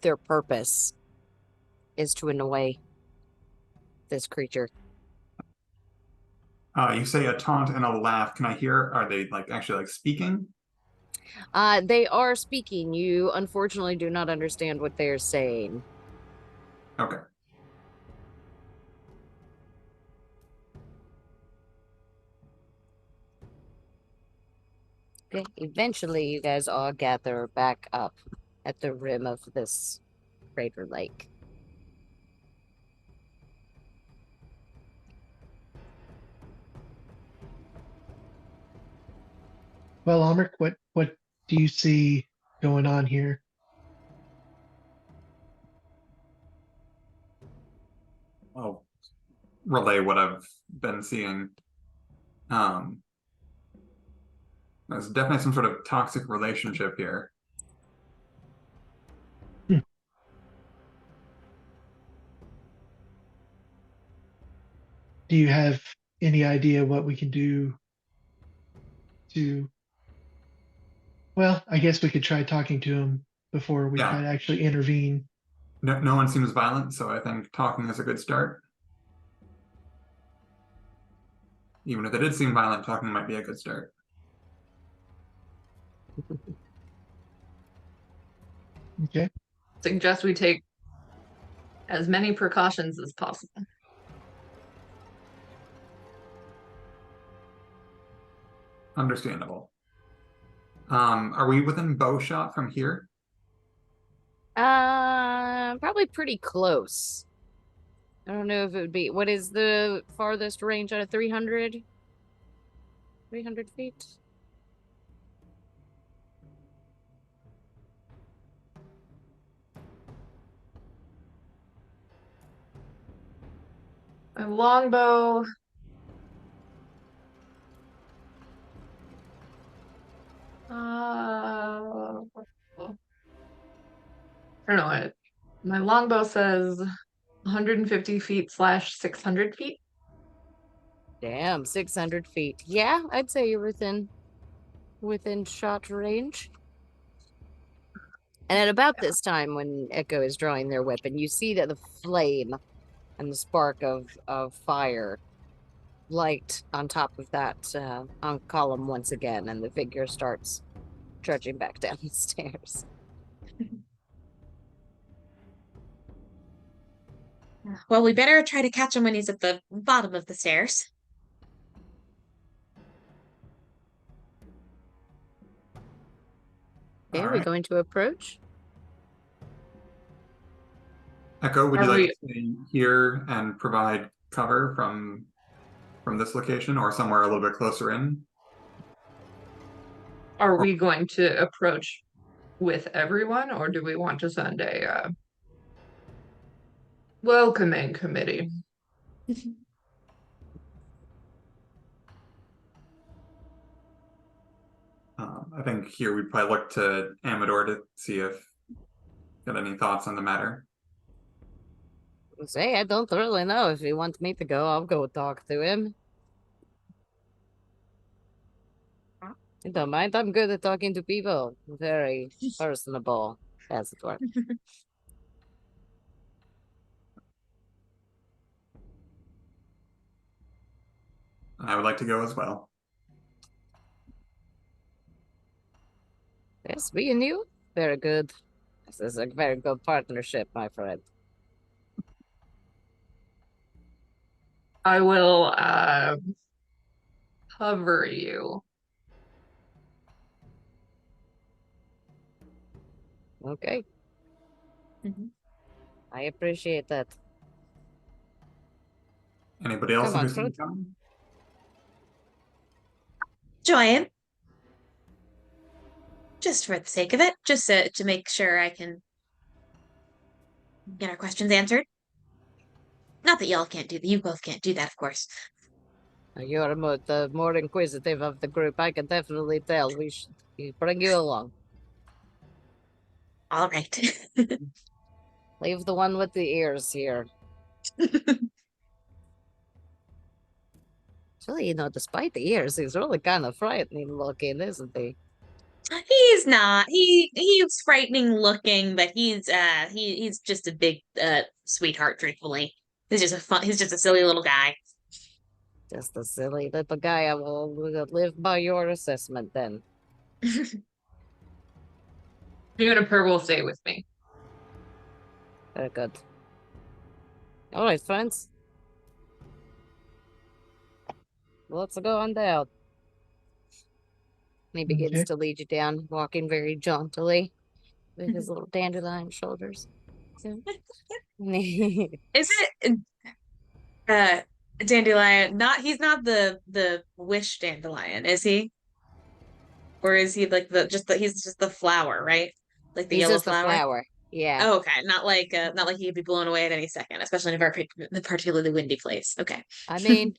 their purpose is to annoy this creature. You say a taunt and a laugh. Can I hear? Are they like actually like speaking? They are speaking. You unfortunately do not understand what they're saying. Okay. Okay. Eventually, you guys all gather back up at the rim of this crater lake. Well, Almeric, what do you see going on here? I'll relay what I've been seeing. There's definitely some sort of toxic relationship here. Do you have any idea what we can do to? Well, I guess we could try talking to him before we try to actually intervene. No one seems violent, so I think talking is a good start. Even if they did seem violent, talking might be a good start. Okay. Suggest we take as many precautions as possible. Understandable. Are we within bow shot from here? Probably pretty close. I don't know if it would be. What is the farthest range out of 300? 300 feet? A longbow. I don't know what. My longbow says 150 feet / 600 feet. Damn, 600 feet. Yeah, I'd say you're within shot range. And at about this time, when Echo is drawing their weapon, you see that the flame and the spark of fire light on top of that on column once again, and the figure starts trudging back down the stairs. Well, we better try to catch him when he's at the bottom of the stairs. Okay, are we going to approach? Echo, would you like to stay here and provide cover from this location or somewhere a little bit closer in? Are we going to approach with everyone, or do we want to send a welcoming committee? I think here we'd probably look to Amador to see if got any thoughts on the matter. Say, I don't really know. If he wants me to go, I'll go talk to him. I don't mind. I'm good at talking to people. Very personable, as it were. I would like to go as well. Yes, me and you? Very good. This is a very good partnership, my friend. I will cover you. Okay. I appreciate that. Anybody else Come on, interested in coming? Join. Just for the sake of it, just to make sure I can get our questions answered. Not that y'all can't do that. You both can't do that, of course. You're the more inquisitive of the group. I can definitely tell. We should bring you along. All right. Leave the one with the ears here. Actually, despite the ears, he's really kind of frightening looking, isn't he? He's not. He's frightening looking, but he's just a big sweetheart, truthfully. He's just a silly little guy. Just a silly little guy. I will live by your assessment then. Juniper will stay with me. Very good. All right, friends. Let's go on down. And he begins to lead you down, walking very jauntily with his little dandelion shoulders. Is it dandelion? He's not the wish dandelion, is he? Or is he like he's just the flower, right? Like the He's yellow just flower? a flower. Yeah. Oh, okay. Not like he could be blown away at any second, especially in a particularly windy place. Okay. I mean,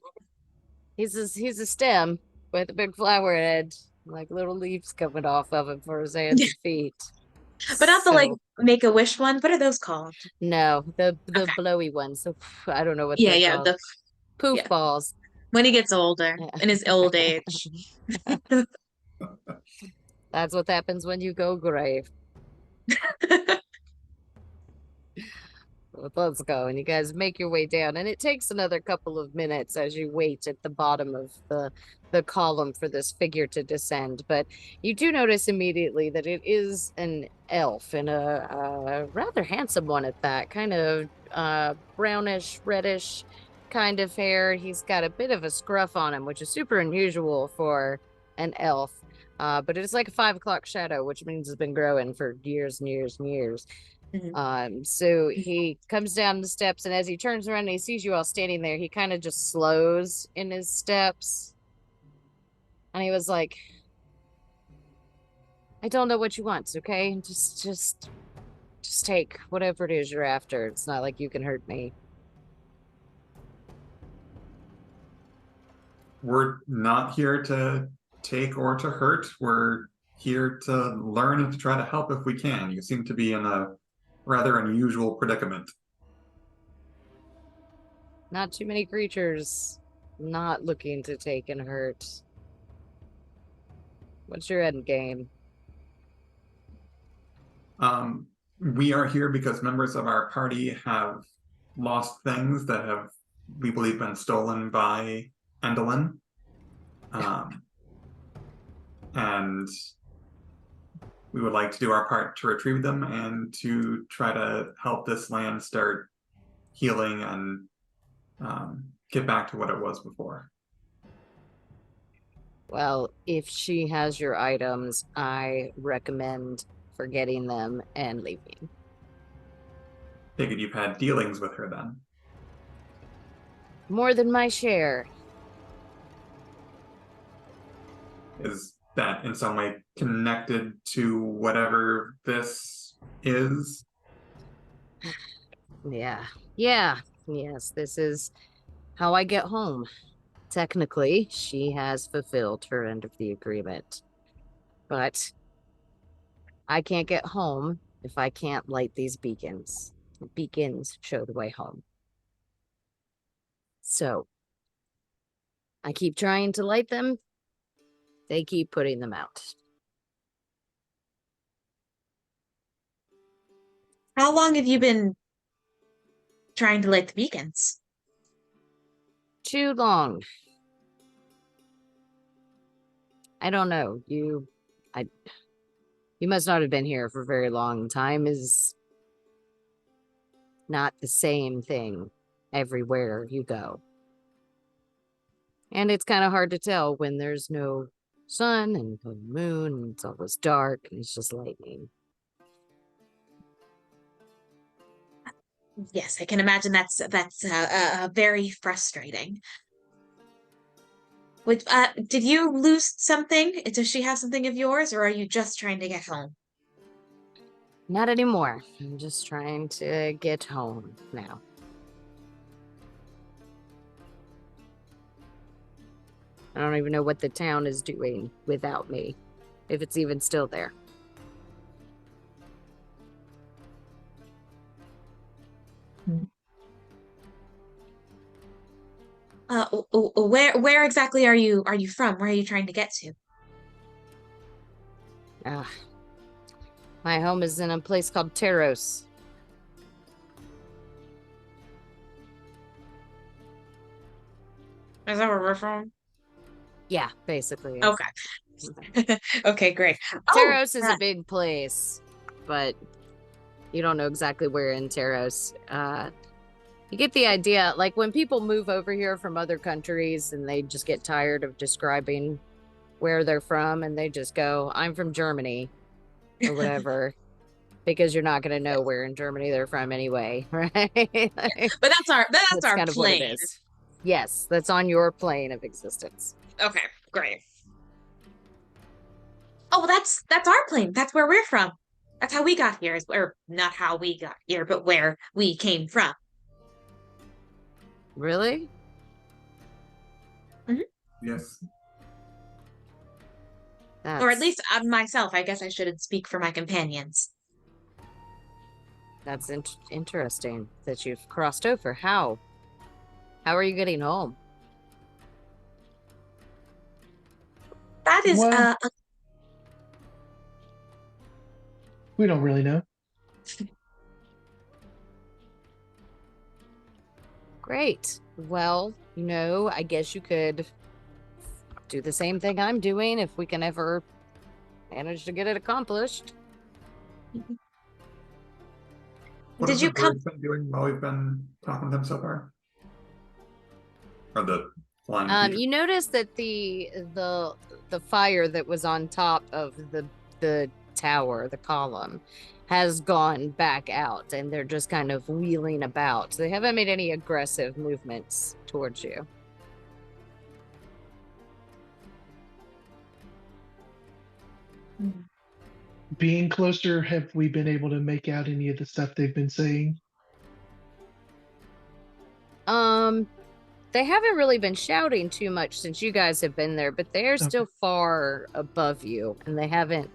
he's a stem with a big flower head, like little leaves coming off of him for his hands and feet. But not the like make a wish ones. What are those called? No, the Okay. blowy ones. So I don't know what Yeah, they're yeah, called. the Poof balls. when he gets older, in his old age. That's what happens when you go grave. Let's go. And you guys make your way down. And it takes another couple of minutes as you wait at the bottom of the column for this figure to descend. But you do notice immediately that it is an elf, and a rather handsome one at that. Kind of brownish, reddish kind of hair. He's got a bit of a scruff on him, which is super unusual for an elf. But it is like a 5 o'clock shadow, which means it's been growing for years and years and years. So he comes down the steps, and as he turns around and he sees you all standing there, he kind of just slows in his steps. And he was like, I don't know what you want, okay? Just take whatever it is you're after. It's not like you can hurt me. We're not here to take or to hurt. We're here to learn and to try to help if we can. You seem to be in a rather unusual predicament. Not too many creatures not looking to take and hurt. What's your end game? We are here because members of our party have lost things that have, we believe, been stolen by Endelyn. And we would like to do our part to retrieve them and to try to help this land start healing and get back to what it was before. Well, if she has your items, I recommend forgetting them and leaving. Figured you've had dealings with her then. More than my share. Is that in some way connected to whatever this is? Yes, this is how I get home. Technically, she has fulfilled her end of the agreement. But I can't get home if I can't light these beacons. The beacons show the way home. So, I keep trying to light them. They keep putting them out. How long have you been trying to light the beacons? Too long. I don't know. You must not have been here for a very long. Time is not the same thing everywhere you go. And it's kind of hard to tell when there's no sun and no moon and it's always dark and it's just lightning. Yes, I can imagine that's very frustrating. Which, did you lose something? Does she have something of yours, or are you just trying to get home? Not anymore. I'm just trying to get home now. I don't even know what the town is doing without me, if it's even still there. Where exactly are you from? Where are you trying to get to? My home is in a place called Teros. Is that where we're from? Yeah, basically. Okay. Okay, great. Teros is a right. big place, but you don't know exactly where in Teros. You get the idea. Like when people move over here from other countries and they just get tired of describing where they're from and they just go, I'm from Germany or whatever, because you're not going to know where in Germany they're from anyway, right? Like, But that's our kind of what it plane. is. Yes, that's on your plane of existence. Okay, great. Oh, well, that's our plane. That's where we're from. That's how we got here. Or not how we got here, but where we came from. Really? Yes. Or at least myself. I guess I shouldn't speak for my companions. That's interesting that you've crossed over. How? How are you getting home? That is Well, we don't really know. Great. Well, I guess you could do the same thing I'm doing if we can ever manage to get it accomplished. What Did have you the come? birds been doing while we've been talking to them so far? Or the flying creatures? You notice that the fire that was on top of the tower, the column, has gone back out, and they're just kind of wheeling about. They haven't made any aggressive movements towards you. Being closer, have we been able to make out any of the stuff they've been saying? They haven't really been shouting too much since you guys have been there, but they're Okay. still far above you, and they haven't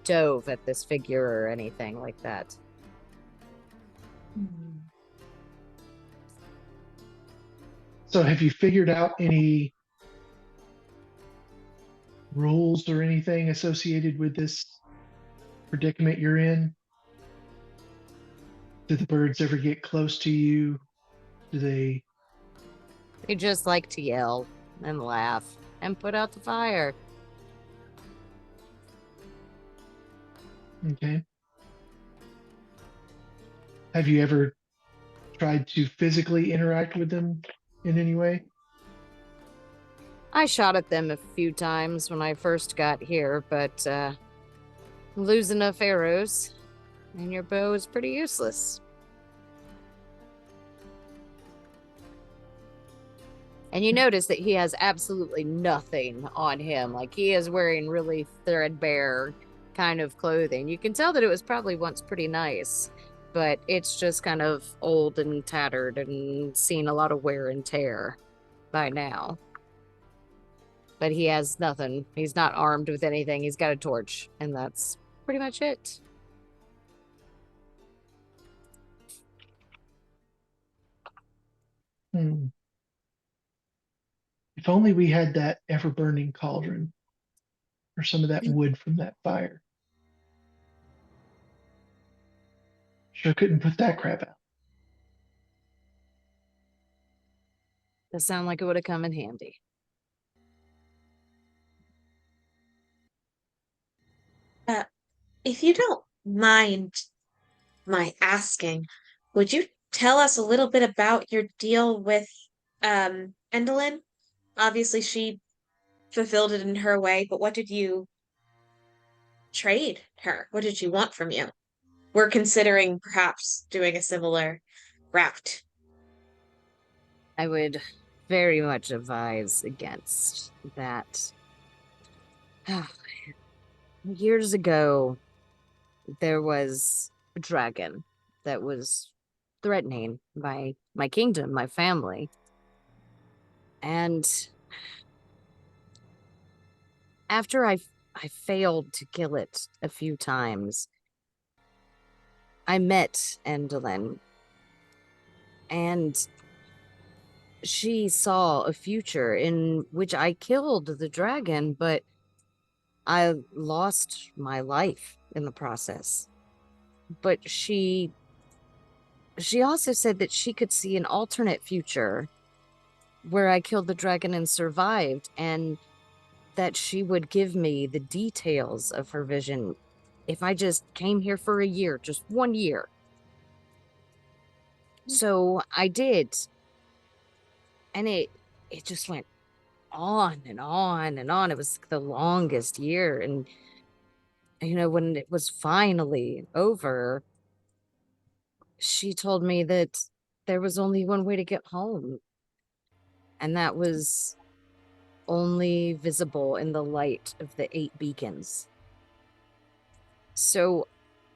dove at this figure or anything like that. So have you figured out any rules or anything associated with this predicament you're in? Do the birds ever get close to you? Do they? They just like to yell and laugh and put out the fire. Okay. Have you ever tried to physically interact with them in any way? I shot at them a few times when I first got here, but lose enough arrows and your bow is pretty useless. And you notice that he has absolutely nothing on him. Like, he is wearing really threadbare kind of clothing. You can tell that it was probably once pretty nice, but it's just kind of old and tattered and seen a lot of wear and tear by now. But he has nothing. He's not armed with anything. He's got a torch, and that's pretty much it. If only we had that ever-burning cauldron or some of that wood from that fire. Sure couldn't put that crap out. That sound like it would have come in handy. If you don't mind my asking, would you tell us a little bit about your deal with Endelyn? Obviously, she fulfilled it in her way, but what did you trade her? What did she want from you? We're considering perhaps doing a similar route. I would very much advise against that. Years ago, there was a dragon that was threatening my kingdom, my family. And after I failed to kill it a few times, I met Endelyn, and she saw a future in which I killed the dragon, but I lost my life in the process. But she also said that she could see an alternate future where I killed the dragon and survived, and that she would give me the details of her vision if I just came here for a year, just 1 year. So I did. And it just went on and on and on. It was the longest year. And, you know, when it was finally over, she told me that there was only one way to get home. And that was only visible in the light of the 8 beacons. So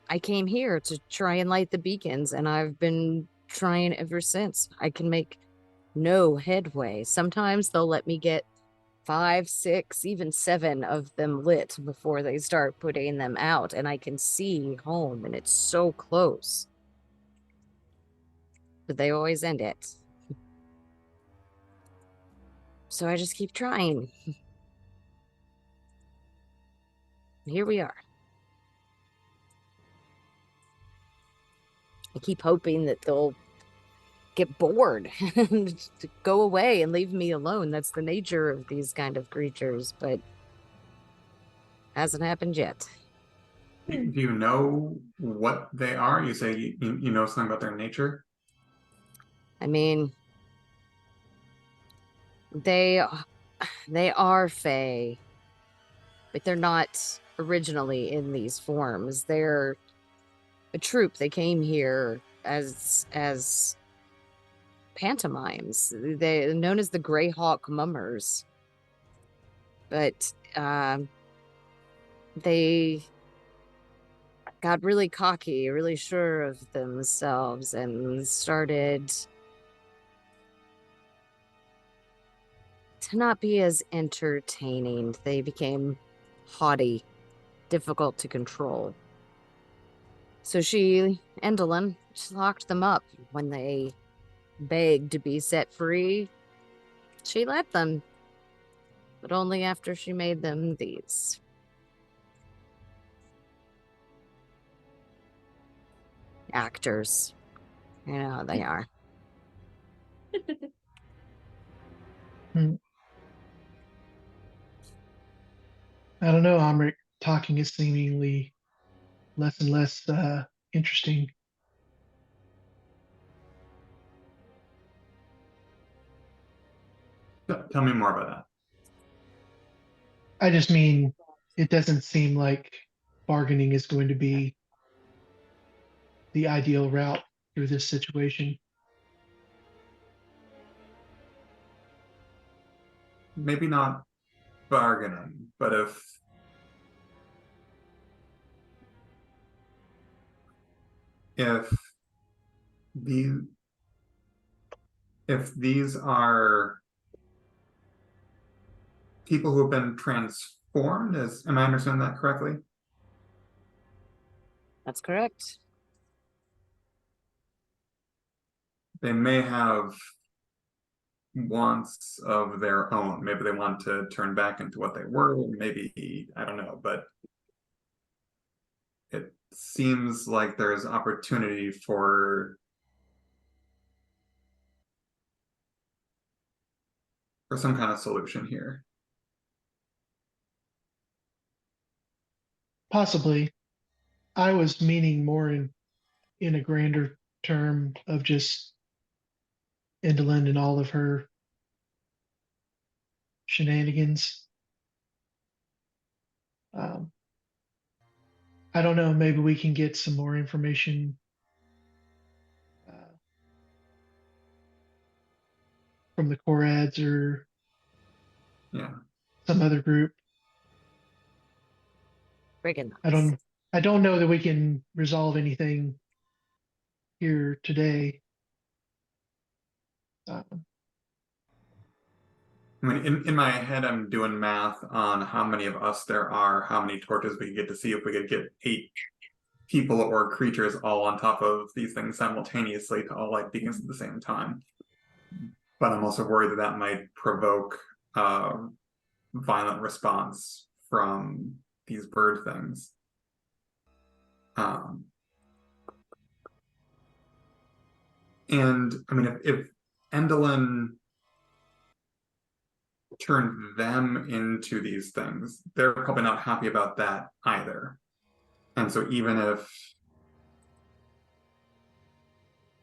I came here to try and light the beacons, and I've been trying ever since. I can make no headway. Sometimes they'll let me get 5, 6, even 7 of them lit before they start putting them out, and I can see home, and it's so close. But they always end it. So I just keep trying. Here we are. I keep hoping that they'll get bored and go away and leave me alone. That's the nature of these kind of creatures, but hasn't happened yet. Do you know what they are? You say you know something about their nature? I mean, they are Fae, but they're not originally in these forms. They're a troop. They came here as pantomimes. They're known as the Greyhawk Mummers. But they got really cocky, really sure of themselves, and started to not be as entertaining. They became haughty, difficult to control. So Endelyn, she locked them up. When they begged to be set free, she let them. But only after she made them these. Actors. You know how they are. I don't know, Amrik. Talking is seemingly less and less interesting. Tell me more about that. I just mean, it doesn't seem like bargaining is going to be the ideal route through this situation. Maybe not bargaining, but if these are people who have been transformed, am I understanding that correctly? That's correct. They may have wants of their own. Maybe they want to turn back into what they were. Maybe, I don't know, but it seems like there's opportunity for some kind of solution here. Possibly. I was meaning more in a grander term of just Endelyn and all of her shenanigans. I don't know. Maybe we can get some more information from the Korads or some other group. Friggin' I don't know that we can resolve anything here today. I mean, in my head, I'm doing math on how many of us there are, how many torches we could get to see if we could get 8 people or creatures all on top of these things simultaneously to all light beacons at the same time. But I'm also worried that that might provoke violent response from these bird things. And I mean, if Endelyn turned them into these things, they're probably not happy about that either. And so even if,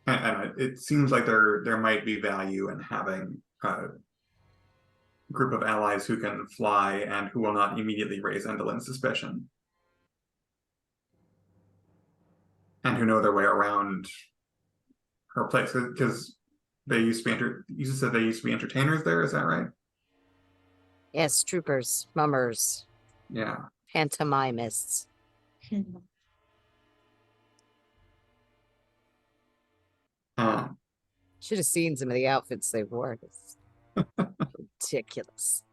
and it seems like there might be value in having a group of allies who can fly and who will not immediately raise Endelyn's suspicion. And who know their way around her place, because they used to be you said they used to be entertainers there, is that right? Yes, troopers, mummers, Yeah. pantomimists. Should have seen some of the outfits they wore. It's ridiculous.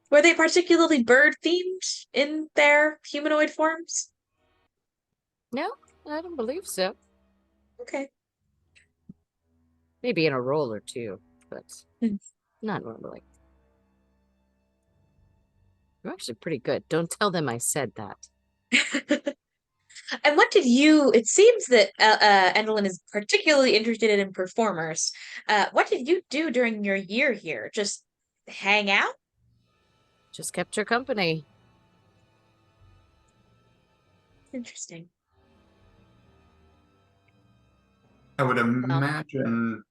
Were they particularly bird themed in their humanoid forms? No, I don't believe so. Okay. Maybe in a role or two, but not normally. You're actually pretty good. Don't tell them I said that. And what did you, it seems that Endelyn is particularly interested in performers. What did you do during your year here? Just hang out? Just kept your company. Interesting. I would imagine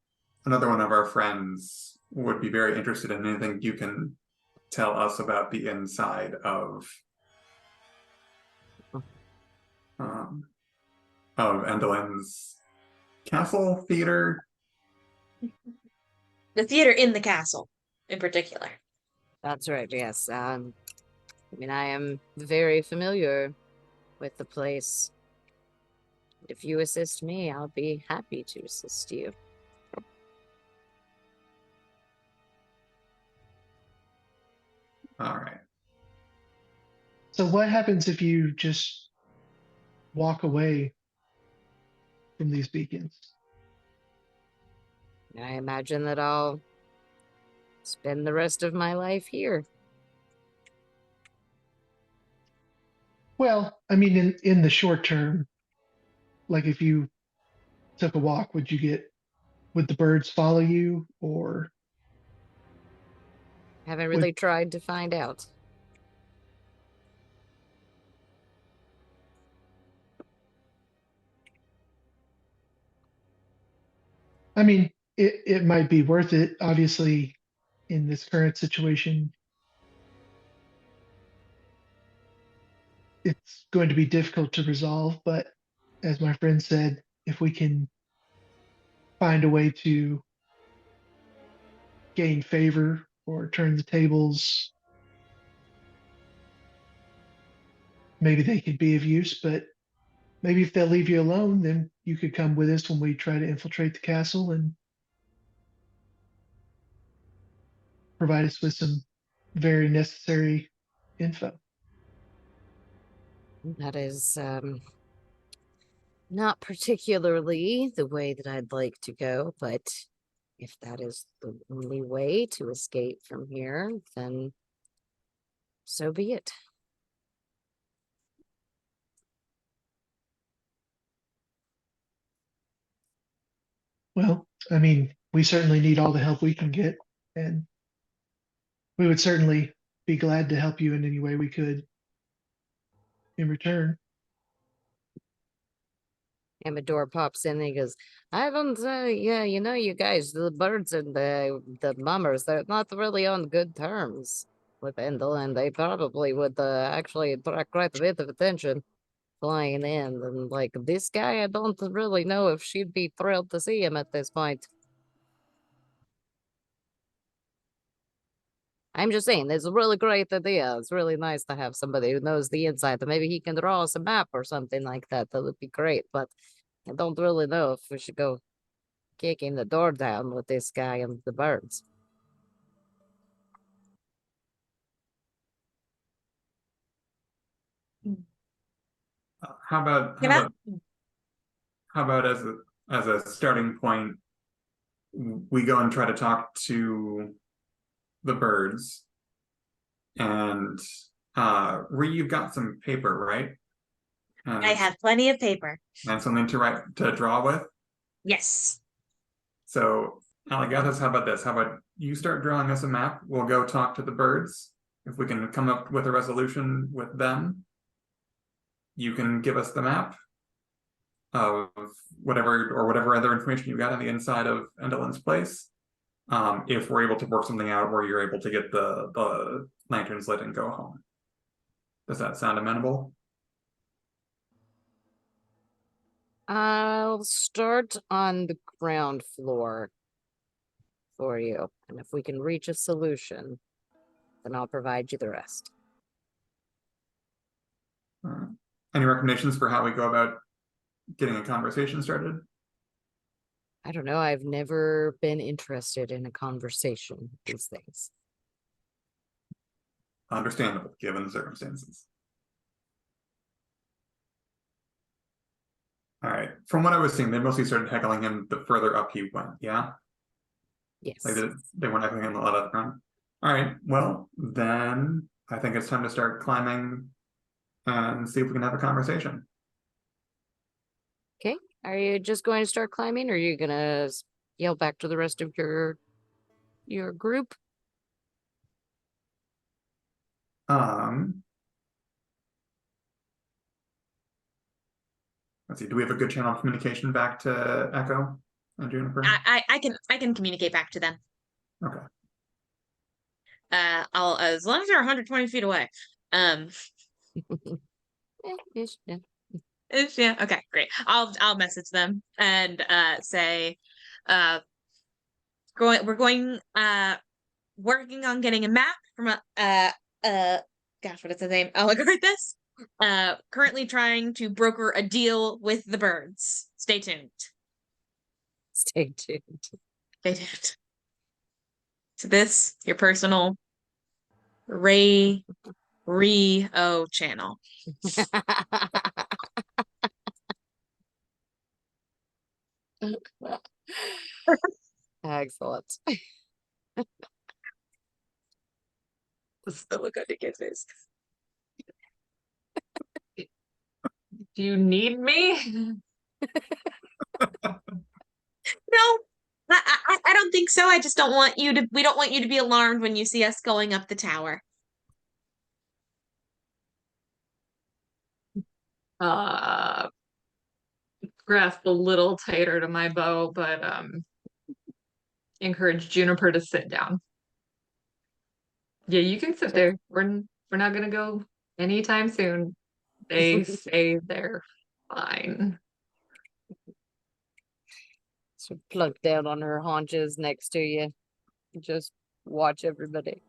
another one of our friends would be very interested in anything you can tell us about the inside of Endelyn's castle theater. The theater in the castle, in particular. That's right, yes. I mean, I am very familiar with the place. If you assist me, I'll be happy to assist you. All right. So what happens if you just walk away from these beacons? I imagine that I'll spend the rest of my life here. Well, I mean, in the short term, like if you took a walk, would the birds follow you, or Haven't really tried to find out. I mean, it might be worth it. Obviously, in this current situation, it's going to be difficult to resolve. But as my friend said, if we can find a way to gain favor or turn the tables, maybe they could be of use. But maybe if they'll leave you alone, then you could come with us when we try to infiltrate the castle and provide us with some very necessary info. That is not particularly the way that I'd like to go, but if that is the only way to escape from here, then so be it. Well, I mean, we certainly need all the help we can get, and we would certainly be glad to help you in any way we could in return. Amador pops in and he goes, I haven't, yeah, you know, you guys, the birds and the mummers, they're not really on good terms with Endelyn. They probably would actually attract quite a bit of attention flying in. And like this guy, I don't really know if she'd be thrilled to see him at this point. I'm just saying, it's a really great idea. It's really nice to have somebody who knows the inside. And maybe he can draw us a map or something like that. That would be great. But I don't really know if we should go kicking the door down with this guy and the birds. How about as a starting point, we go and try to talk to the birds, and Ree, you've got some paper, right? I have plenty of paper. And something to draw with. Yes. So, Alagarthas, how about this? How about you start drawing us a map? We'll go talk to the birds. If we can come up with a resolution with them, you can give us the map of whatever other information you got on the inside of Endelyn's place. If we're able to work something out where you're able to get the lanterns lit and go home. Does that sound amenable? I'll start on the ground floor for you. And if we can reach a solution, then I'll provide you the rest. Any recommendations for how we go about getting a conversation started? I don't know. I've never been interested in a conversation, these things. Understandable, given the circumstances. All right. From what I was seeing, they mostly started heckling him the further up he went, yeah? Yes. They weren't heckling him a lot at the front. All right. Well, then I think it's time to start climbing and see if we can have a conversation. Okay. Are you just going to start climbing, or are you going to yell back to the rest of your group? Let's see. Do we have a good channel of communication back to Echo and Juniper? I can communicate back to them. Okay. I'll as long as they're 120 feet away. Yeah, okay, great. I'll message them and say we're going working on getting a map from gosh, what is his name? Alagarthas. Currently trying to broker a deal with the birds. Stay tuned. Stay tuned. Stay tuned. To this, your personal Rio channel. Excellent. So look at the face. Do you need me? No, I don't think so. I just don't want you to. We don't want you to be alarmed when you see us going up the tower. Grasp a little tighter to my bow, but encourage Juniper to sit down. Yeah, you can sit there. We're not gonna go anytime soon. They say they're fine. So plunk down on her haunches next to you. Just watch everybody.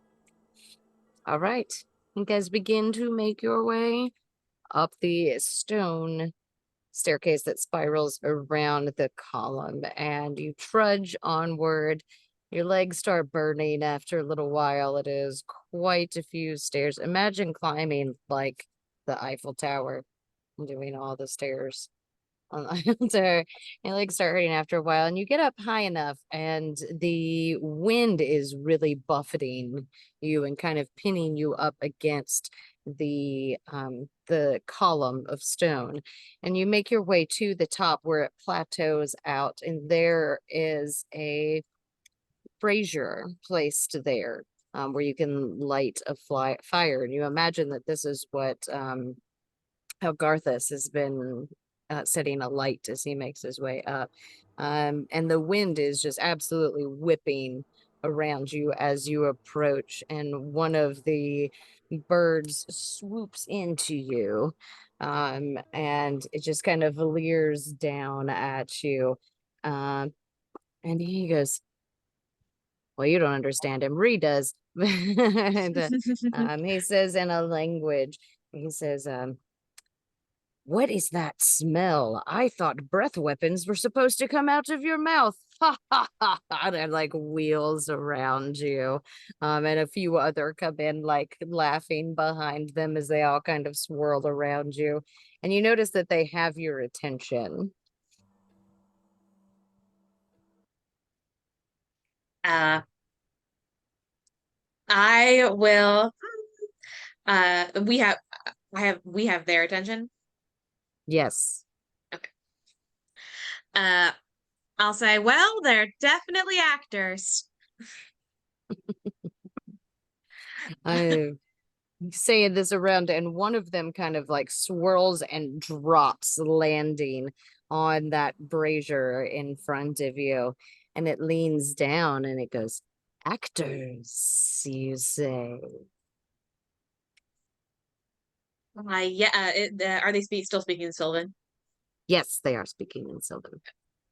All right. You guys begin to make your way up the stone staircase that spirals around the column, and you trudge onward. Your legs start burning after a little while. It is quite a few stairs. Imagine climbing like the Eiffel Tower and doing all the stairs on the Eiffel Tower. Your legs start hurting after a while, and you get up high enough, and the wind is really buffeting you and kind of pinning you up against the column of stone, and you make your way to the top where it plateaus out, and there is a brazier placed there, where you can light a fire, and you imagine that this is what how Garthas has been setting a light as he makes his way up. And the wind is just absolutely whipping around you as you approach, and one of the birds swoops into you, and it just kind of leers down at you. And he goes, well, you don't understand him. Ree does. And, he says in a language, he says, what is that smell? I thought breath weapons were supposed to come out of your mouth. Ha ha ha ha. And like wheels around you. And a few other come in like laughing behind them as they all kind of swirl around you. And you notice that they have your attention. I will We have their attention. Yes. I'll say, well, they're definitely actors. I say this around, and one of them kind of like swirls and drops, landing on that brazier in front of you. And it leans down and it goes, actors, you say? Yeah. Are they still speaking in Sylvan? Yes, they are speaking in Sylvan.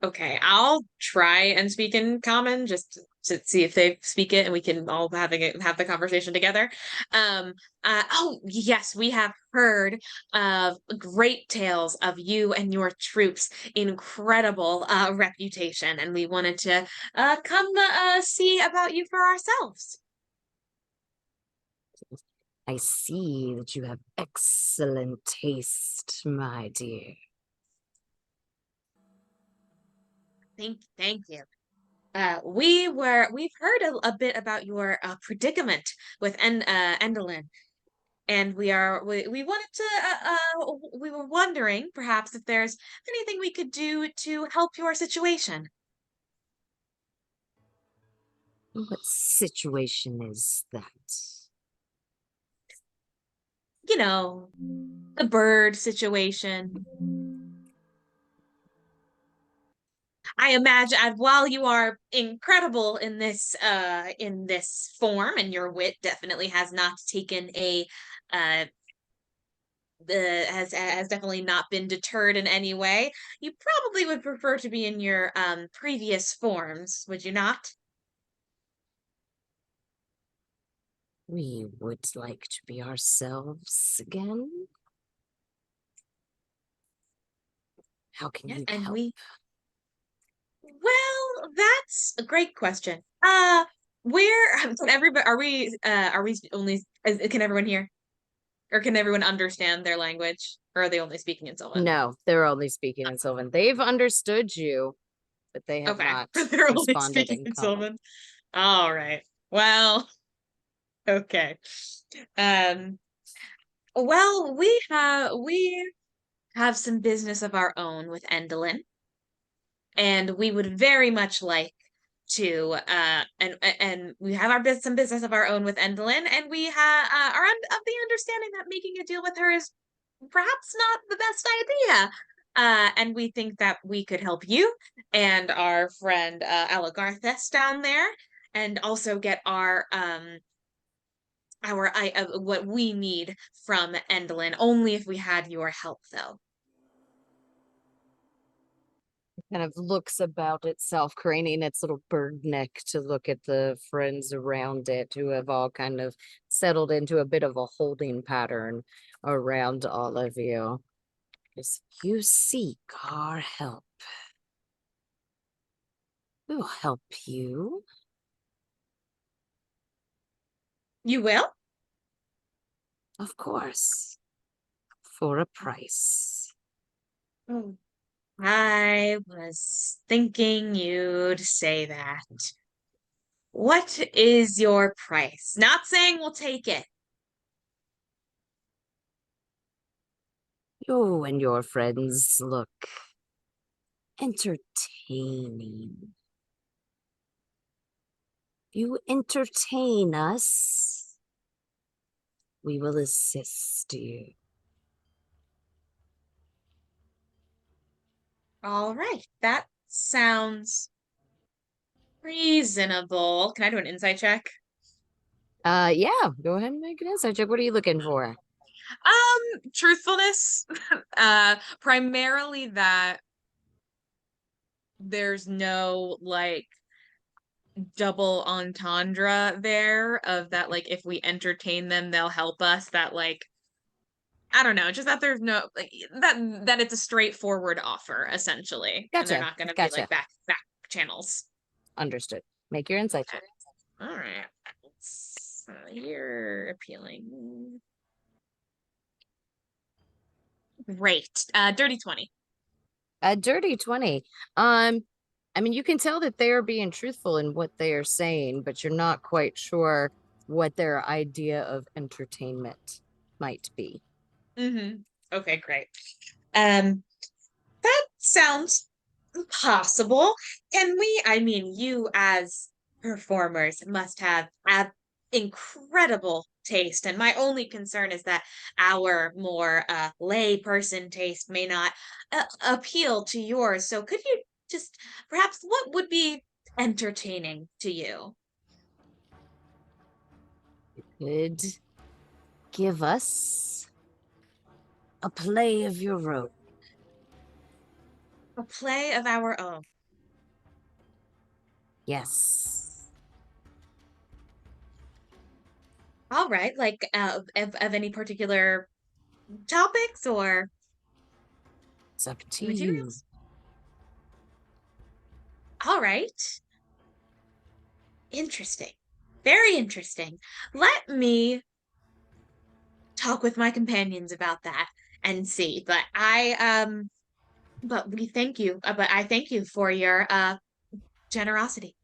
Okay, I'll try and speak in common just to see if they speak it and we can all have the conversation together. Oh yes, we have heard of great tales of you and your troops, incredible reputation, and we wanted to come see about you for ourselves. I see that you have excellent taste, my dear. Thank you. We've heard a bit about your predicament with Endelyn, and we wanted to we were wondering perhaps if there's anything we could do to help your situation. What situation is that? You know, the bird situation. I imagine while you are incredible in this form, and your wit definitely has not taken a has definitely not been deterred in any way, you probably would prefer to be in your previous forms, would you not? We would like to be ourselves again. How can Yes, you and help? well, that's a great question. Where can everybody are we only can everyone hear? Or can everyone understand their language? Or are they only speaking in Sylvan? No, they're only speaking in Sylvan. They've understood you, but they have Okay. not They're only responded speaking in in common. Sylvan. All right. Well, okay. Um, well, we have some business of our own with Endelyn, and we would very much like to and we have some business of our own with Endelyn, and we are of the understanding that making a deal with her is perhaps not the best idea. And we think that we could help you and our friend Alagarthas down there, and also get what we need from Endelyn. Only if we had your help, though. Kind of looks about itself, craning its little bird neck to look at the friends around it who have all kind of settled into a bit of a holding pattern around all of you. If you seek our help, we'll help you. You will? Of course. For a price. Oh. I was thinking you'd say that. What is your price? Not saying we'll take it. You and your friends look entertaining. You entertain us, we will assist you. All right, that sounds reasonable. Can I do an insight check? Yeah, go ahead and make an insight check. What are you looking for? Truthfulness. Primarily that there's no like double entendre there of that, like if we entertain them they'll help us, that like I don't know, just that there's no like that it's a straightforward offer essentially. And they're Gotcha. not going to be Gotcha. like back channels. Understood. Make your insight check. All right. You're appealing. Great. Dirty 20. A dirty 20. I mean, you can tell that they are being truthful in what they are saying, but you're not quite sure what their idea of entertainment might be. Okay, great. That sounds possible. I mean, you as performers must have incredible taste, and my only concern is that our more lay person taste may not appeal to yours. So could you just perhaps what would be entertaining to you? Could give us a play of your own. A play of our own. Yes. All right, like of any particular topics or It's up to you. materials? All right. Interesting. Very interesting. Let me talk with my companions about that and see. But we thank you. But I thank you for your generosity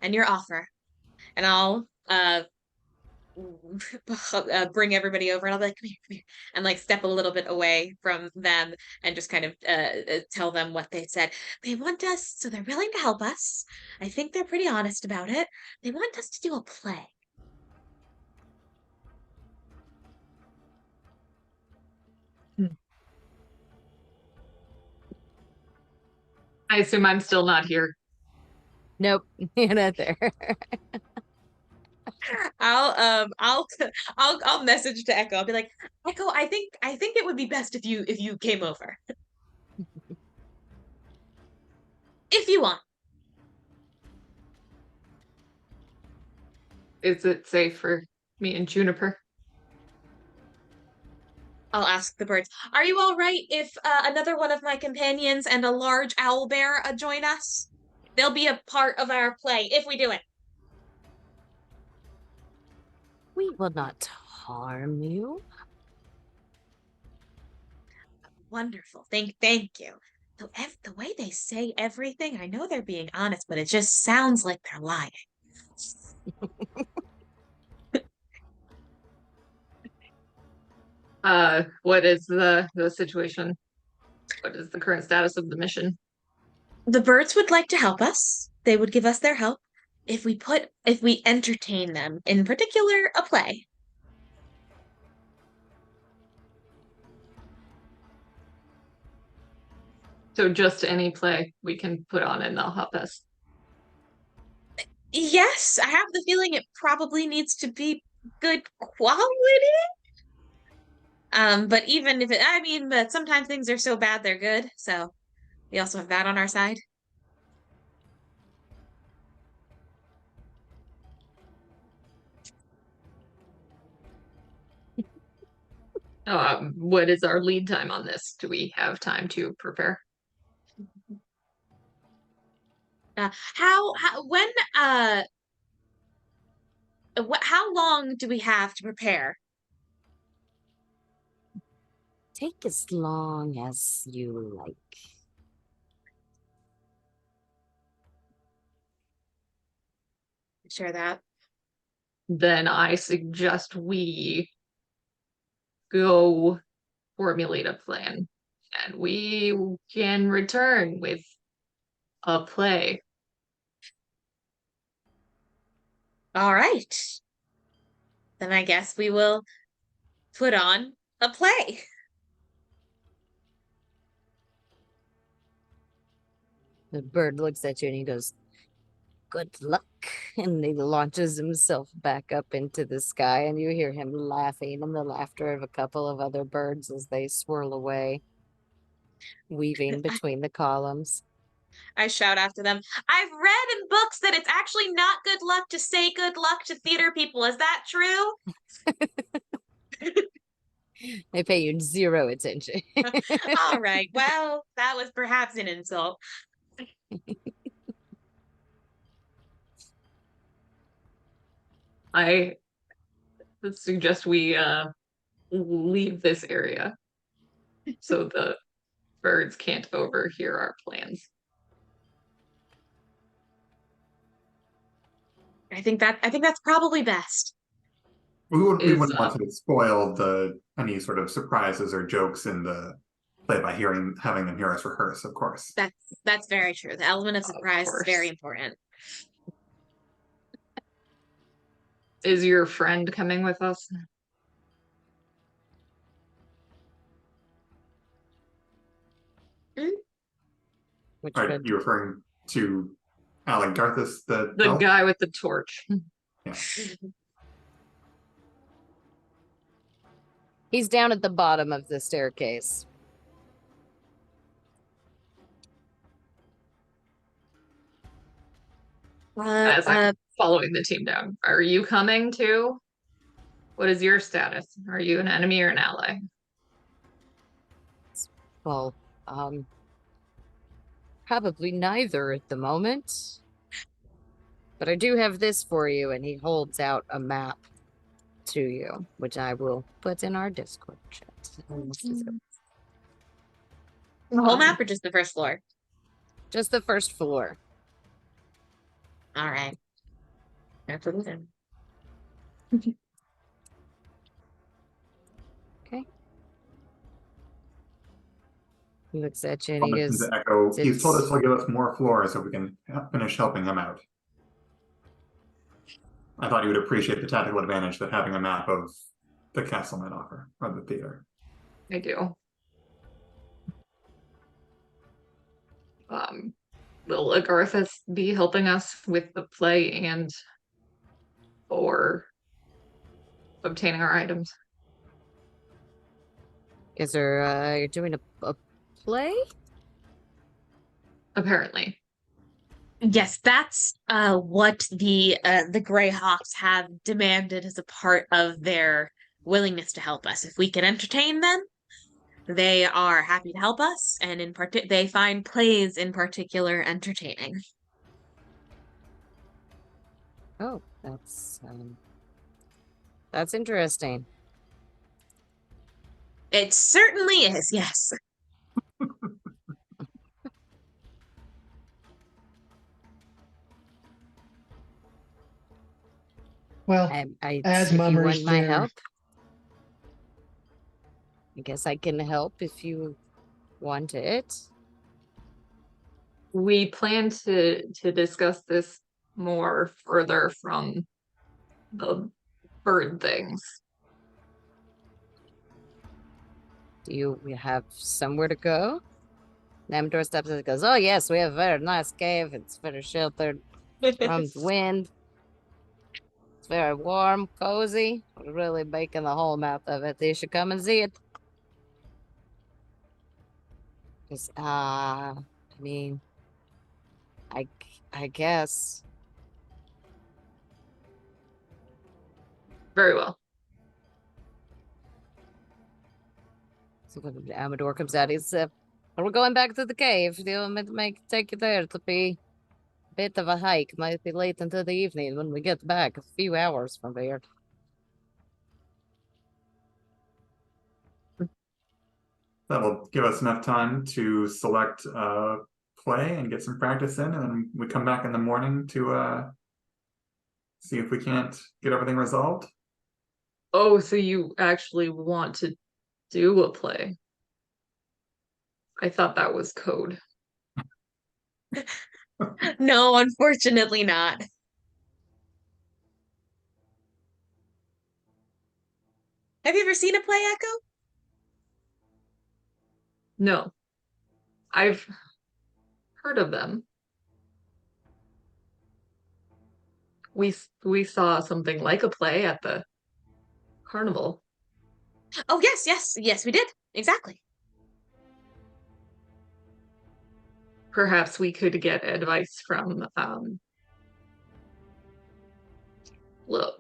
and your offer. And I'll bring everybody over and I'll be like, come here, and like step a little bit away from them and just kind of tell them what they said. They want us, so they're willing to help us. I think they're pretty honest about it. They want us to do a play. I assume I'm still not here. Nope, you're not there. I'll message to Echo. I'll be like, Echo, I think it would be best if you came over. If you want. Is it safe for me and Juniper? I'll ask the birds. Are you all right if another one of my companions and a large owl bear join us? They'll be a part of our play if we do it. We will not harm you. Wonderful. Thank you. The way they say everything, I know they're being honest, but it just sounds like they're lying. What is the situation? What is the current status of the mission? The birds would like to help us. They would give us their help if we entertain them, in particular a play. So just any play we can put on and they'll help us. Yes, I have the feeling it probably needs to be good quality. But even if but sometimes things are so bad they're good. So we also have that on our side. What is our lead time on this? Do we have time to prepare? How long do we have to prepare? Take as long as you like. Share that. Then I suggest we go formulate a plan and we can return with a play. All right. Then I guess we will put on a play. The bird looks at you and he goes, good luck. And he launches himself back up into the sky, and you hear him laughing and the laughter of a couple of other birds as they swirl away, weaving between the columns. I shout after them, I've read in books that it's actually not good luck to say good luck to theater people. Is that true? They pay you zero attention. All right. Well, that was perhaps an insult. I suggest we leave this area so the birds can't overhear our plans. I think that's probably best. We is wouldn't want to spoil any sort of surprises or jokes in the play by having them hear us rehearse, of course. That's very true. The element of surprise is very important. Is your friend coming with us? Which Are friend? you referring to Alagarthas, the elf? guy with the torch. Yeah. He's down at the bottom of the staircase. As I'm following the team down. Are you coming too? What is your status? Are you an enemy or an ally? Well, probably neither at the moment. But I do have this for you, and he holds out a map to you, which I will put in our Discord chat. The whole map or just the first floor? Just the first floor. All right. That's what it is. Okay. He looks at you and he goes, to echo, he's told us he'll give us more floors so we can finish helping him out. I thought you would appreciate the tactical advantage that having a map of the castle might offer, or the theater. I do. Will Agarthas be helping us with the play and or obtaining our items? Is there, you're doing a play? Apparently. Yes, that's what the Greyhawks have demanded as a part of their willingness to help us. If we can entertain them, they are happy to help us, and they find plays in particular entertaining. Oh, that's interesting. It certainly is, yes. Well, as if you mummers, want my help, I guess I can help if you want it. We plan to discuss this more further from the bird things. Do you have somewhere to go? Namdor steps in and goes, oh yes, we have a very nice cave. It's very sheltered from the wind. It's very warm, cozy. We're really making the whole mouth of it. You should come and see it. Because, I mean, I guess. Very well. So when Amador comes out, he's, we're going back to the cave. Do you want me to take you there? It'll be a bit of a hike. Might be late into the evening when we get back. A few hours from here. That'll give us enough time to select a play and get some practice in, and then we come back in the morning to see if we can't get everything resolved. Oh, so you actually want to do a play? I thought that was code. No, unfortunately not. Have you ever seen a play, Echo? No. I've heard of them. We saw something like a play at the carnival. Oh, yes, we did. Exactly. Perhaps we could get advice from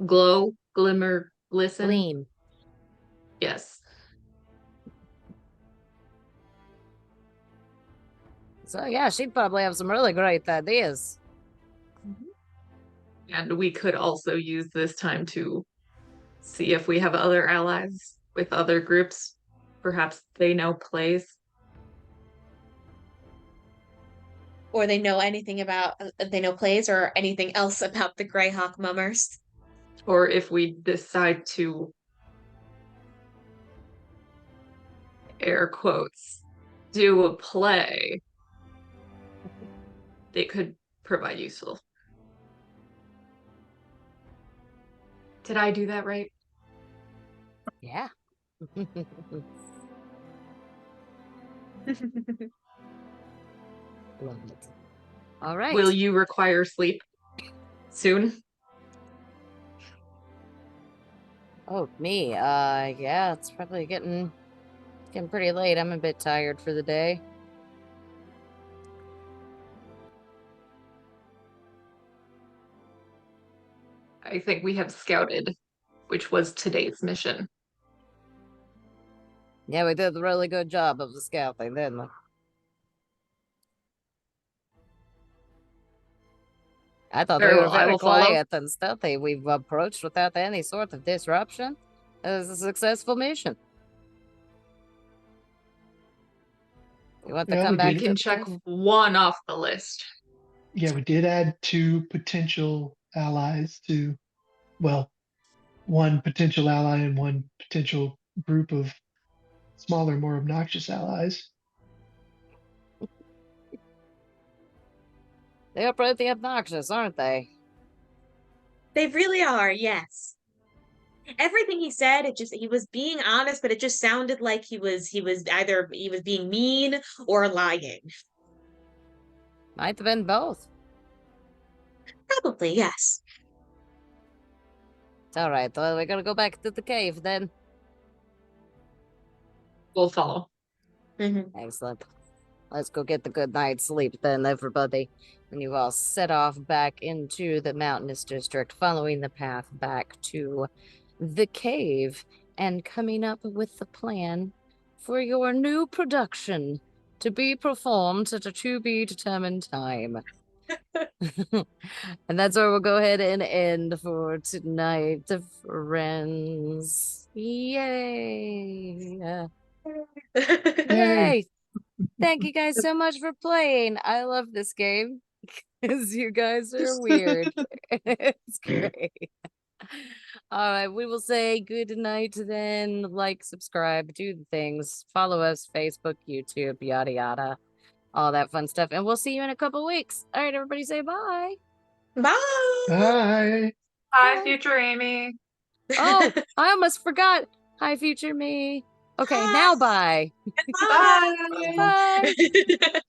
Glow, Glimmer, Glisten. Gleam. Yes. So yeah, she'd probably have some really great ideas. And we could also use this time to see if we have other allies with other groups. Perhaps they know plays. Or they know anything about, they know plays or anything else about the Greyhawk mummers. Or if we decide to, air quotes, do a play, they could provide useful. Did I do that right? Yeah. Love it. All right. Will you require sleep soon? Oh, me. Yeah, it's probably getting pretty late. I'm a bit tired for the day. I think we have scouted, which was today's mission. Yeah, we did a really good job of the scouting, didn't we? I thought Very we were well, I very will follow. quiet and stealthy. We've approached without any sort of disruption. It was a successful mission. You want to Yeah, come we back We did. to can the check cave? one off the list. Yeah, we did add 2 potential allies to, well, 1 potential ally and 1 potential group of smaller, more obnoxious allies. They are pretty obnoxious, aren't they? They really are, yes. Everything he said, he was being honest, but it just sounded like he was being mean or lying. Might have been both. Probably, yes. It's all right. Well, we're gonna go back to the cave then. We'll follow. Excellent. Let's go get the good night's sleep then, everybody. And you all set off back into the mountainous district, following the path back to the cave and coming up with the plan for your new production to be performed at a to-be-determined time. And that's where we'll go ahead and end for tonight, friends. Yay! Yay! Thank you guys so much for playing. I love this game because you guys are weird. It's great. All right, we will say good night then. Like, subscribe, do the things. Follow us, Facebook, YouTube, yada yada. All that fun stuff. And we'll see you in a couple weeks. All right, everybody say bye. Bye. Bye. Hi, future Amy. Oh, I almost forgot. Hi, future me. Okay, now bye. Bye. Bye.